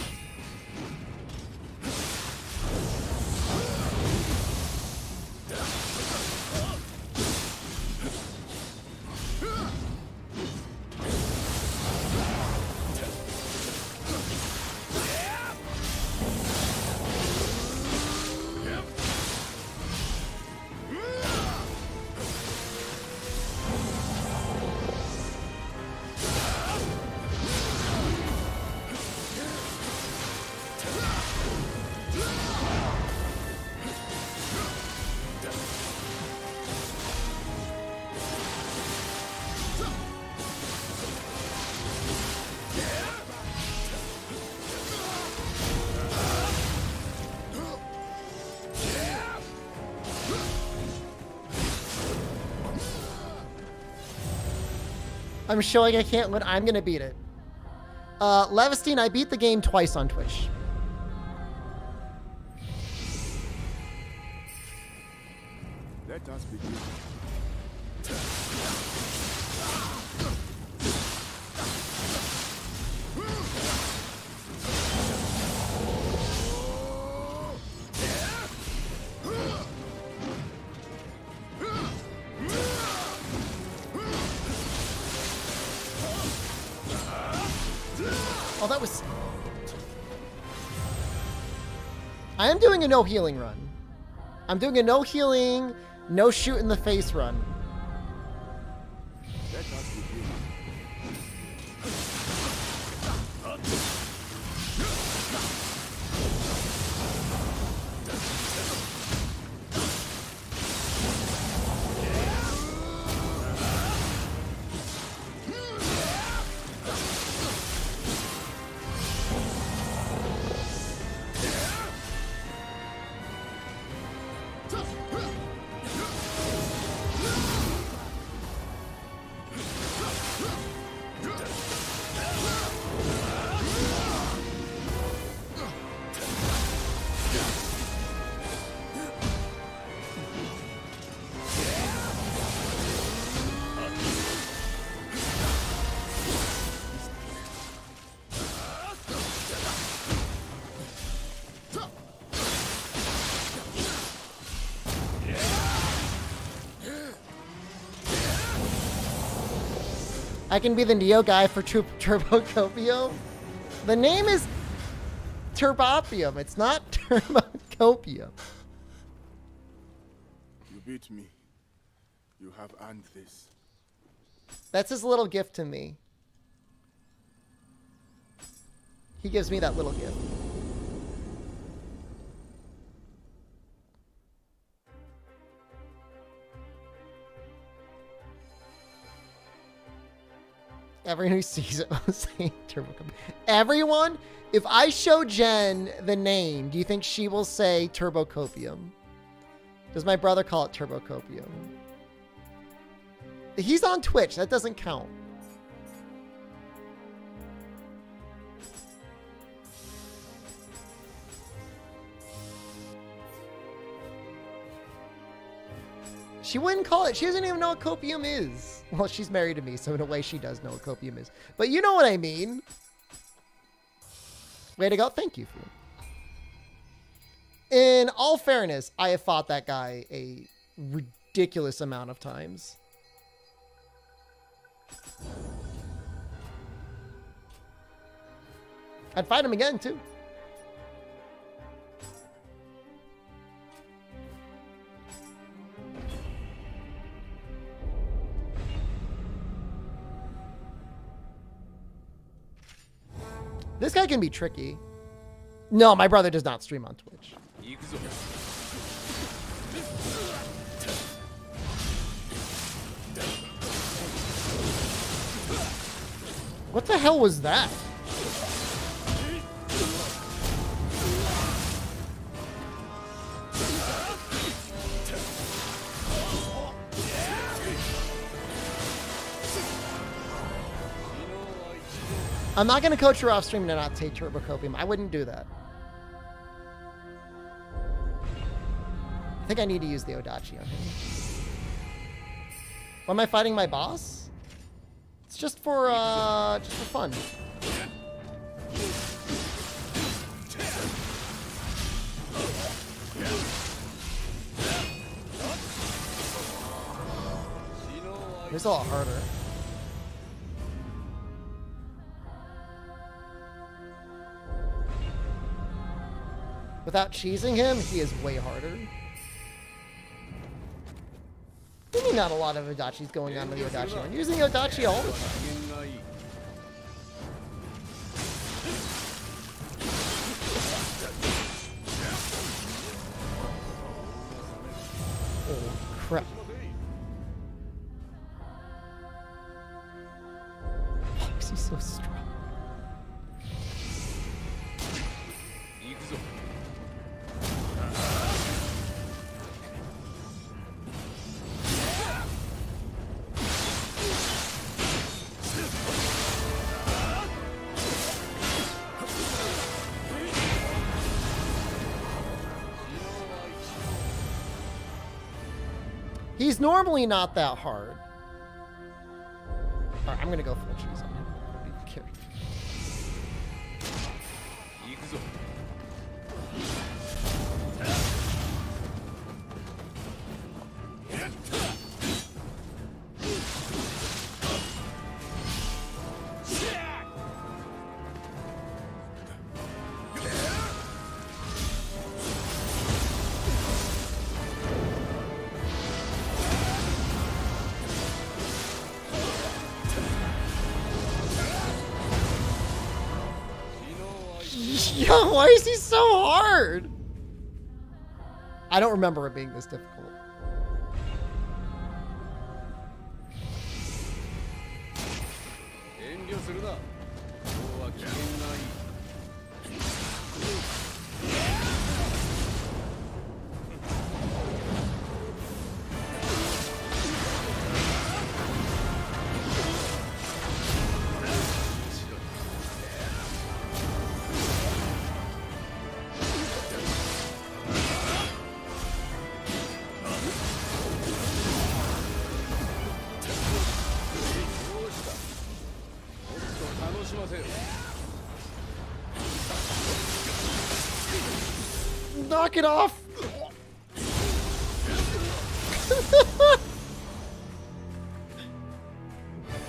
I'm showing I can't win. I'm gonna beat it. Levestein, I beat the game twice on Twitch. Let us begin. Oh, that was... I am doing a no healing run. I'm doing a no healing, no shoot in the face run. Let us begin. I can be the Neo guy for Turbocopium. The name is Turbopium. It's not Turbocopium. You beat me. You have earned this. That's his little gift to me. He gives me that little gift. Everyone who sees it will say Turbocopium. Everyone, if I show Jen the name, do you think she will say Turbocopium? Does my brother call it Turbocopium? He's on Twitch. That doesn't count. She wouldn't call it. She doesn't even know what copium is. Well, she's married to me, so in a way she does know what copium is. But you know what I mean. Way to go. Thank you, Fu. In all fairness, I have fought that guy a ridiculous amount of times. I'd fight him again, too. This guy can be tricky. No, my brother does not stream on Twitch. What the hell was that? I'm not going to coach her off stream to not take Turbocopium. I wouldn't do that. I think I need to use the Odachi on him. Why am I fighting my boss? It's just for fun. It's a lot harder. Without cheesing him, he is way harder. Maybe not a lot of Odachis going on with the Odachi. I'm using Odachi all the time. Oh, crap. Why is he so strong? He's normally not that hard. All right, I'm gonna go full cheese on him. Be careful. Yo, why is he so hard? I don't remember it being this difficult. Knock it off!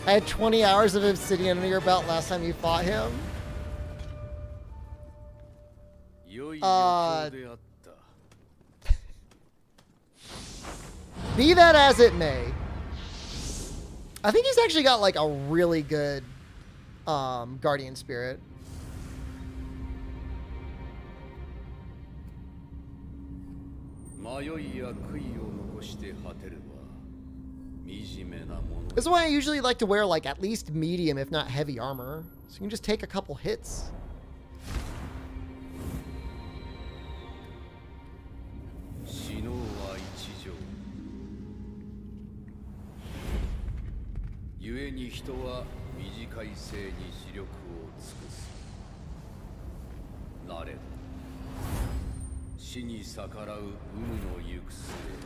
I had 20 hours of Obsidian under your belt last time you fought him. Be that as it may, I think he's actually got like a really good guardian spirit. This is why I usually like to wear like at least medium, if not heavy armor, so you can just take a couple hits.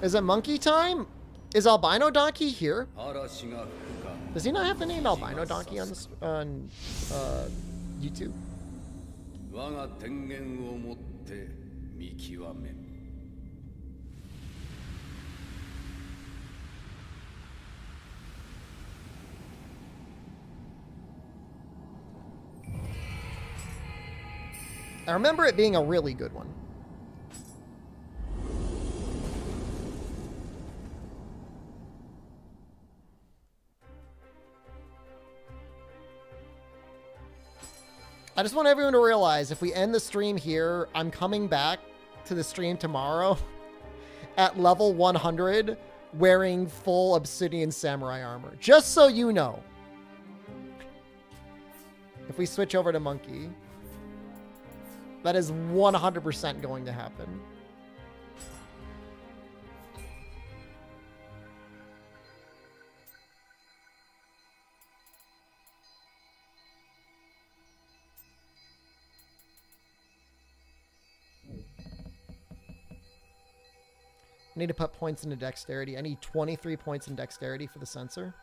Is it monkey time? Is Albino Donkey here? Does he not have the name Albino Donkey on this on YouTube? I remember it being a really good one. I just want everyone to realize if we end the stream here, I'm coming back to the stream tomorrow at level 100 wearing full Obsidian Samurai armor. Just so you know. If we switch over to Monkey, that is 100% going to happen. I need to put points into dexterity. I need 23 points in dexterity for the sensor.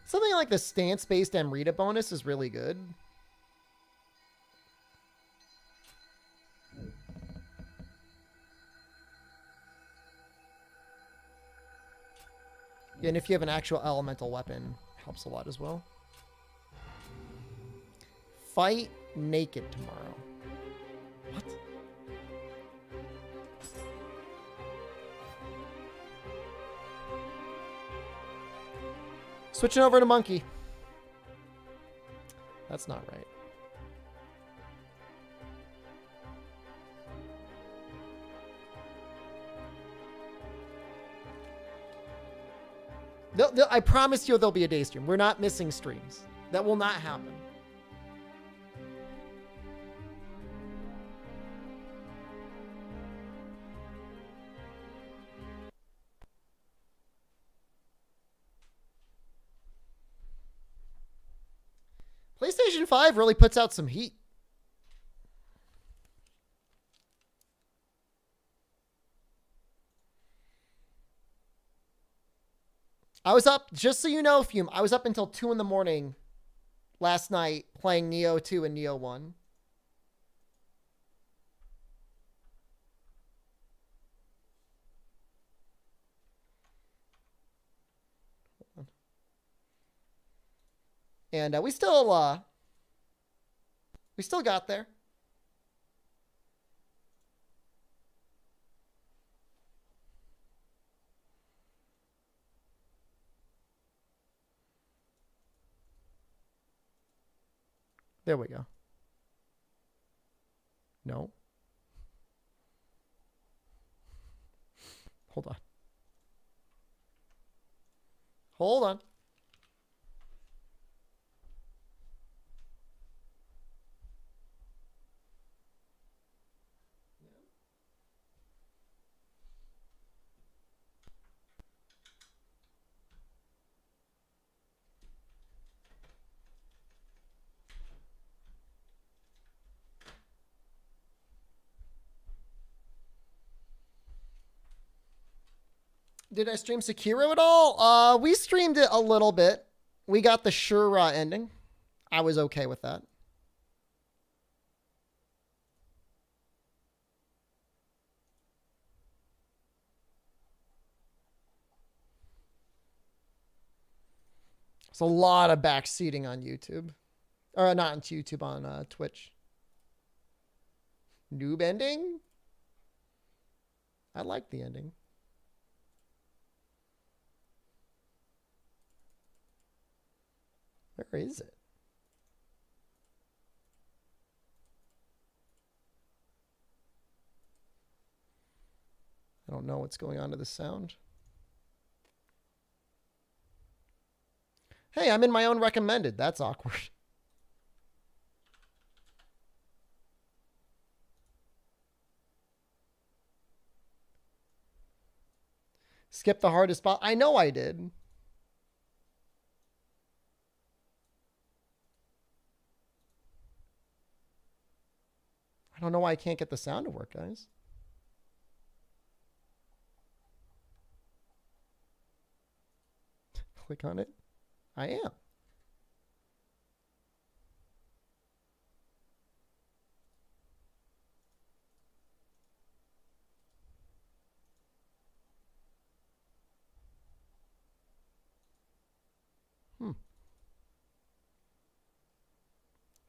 Something like the stance-based Amrita bonus is really good. Yeah, and if you have an actual elemental weapon, it helps a lot as well. Fight naked tomorrow. What? Switching over to Monkey. That's not right. I promise you there'll be a day stream. We're not missing streams. That will not happen. PlayStation 5 really puts out some heat. I was up, just so you know, Fume, I was up until 2 in the morning last night playing Neo 2 and Neo 1. And we still got there. There we go. No. Hold on. Hold on. Did I stream Sekiro at all? We streamed it a little bit. We got the Shura ending. I was okay with that. It's a lot of backseating on YouTube. Or not on YouTube, on Twitch. Noob ending? I like the ending. Where is it? I don't know what's going on to the sound. Hey, I'm in my own recommended. That's awkward. Skip the hardest spot. I know I did. I don't know why I can't get the sound to work, guys. Click on it. I am.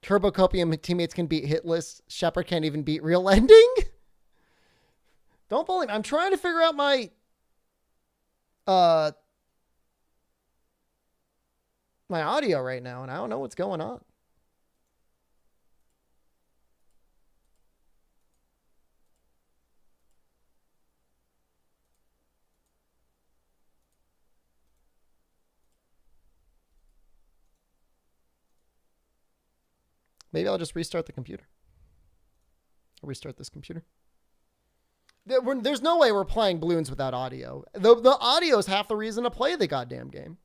Turbocopia and teammates can beat hit lists. Shepard can't even beat real ending. Don't bully me. I'm trying to figure out my my audio right now, and I don't know what's going on. Maybe I'll just restart the computer. I'll restart this computer. There's no way we're playing Bloons without audio. The audio is half the reason to play the goddamn game.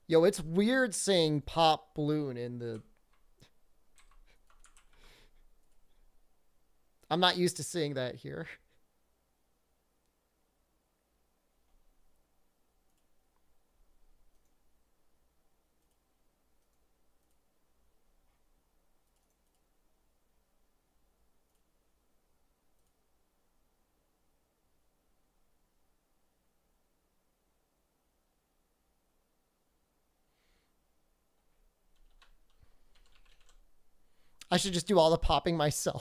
Yo, it's weird seeing Pop Bloon in the... I'm not used to seeing that here. I should just do all the popping myself.